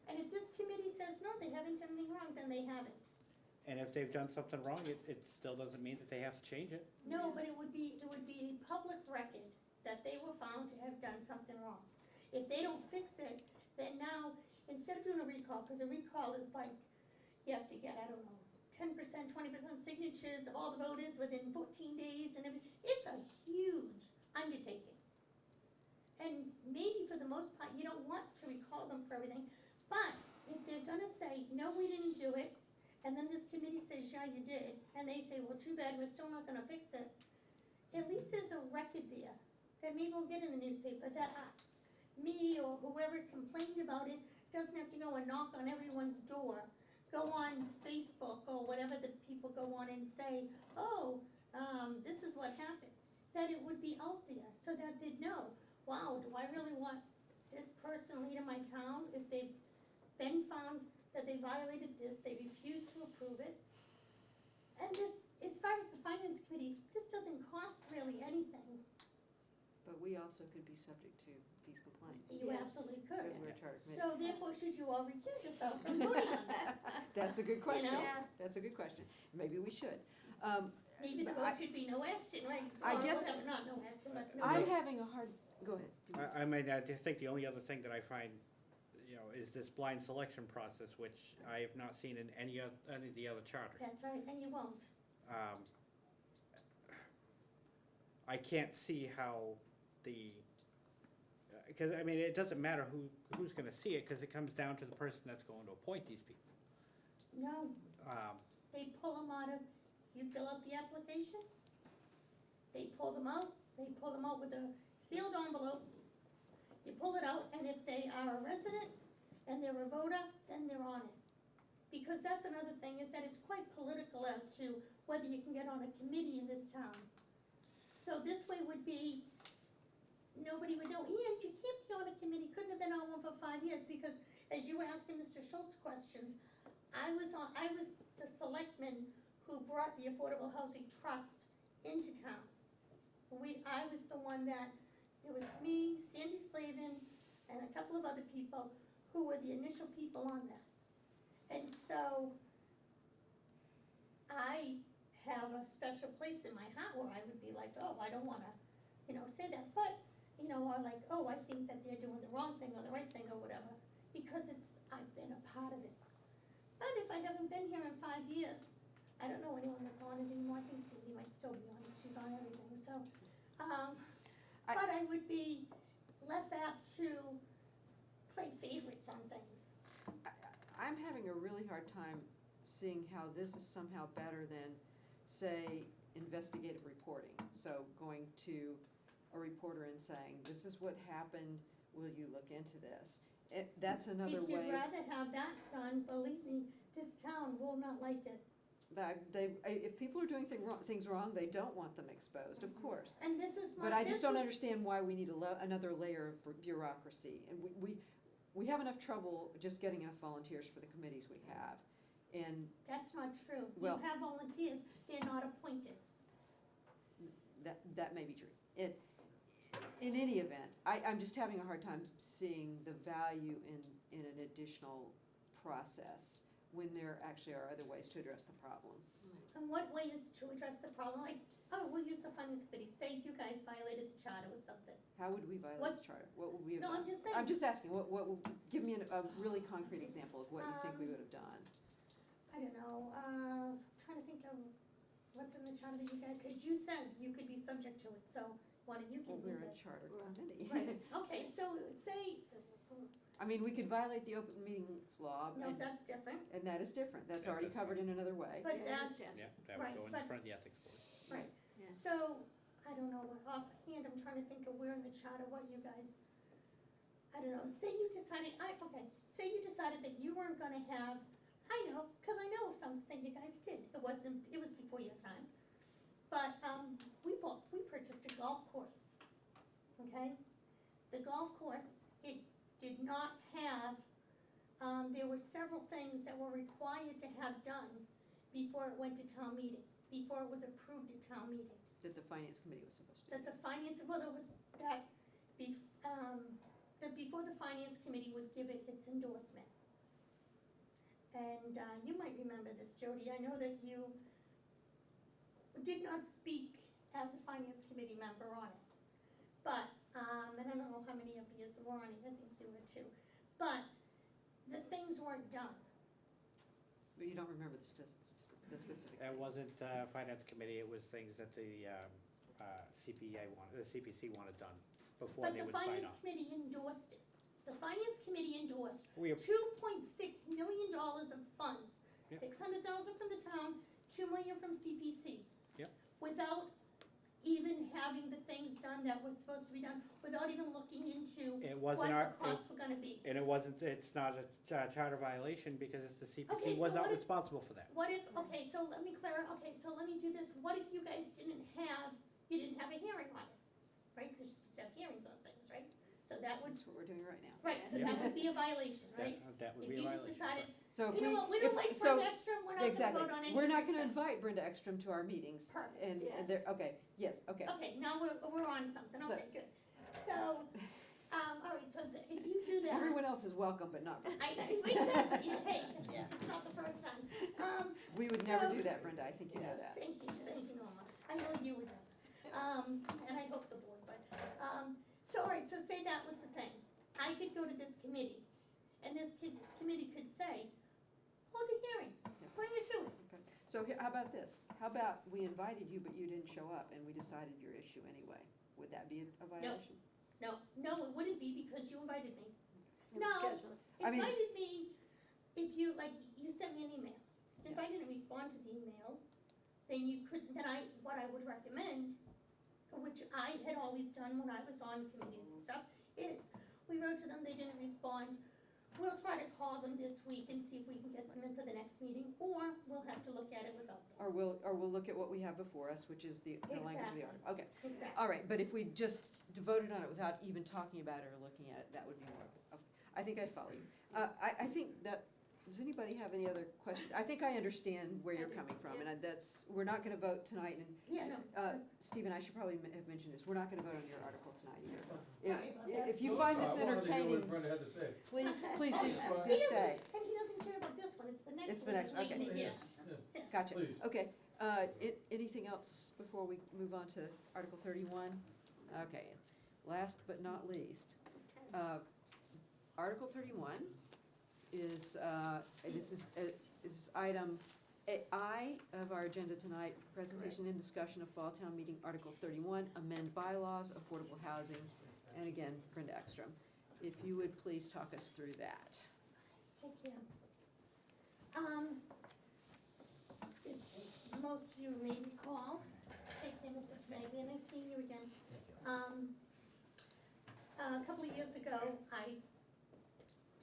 And if this committee says, no, they haven't done anything wrong, then they haven't. and if they've done something wrong, it still doesn't mean that they have to change it. No, but it would be a public record that they were found to have done something wrong. If they don't fix it, then now, instead of doing a recall, because a recall is like, you have to get, I don't know, 10%, 20% signatures of all the voters within 14 days and everything. It's a huge undertaking. And maybe for the most part, you don't want to recall them for everything, but if they're gonna say, no, we didn't do it, and then this committee says, yeah, you did, and they say, well, too bad, we're still not gonna fix it, at least there's a record there that maybe we'll get in the newspaper that me or whoever complained about it doesn't have to go and knock on everyone's door, go on Facebook or whatever the people go on and say, oh, this is what happened. That it would be out there so that they'd know, wow, do I really want this person leading my town if they've been found that they violated this, they refused to approve it. And this, as far as the finance committee, this doesn't cost really anything. But we also could be subject to these complaints. You Yes. absolutely could. Because we're a charter committee. So therefore, should you all recuse yourself from voting on this? That's a good question. know? That's a good question. Maybe we should. Maybe the vote should be no action, right? I Or guess- whatever, not no action, but no. I'm having a hard, go ahead. Do you- I mean, I just think the only other thing that I find, is this blind selection process, which I have not seen in any of the other charters. That's right, and you won't. I can't see how because, I mean, it doesn't matter who's gonna see it, because it comes down to the person that's going to appoint these people. No, Um, they pull them out of, you fill out the application, they pull them out with a sealed envelope. You pull it out, and if they are a resident and they're a voter, then they're on it. Because that's another thing, is that it's quite political as to whether you can get on a committee in this town. So this way would be, nobody would know, and you can't be on a committee, couldn't have been on one for 5 years, because as you were asking Mr. Schultz questions, I was the selectman who brought the Affordable Housing Trust into town. I was the one that, it was me, Sandy Slavin, and a couple of other people who were the initial people on that. And so, I have a special place in my heart where I would be like, oh, I don't wanna, say that, but, or like, oh, I think that they're doing the wrong thing or the right thing or whatever, because I've been a part of it. But if I haven't been here in 5 years, I don't know anyone that's on it anymore, I think Cindy might still be on it, she's on everything, so, but I would be less apt to play favorites on things. I'm having a really hard time seeing how this is somehow better than, say, investigative reporting. So going to a reporter and saying, this is what happened, will you look into this? That's another If you'd way. rather have that done, believe me, this town will not like it. If people are doing things wrong, they don't want them exposed, of course. And this is But I just don't understand why we need another layer of bureaucracy. And we have enough trouble just getting enough volunteers for the committees we have. And That's not true. You Well- have volunteers, they're not appointed. that may be true. In any event, I'm just having a hard time seeing the value in an additional process when there actually are other ways to address the problem. And what way is to address the problem? Like, we'll use the finance committee, say you guys violated the charter or something. How would we violate What- the charter? What would we have No, done? I'm just saying. I'm just asking, give me a really concrete example of what you think we would have done. I don't know, trying to think of what's in the charter that you guys, because you said you could be subject to it, so why don't you Well, give me we're a the. charter committee. Right, okay, so say, I mean, we could violate the open meetings law, no, that's different, and that is different, that's Yeah, already that's covered in another way. but Yeah, I that's, understand. Yeah, that Right, would go in but- front of the ethics board. right. Yeah. So, I don't know, offhand, I'm trying to think of where in the charter, what you guys, I don't know, say you decided, say you decided that you weren't gonna have, I know, cause I know something you guys did, it was before your time. But, we purchased a golf course, okay? The golf course, it did not have, there were several things that were required to have done before it went to town meeting, before it was approved at town meeting. That the finance committee was supposed to do. That the finance, well, there was that, that before the finance committee would give it its endorsement. And, you might remember this, Jody, I know that you did not speak as a finance committee member on it. But, and I don't know how many of you were on it, I think you were too, but the things weren't done. But you don't remember the specific. It wasn't finance committee, it was things that the CPC wanted done before they would But the sign finance off. committee endorsed it. The finance committee endorsed We, $2.6 million of funds. Yep. 600,000 from the town, 2 million from CPC. Yep. Without even having the things done that was supposed to be done, without even looking into it what wasn't the costs were gonna be. and it wasn't, it's not a charter violation because it's the Okay, CPC was so not what if- responsible for that. What if, okay, so let me do this, what if you guys didn't have a hearing on it, right? Because you're supposed to have hearings on things, right? So that would, That's what we're doing right now. right, so that would be a violation, right? That would If be a you violation. just decided, So if you know what, we don't like so- Brenda Ekstrom, we're not gonna Exactly, vote on any we're of not this gonna stuff. invite Brenda Ekstrom to our meetings. Perfect, And yes. there, okay, yes, okay. Okay, now we're on something, So- okay, good. So, all right, so if you do that. Everyone else is welcome, but not Brenda. Exactly, yeah, hey, yeah, it's not the first time. We would never so- do that, Brenda, I think you know that. Thank you, Norma. I know you would have. And I hope the board, but, so, all right, so say that was the thing. I could go to this committee, and this committee could say, hold a hearing, bring it to it. Okay. So how about this? How about we invited you, but you didn't show up, and we decided your issue anyway? Would that be a violation? No, it wouldn't be because you invited me. And No. schedule it. I mean- Invited me, if you, like, you sent me an email. If Yeah. I didn't respond to the email, then what I would recommend, which I had always done when I was on committees and stuff, is we wrote to them, they didn't respond. We'll try to call them this week and see if we can get them in for the next meeting, or we'll have to look at it without them. Or we'll look at what we have before us, which is the language of Exactly. the article. Okay, Exactly. all right, but if we just voted on it without even talking about it or looking at it, that would be more, okay. I think I follow you. I think that, does anybody have any other questions? I think I understand where you're I do, coming from, yeah. and that's, we're not gonna vote tonight, and Yeah, no, that's- Steve and I should probably have mentioned this, we're not gonna vote on your article tonight either. Sorry about that. If you find this entertaining, Brenda had to say. please do He stay. doesn't, and he doesn't care about this one, it's the next one. It's the next, he's okay. reading it, yeah. Gotcha, Please. okay. Anything else before we move on to Article 31? Okay, last but not least, Article 31 is, this is item I of our agenda tonight, presentation and discussion of Fall Town Meeting Article 31, amend bylaws, affordable housing, and again, Brenda Ekstrom. If you would please talk us through that. Take care. It's, most of you may recall, take care, Mr. Smaggy, and I see you again. A couple of years ago, I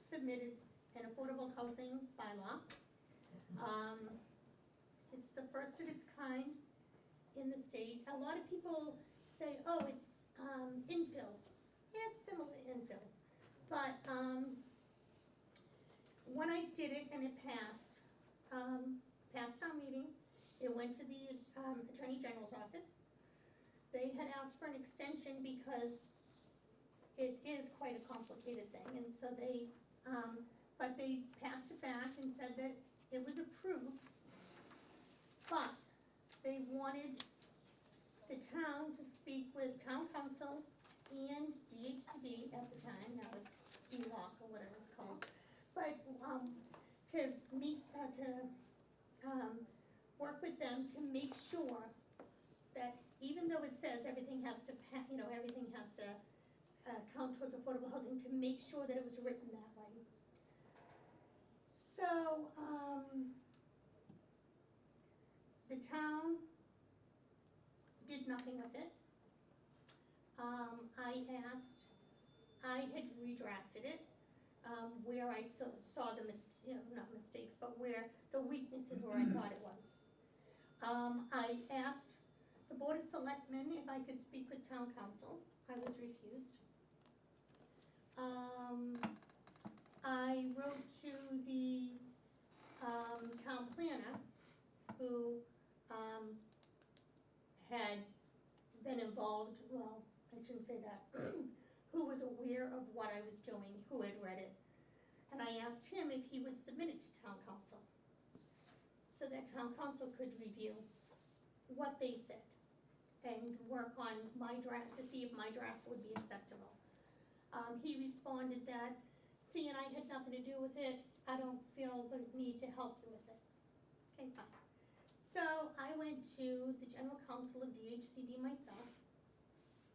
submitted an affordable housing bylaw. It's the first of its kind in the state. A lot of people say, oh, it's infill. Yeah, it's similar to infill. But when I did it and it passed town meeting, it went to the Attorney General's office. They had asked for an extension because it is quite a complicated thing, and so they, but they passed it back and said that it was approved, but they wanted the town to speak with town council and DHCD at the time, now it's DLOC or whatever it's called, but, to meet, work with them to make sure that even though it says everything has to, everything has to count towards affordable housing, to make sure that it was written that way. So, the town did nothing with it. I had redrafted it, where I saw the not mistakes, but where the weaknesses where I thought it was. I asked the Board of Selectmen if I could speak with town council. I was refused. I wrote to the town planner, who had been involved, well, I shouldn't say that, who was aware of what I was doing, who had read it. And I asked him if he would submit it to town council, so that town council could review what they said and work on my draft to see if my draft would be acceptable. He responded that, seeing I had nothing to do with it, I don't feel the need to help you with it. Okay, fine. So I went to the general counsel of DHCD myself.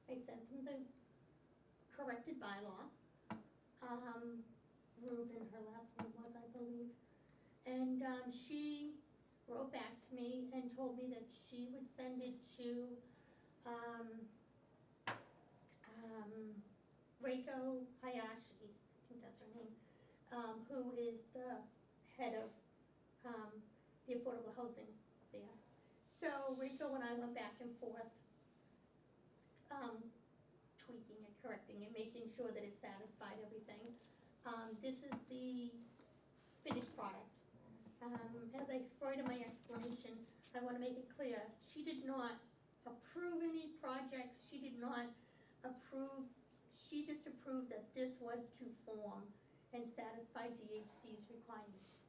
I sent them the corrected bylaw. Ruben, her last name was, I believe. And she wrote back to me and told me that she would send it to Reiko Hayashi, I think that's her name, who is the head of the affordable housing there. So Reiko and I went back and forth, tweaking it, correcting it, making sure that it satisfied everything. This is the finished product. As I write in my explanation, I want to make it clear, she did not approve any projects, she did not approve, she just approved that this was to form and satisfy DHC's requirements.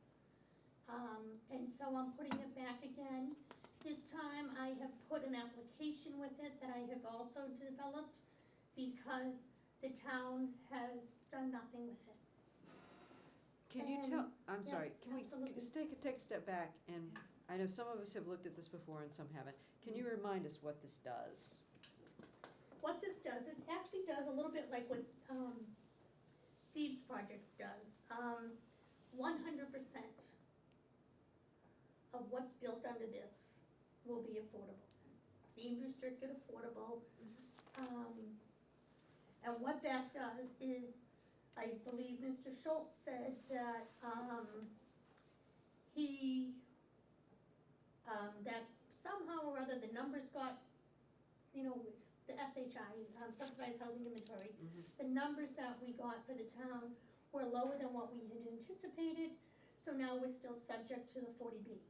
And so I'm putting it back again. This time I have put an application with it that I have also developed, because the town has done nothing with it. Can you tell, I'm yeah, sorry, can we absolutely. just take a step back, and I know some of us have looked at this before and some haven't. Can you remind us what this does? What this does, it actually does a little bit like what Steve's projects does. 100% of what's built under this will be affordable, deemed restricted affordable. And what that does is, I believe Mr. Schultz said that that somehow or other the numbers got, the SHI, subsidized housing inventory, the numbers that we got for the town were lower than what we had anticipated, so now we're still subject to the 40B.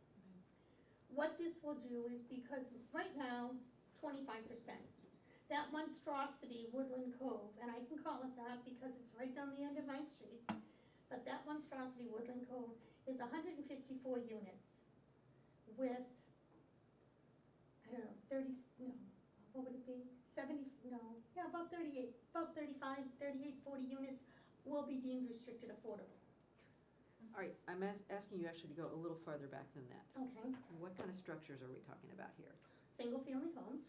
What this will do is, because right now, 25%, that monstrosity Woodland Cove, and I can call it that because it's right down the end of my street, but that monstrosity Woodland Cove is 154 units with, I don't know, 30, no, what would it be? 70, no, yeah, about 38, about 35, 38, 40 units will be deemed restricted affordable. All right, I'm asking you actually to go a little farther back than that. Okay, What kind of structures are we talking about here? single-family homes.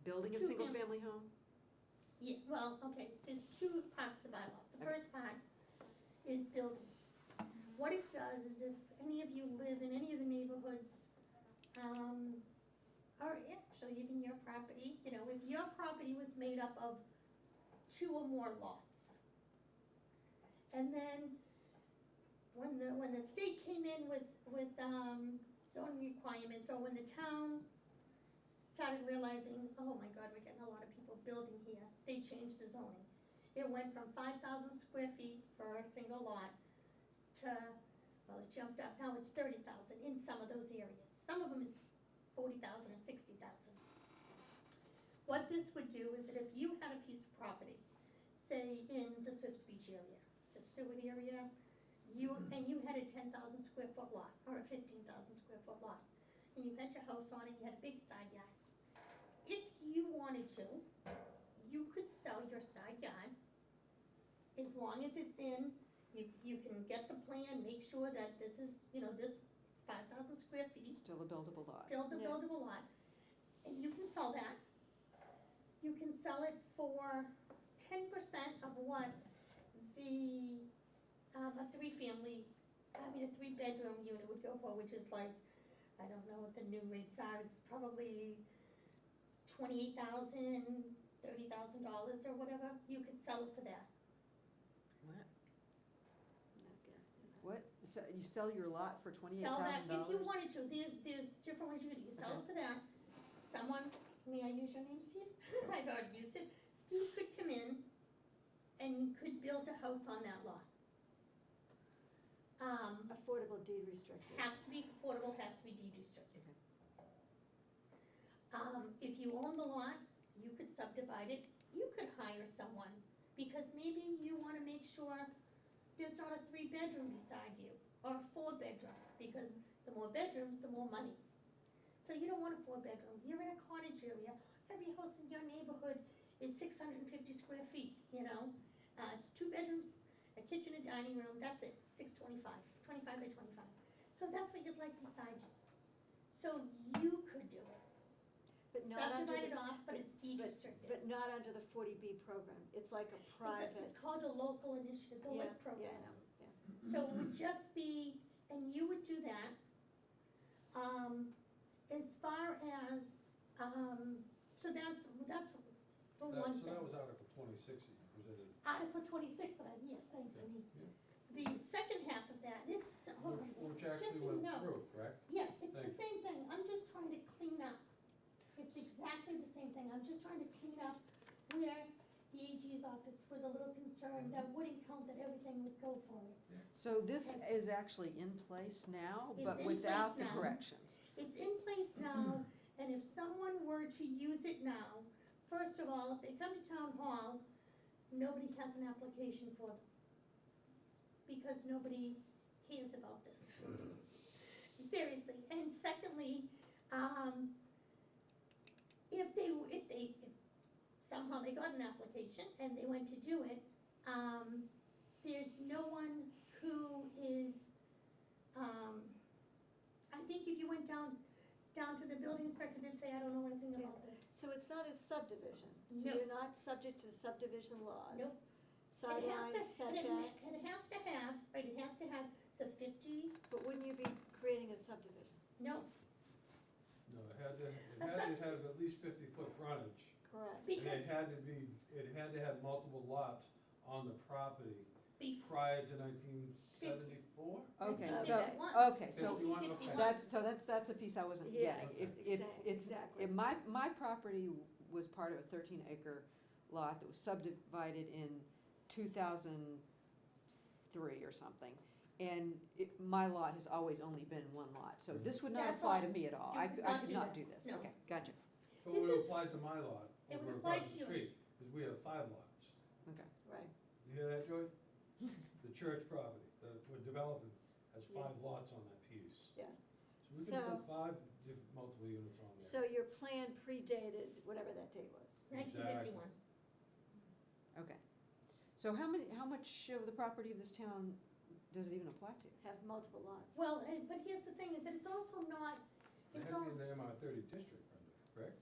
Building a Two single-family home? Yeah, well, okay, there's two parts to the bylaw. The Okay. first part is building. What it does is, if any of you live in any of the neighborhoods, or actually even your property, if your property was made up of 2 or more lots, and then when the state came in with zoning requirements, or when the town started realizing, oh my God, we're getting a lot of people building here, they changed the zoning. It went from 5,000 square feet for a single lot to, well, it jumped up, now it's 30,000 in some of those areas. Some of them is 40,000 and 60,000. What this would do is that if you had a piece of property, say in the Swift Beach area, it's a Seward area, and you had a 10,000 square foot lot, or a 15,000 square foot lot, and you had your house on it, you had a big side yard. If you wanted to, you could sell your side yard, as long as it's in, you can get the plan, make sure that this is, it's 5,000 square feet, Still a buildable lot. still the Yeah. buildable lot, and you can sell that. You can sell it for 10% of what the, a three-bedroom unit would go for, which is like, I don't know what the new rates are, it's probably $28,000, $30,000 or whatever, you could sell it for that. What, so you sell your lot for $28,000? Sell that if you wanted to, there's different ways you could, you sell it for that. Someone, may I use your name, Steve? I've already used it. Steve could come in and could build a house on that lot. Affordable deed restricted. Has to be affordable, has to be deed restricted. If you own the lot, you could subdivide it, you could hire someone, because maybe you wanna make sure there's not a 3-bedroom beside you, or a 4-bedroom, because the more bedrooms, the more money. So you don't want a 4-bedroom, you're in a cottage area, every house in your neighborhood is 650 square feet, you know? It's 2 bedrooms, a kitchen, a dining room, that's it, 625, 25 by 25. So that's what you'd like beside you. So you could do it. But not under Subdivide it the, off, but it's deed restricted. but not under the 40B program, it's like a private. It's called a local initiative, the Yeah, LIC program. Yeah, I know, yeah. So it would just be, and you would do that. As far as, so that's the one So thing. that was Article 26 that you presented. Article 26, yes, thanks, Andy. The second half of that, it's, Which just actually so you went know. through, correct? Yeah, it's the Thank you. same thing, I'm just trying to clean up. It's exactly the same thing, I'm just trying to clean up where the AG's office was a little concerned that wouldn't count that everything would go for it. So this is actually in place now, It's but in without place the now. corrections? It's in place now, and if someone were to use it now, first of all, if they come to town hall, nobody has an application for them. Because nobody hears about this. Seriously, and secondly, if somehow they got an application and they went to do it, there's no one who is, I think if you went down to the building inspector, they'd say, I don't know anything about this. So it's not a subdivision, so No. you're not subject to subdivision laws? Nope. Sidelines, setback, It has to have, right, it has to have the 50, but wouldn't you be creating a subdivision? no, No, it had A to have at least 50-foot frontage. Correct. And because, it had to have multiple lots on the property be, prior to 1974? Okay, That's so, what they want. okay, so 51, 51. okay. that's a piece I wasn't Yes, getting. If it's, exactly. if my property was part of a 13-acre lot that was subdivided in 2003 or something, and my lot has always only been one lot, so this would not That's apply all. to me at all. You I could could not do do not this, do this, no. okay, gotcha, But This it would is- apply to my lot It would over apply across to the yours. street, because we have 5 lots. okay. Right, You hear that, Joy? The church property that we're developing has Yeah. 5 lots on that piece. yeah. So we can So- put 5 different multiple units on there. So your plan predated whatever that date was? 1951. Okay. So how much of the property of this town does it even apply to? Have multiple lots? Well, but here's the thing, is that it's also not, It it's had to all, be in the MR30 district, Brenda, correct?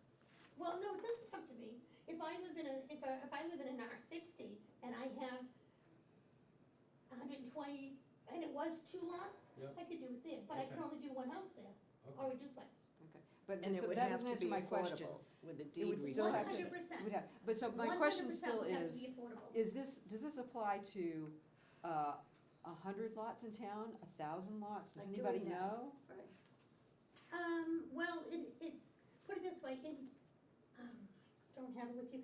well, no, it doesn't have to be. If I live in an R60 and I have 120, and it was 2 lots, Yep. I could do it there, but I can Okay. only do one house there, or Okay. a duplex. Okay, but And it so would that have doesn't to answer be my question. affordable with the It deed would still have to, restriction. 100%. would have, but so my question still 100% would have to is, be affordable. does this apply to, 100 lots in town, 1,000 lots? Does Like anybody doing that. know? Right. Well, put it this way, don't have it with you.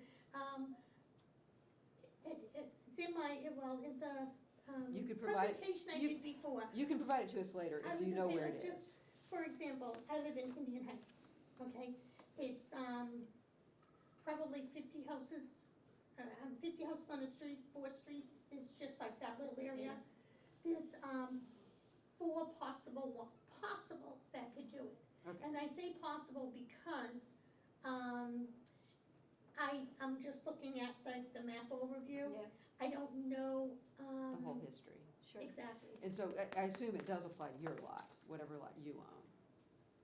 It's in my, well, in the, You could provide it- presentation I you- did before. You can provide it to us later I if was you gonna know say, where like, it just, is. for example, I live in Indian Heights, okay? It's, probably 50 houses, 50 houses on the street, 4 streets, is just like that little area. There's, 4 possible that could do it. Okay. And I say possible because, I'm just looking at the map overview. Yeah, I don't know, The whole history. sure. exactly. And so I assume it does apply to your lot, whatever lot you own.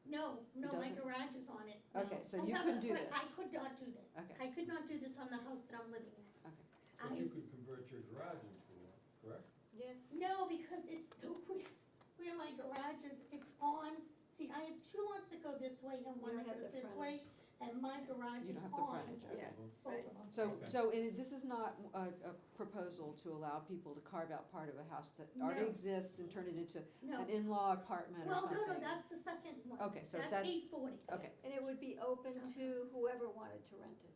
No, my doesn't? garage is on it. No. Okay, so I you have couldn't a- do right, this. I could not do this. Okay. I could not do this on the house that I'm living in. Okay. But you could convert your garage into one, correct? Yes. No, because it's, where my garage is, it's on, see, I have two lots that go this way and one don't that have goes the this frontage. way, and my garage You is don't have the on frontage, okay. Yeah. both Right. of them. So, Okay. so this is not a proposal to allow people to carve out part of a house that already No. exists and turn it into No, an in-law apartment or well, something? no, that's the second one. Okay, so That's that's, 840. okay, And it would be open to whoever wanted to rent it.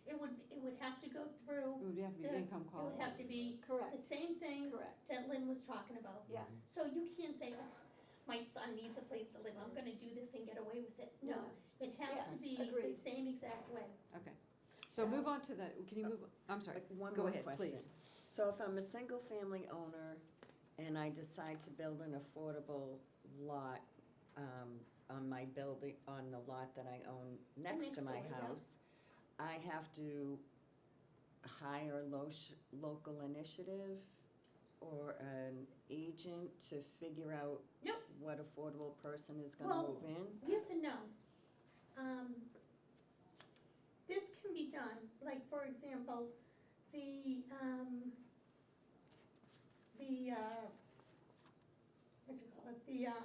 It would have to go it through, would have to be The- income it would have qualified. to be the Correct, same thing correct. that Lynn was talking about. Yeah. So you can't say, oh, my son needs a place to live, I'm gonna do this and get away with it. No, it has Yes, to be the agreed. same exact way. Okay, so move on to the, can you move, I'm sorry, One go more ahead, question. please. So if I'm a single-family owner and I decide to build an affordable lot, on my building, on the lot that I own next to next my door, yeah. house, I have to hire local initiative or an agent to figure out Nope. what affordable person is gonna Well, move in? Yes and no. This can be done, like, for example, the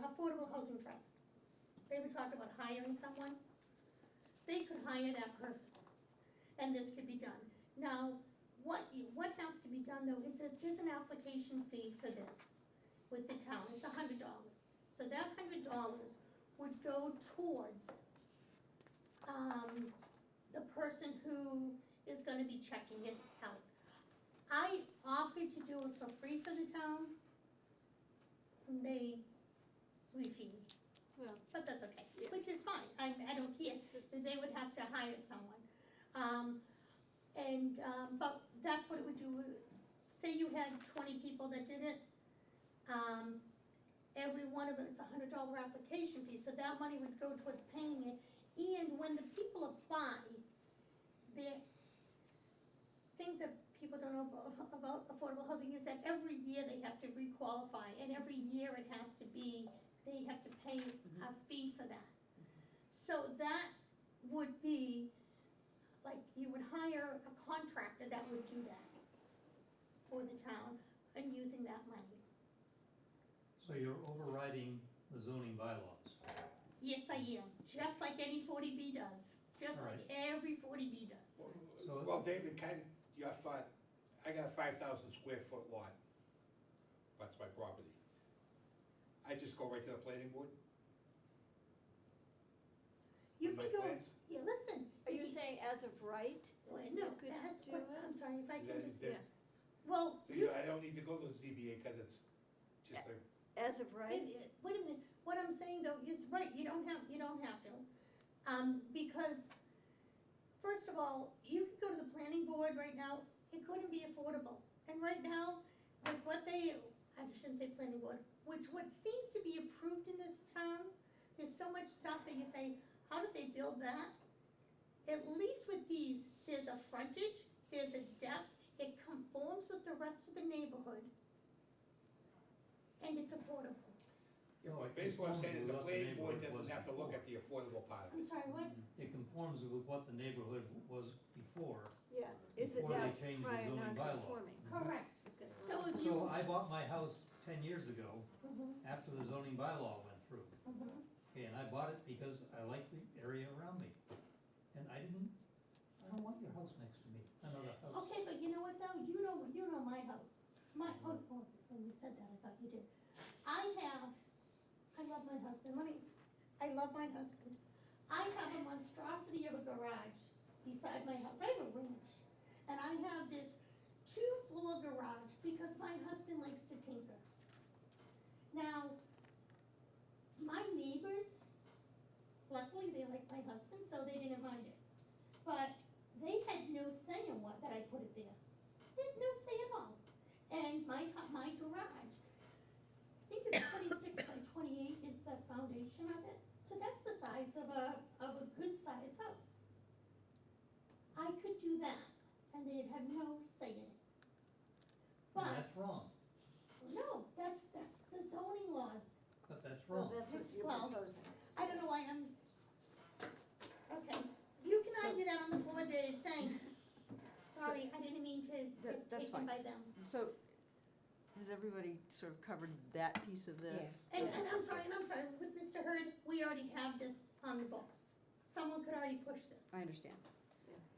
Affordable Housing Trust. They were talking about hiring someone. They could hire that person, and this could be done. Now, what has to be done though is that there's an application fee for this with the town, it's $100. So that $100 would go towards, the person who is gonna be checking it out. I offered to do it for free for the town, and they refused. Well, But that's okay, Yeah. which is fine, I don't care, they would have to hire someone. But that's what it would do, say you had 20 people that did it, every one of them, it's $100 application fee, so that money would go towards paying it. And when the people apply, there, things that people don't know about affordable housing is that every year they have to requalify, and every year it has to be, they have to pay a fee for that. So that would be, like, you would hire a contractor that would do that for the town and using that money. So you're overriding the zoning bylaws. Yes, I am, just like any 40B does, just like every 40B does. So- Well, David, your thought, I got a 5,000 square foot lot. That's my property. I just go right to the planning board? You with my could go, plans? yeah, listen. are you saying as of right? Wait, no, could that's, do it? I'm sorry, if I That could is just, the- well, So you, I don't need to go to the ZBA because it's just a, As of right? wait a minute, what I'm saying though is, right, you don't have to. Because, first of all, you could go to the planning board right now, it couldn't be affordable. And right now, with what they, I shouldn't say planning board, what seems to be approved in this town, there's so much stuff that you say, how did they build that? At least with these, there's a frontage, there's a depth, it conforms with the rest of the neighborhood, and it's affordable. No, it basically what I'm conforms saying is with the what planning board neighborhood doesn't was have to look before. at the affordable part of I'm it. sorry, what? It conforms with what the neighborhood was before. Yeah, is it Before now they changed the prior zoning bylaw. non-conforming? Correct. Okay. So if you. So I bought my house 10 years ago Mhm, after the zoning bylaw went through. mhm. Okay, and I bought it because I liked the area around me. And I don't want your house next to me, another house. Okay, but you know what though, you know my house, when you said that, I thought you did. I love my husband, I love my husband. I have a monstrosity of a garage beside my house, I have a ranch. And I have this 2-floor garage because my husband likes to tinker. Now, my neighbors, luckily they like my husband, so they didn't mind it. But they had no say in what, that I put it there. They had no say at all. And my garage, I think it's 26 by 28 is the foundation of it. So that's the size of a good sized house. I could do that, and they'd have no say in it. And But, that's wrong, no, that's the zoning laws. but that's wrong? Well, that's what you're Well, proposing. I don't know why I'm, okay, you can So- argue that on the floor, Dave, thanks. Sorry, I didn't mean to get That's taken fine. by them. So, has everybody sort of covered that piece of this? And I'm sorry, with Mr. Hurd, we already have this on the books. Someone could already push this. I understand.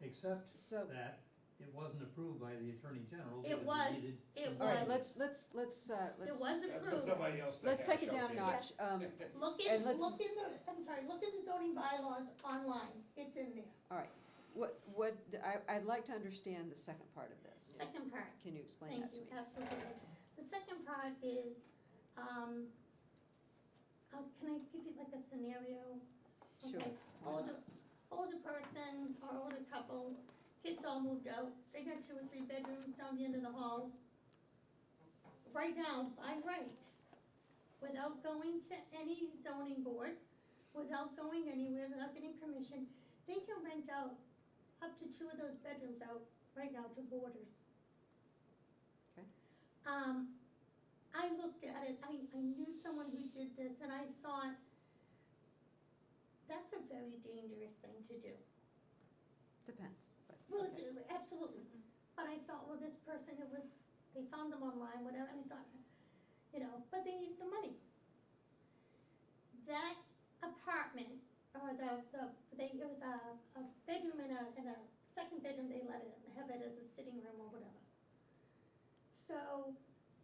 Except So, that it wasn't approved by the Attorney General. It because was, needed it some- all right, was. let's, It was That's for approved. somebody else to let's take hash it out down a there. notch. Look And in, let's- look in the, I'm sorry, look in the zoning bylaws online. It's in there. All right, I'd like to understand the second part of this. Second part. Can you explain Thank that to you, me? absolutely. The second part is, can I give you like a scenario? Sure. Okay, older person or older couple, kids all moved out, they got 2 or 3 bedrooms down the end of the hall. Right now, by right, without going to any zoning board, without going anywhere, without getting permission, they can rent out up to 2 of those bedrooms out right now to boarders. Okay. I looked at it, I knew someone who did this, and I thought, that's a very dangerous thing to do. Depends, but, Well, okay. absolutely, but I thought, well, this person, they found them online, whatever, and I thought, but they need the money. That apartment, or it was a bedroom and a second bedroom, they let it, have it as a sitting room or whatever. So,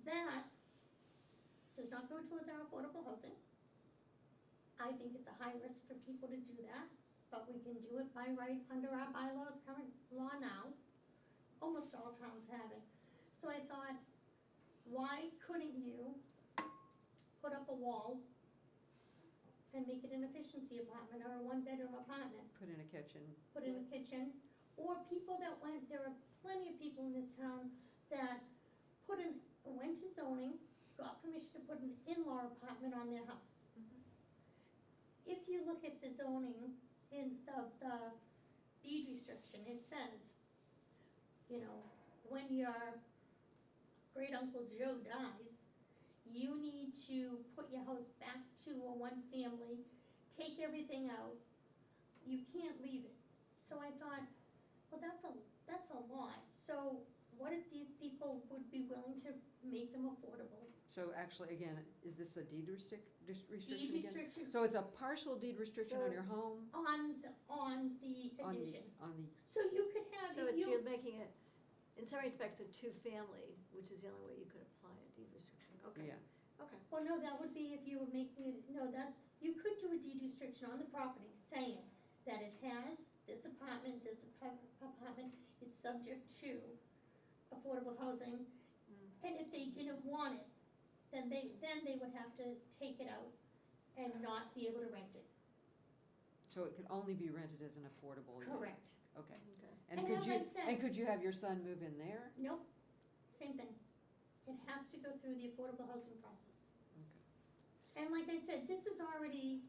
that does not go towards our affordable housing. I think it's a high risk for people to do that, but we can do it by right under our bylaws, current law now. Almost all towns have it. So I thought, why couldn't you put up a wall and make it an efficiency apartment or a 1-bedroom apartment? Put in a kitchen. Put in a kitchen, or people that there are plenty of people in this town that went to zoning, got permission to put an in-law apartment on their house. If you look at the zoning in the deed restriction, it says, when your great uncle Joe dies, you need to put your house back to a 1-family, take everything out, you can't leave it. So I thought, well, that's a lot. So what if these people would be willing to make them affordable? So actually, again, is this a deed restriction Deed again? restriction So it's a partial deed restriction on So- your home? on the On the- addition. On the, So you could have, So if you're you, making it, in some respects, a 2-family, which is the only way you could apply a deed restriction. Okay. yeah, Okay. well, no, that would be if you were making it, no, you could do a deed restriction on the property saying that it has this apartment, it's subject to affordable housing. And if they didn't want it, then they would have to take it out and not be able to rent it. so it could only be rented as an affordable unit? Correct. Okay. Okay. And And could as you, I said- and could you have your son move in there? Nope, same thing. It has to go through the affordable housing process. Okay. And like I said, this is already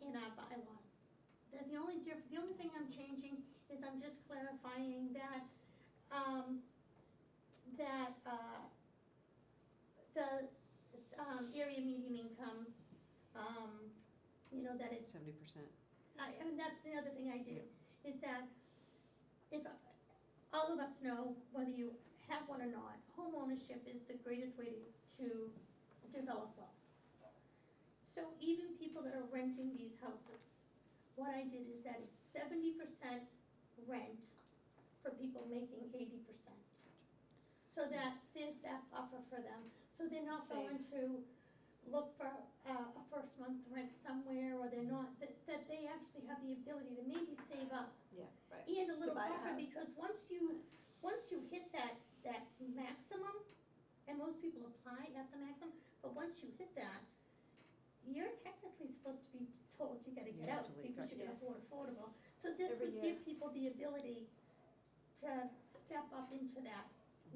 in our bylaws. The only thing I'm changing is I'm just clarifying that, the, area median income, that it's 70%? and that's the other thing I do, is that if, all of us know, whether you have one or not, home ownership is the greatest way to develop wealth. So even people that are renting these houses, what I did is that it's 70% rent for people making 80%. So that there's that buffer for them, so they're not Save. going to look for a first month rent somewhere, or they're not, that they actually have the ability to maybe save up. Yeah, right. And a little buy a buffer, house. because once you hit that maximum, and most people apply at the maximum, but once you hit that, you're technically supposed to be told you gotta You get have out, to leave, because right. you can afford affordable. So this Every would year. give people the ability to step up into that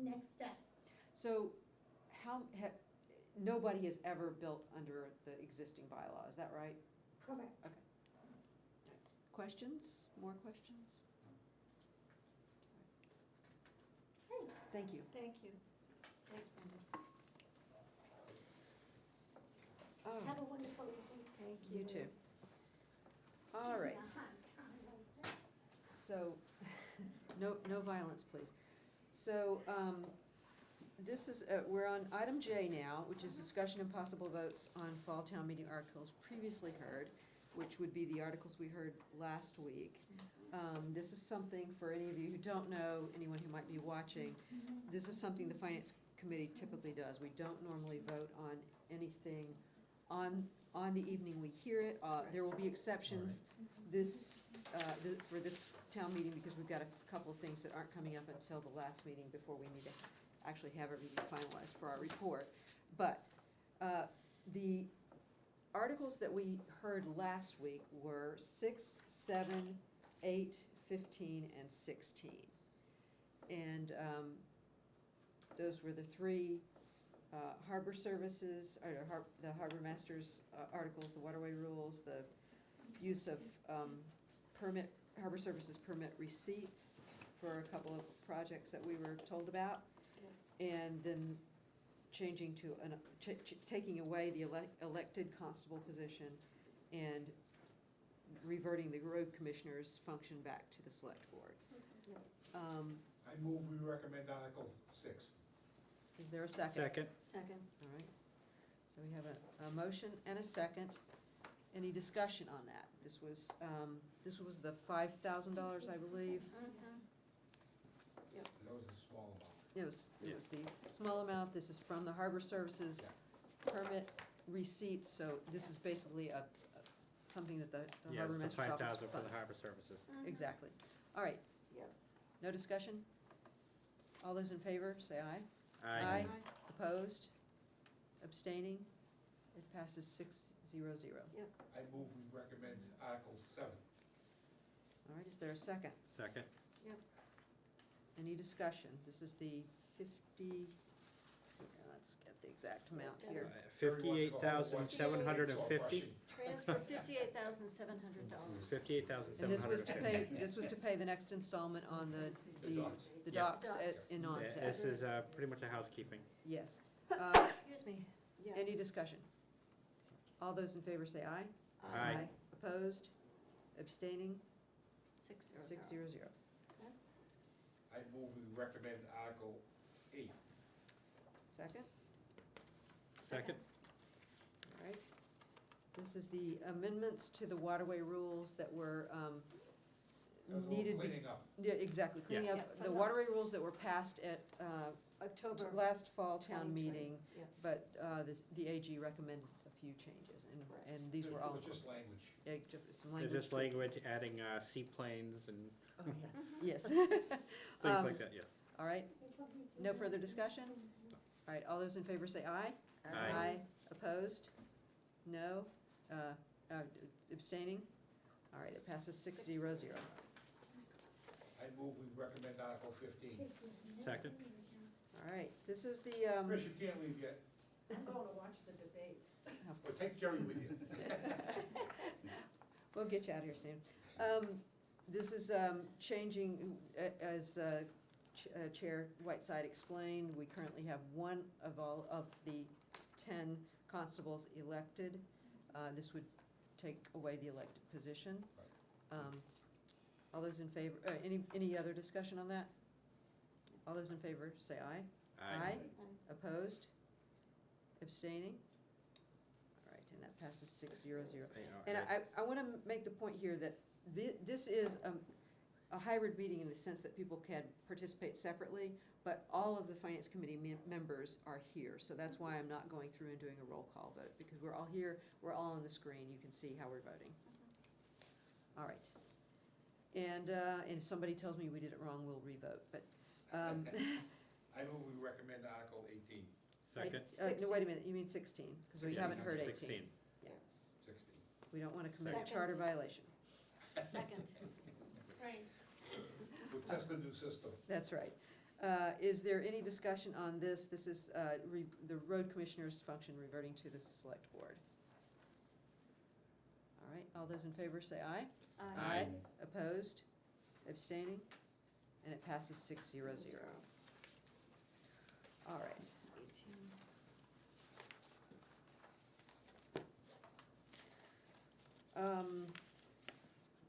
next step. So nobody has ever built under the existing bylaw, is that right? Correct. Questions? More questions? Great. Thank you. Thank you. Thanks, Brenda. Oh, Have a wonderful evening. Thank you too. All right, so, no violence, please. So, this is, we're on item J now, which is discussion and possible votes on fall town meeting articles previously heard, which would be the articles we heard last week. This is something, for any of you who don't know, anyone who might be watching, this is something the finance committee typically does. We don't normally vote on anything on the evening we hear it. There will be exceptions for this town meeting, because we've got a couple of things that aren't coming up until the last meeting before we need to actually have everything finalized for our report. But the articles that we heard last week were 6, 7, 8, 15, and 16. And those were the three harbor services, or the harbor masters articles, the waterway rules, the use of harbor services permit receipts for a couple of projects that we were told about, and then changing to taking away the elected constable position and reverting the road commissioner's function back to the select board. I move we recommend Article 6. Is there a second? Second. Second. All right, so we have a motion and a second. Any discussion on that? This was the $5,000, I believe. That was a small amount. It was the small amount. This is from the harbor services permit receipts, so this is basically something that the Yeah, harbor it's the master's office 5,000 for the funds. harbor services. Exactly. All right. Yep. No discussion? All those in favor, say aye. Aye. Opposed? Abstaining? It passes 6-0-0. I move we recommend Article 7. All right, is there a second? Second. Any discussion? This is the 50, let's get the exact amount here. 58,750. Transfer $58,700. 58,750. And this was to pay the next installment on the docks Docks. in Yeah, onset. this is pretty much a housekeeping. Yes. Excuse me. Yes. Any discussion? All those in favor say aye. Aye. Opposed? Abstaining? 600. 6-0-0. I move we recommend Article 8. Second? Second. All right. This is the amendments to the waterway rules that were That was a little needed. cleaning up. Yeah, exactly, cleaning Yeah. up Yeah, the waterway rules that were passed at October. last fall town 2020. meeting, Yeah. but the AG recommended a few changes, Right. and these were It all. was just language. Some Is language. this language adding seaplanes and Oh, yeah. Yes. things like that, yeah. All right, no further discussion? All right, all those in favor say aye. Aye. Opposed? No? Abstaining? All right, it passes 6-0-0. I move we recommend Article 15. Second. All right, this is the, Chris, you can't leave yet. I'm going to watch the debates. Well, take Jerry with you. we'll get you out of here soon. This is changing, as Chair Whiteside explained, we currently have one of all of the 10 constables elected. This would take away the elected position. All those in favor, any other discussion on that? All those in favor say aye. Opposed? Abstaining? All right, and that passes 6-0-0. And I want to make the point here that this is a hybrid meeting in the sense that people can participate separately, but all of the finance committee members are here. So that's why I'm not going through and doing a roll call vote, because we're all here, we're all on the screen, you can see how we're voting. All right. And if somebody tells me we did it wrong, we'll re-vote, but. I move we recommend Article 18. Second. No, wait a minute, you mean 16, because we haven't heard 18. 16. 16. We don't want to commit a Second. charter violation. Second. Right. We'll test the new system. That's right. Is there any discussion on this? This is the road commissioner's function reverting to the select board. All right, all those in favor say aye. Aye. Opposed? Abstaining? And it passes 6-0-0. All right.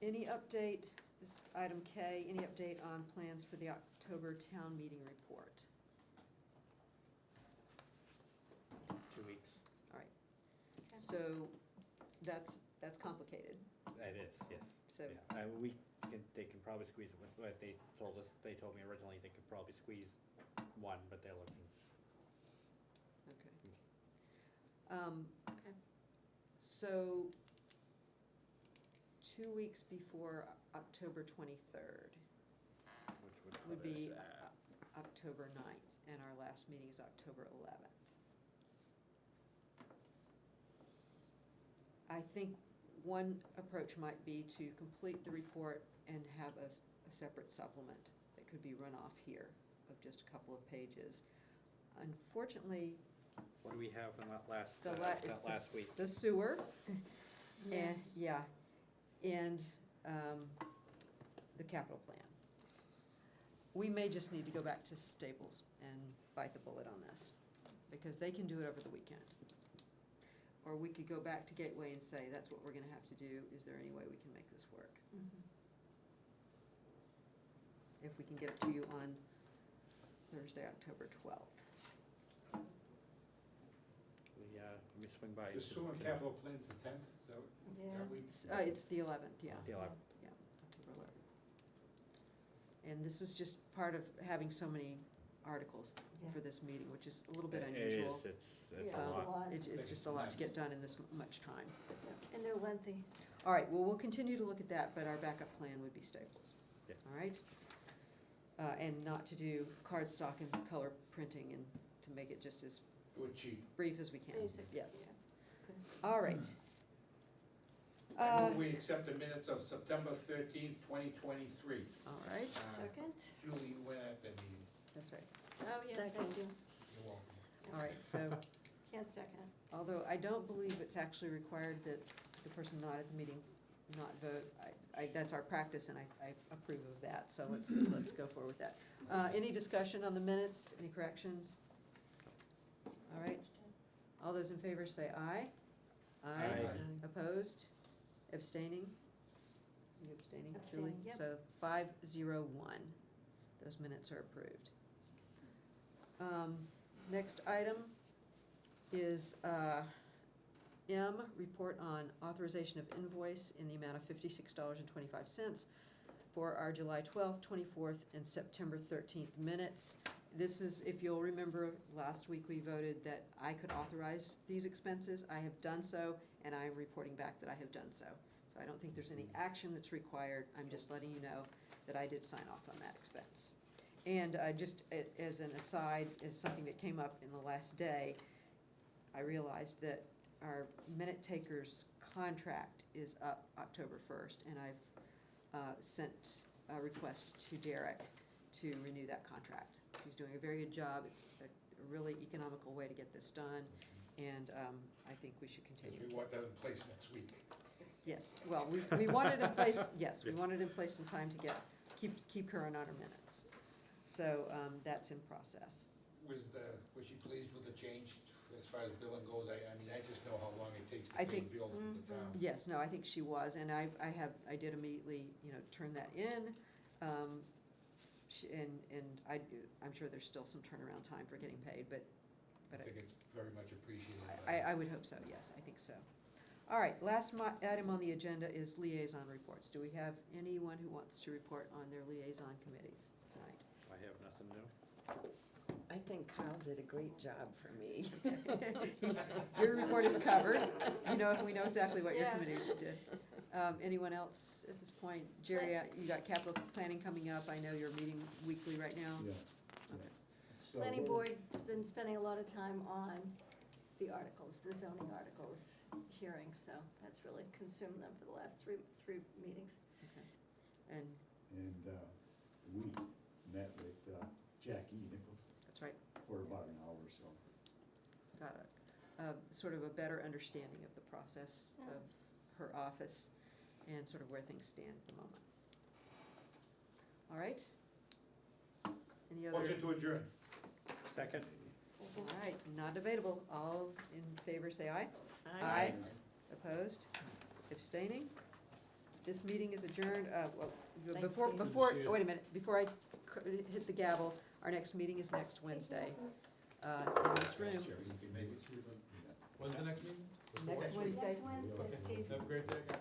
Any update, this is item K, any update on plans for the October town meeting report? 2 weeks. All right, so that's complicated, That is, yes. so, Yeah, they can probably squeeze it with what they told us. They told me originally they could probably squeeze one, but they're looking. okay. So, 2 weeks before October 23rd Which would put be us at- October 9th, and our last meeting is October 11th. I think one approach might be to complete the report and have a separate supplement that could be run off here of just a couple of pages. Unfortunately, What do we have in that last, it's that last week? the sewer, Yeah. and the capital plan. We may just need to go back to Staples and bite the bullet on this, because they can do it over the weekend. Or we could go back to Gateway and say, that's what we're gonna have to do, is there any way we can make this work? Mhm. If we can get it to you on Thursday, October 12th. Let me swing by. The sewer and capital plan's the 10th, is that what? Yeah. that week? It's the 11th, yeah. The 11th. Yeah, October 11th. And this is just part of having so many articles Yeah. for this meeting, which is a little bit It unusual. is, it's Yeah, a it's a lot. lot, It's just a lot to get done in this much time. and they're lengthy. All right, well, we'll continue to look at that, but our backup plan would be Staples. Yeah. All right? And not to do cardstock and color printing, and to make it just as Do it cheap. brief as we can. Basic, Yes. yeah. Good. All right. I move we accept the minutes of September 13th, 2023. All right, Second? Julie, you went at that meeting. that's right. Oh, yeah, thank Second. you. You're welcome. All right, so, Can't second. although I don't believe it's actually required that the person not at the meeting not vote, that's our practice, and I approve of that, so let's go forward with that. Any discussion on the minutes, any corrections? All right, all those in favor say aye. Aye. Opposed? Abstaining? You abstaining, Julie? Abstaining, yep. So 501, those minutes are approved. Next item is M, report on authorization of invoice in the amount of $56.25 for our July 12th, 24th, and September 13th minutes. This is, if you'll remember, last week we voted that I could authorize these expenses. I have done so, and I am reporting back that I have done so. So I don't think there's any action that's required. I'm just letting you know that I did sign off on that expense. And just as an aside, as something that came up in the last day, I realized that our minute taker's contract is up October 1st, and I've sent a request to Derek to renew that contract. He's doing a very good job. It's a really economical way to get this done, and I think we should Because continue. we want that in place next week. Yes, well, we wanted in place, yes, we wanted in place in time to keep current on our minutes. So that's in process. Was she pleased with the change as far as billing goes? I mean, I just know how long it takes to I pay think- bills from the town. Yes, no, I think she was, and I did immediately, turn that in. I'm sure there's still some turnaround time for getting paid, but I think it's very much appreciated. I would hope so, yes, I think so. All right, last item on the agenda is liaison reports. Do we have anyone who wants to report on their liaison committees tonight? I have nothing new. I think Kyle did a great job for me. Your report is covered. We know exactly what your Yeah. committee did. Anyone else at this point? Jerry, you got capital planning coming up. I know you're meeting weekly right now. Yeah. Okay. So Planning we're- board's been spending a lot of time on the articles, the zoning articles, hearings, so that's really consumed them for the last three meetings. Okay. And, We met with Jackie Nichols that's right, for about an hour or so. got a sort of a better understanding of the process Yeah. of her office and sort of where things stand at the moment. All right? Any other? Motion to adjourn. Second? All right, not debatable. All in favor, say aye. Aye. Opposed? Abstaining? This meeting is adjourned, well, Thanks, before, Steve. before, Good to see you. wait a minute, before I hit the gavel, our next meeting is next Wednesday, in this room. When's the next meeting? Next Wednesday. Next Wednesday, Okay. Steve. Have a great day, guys.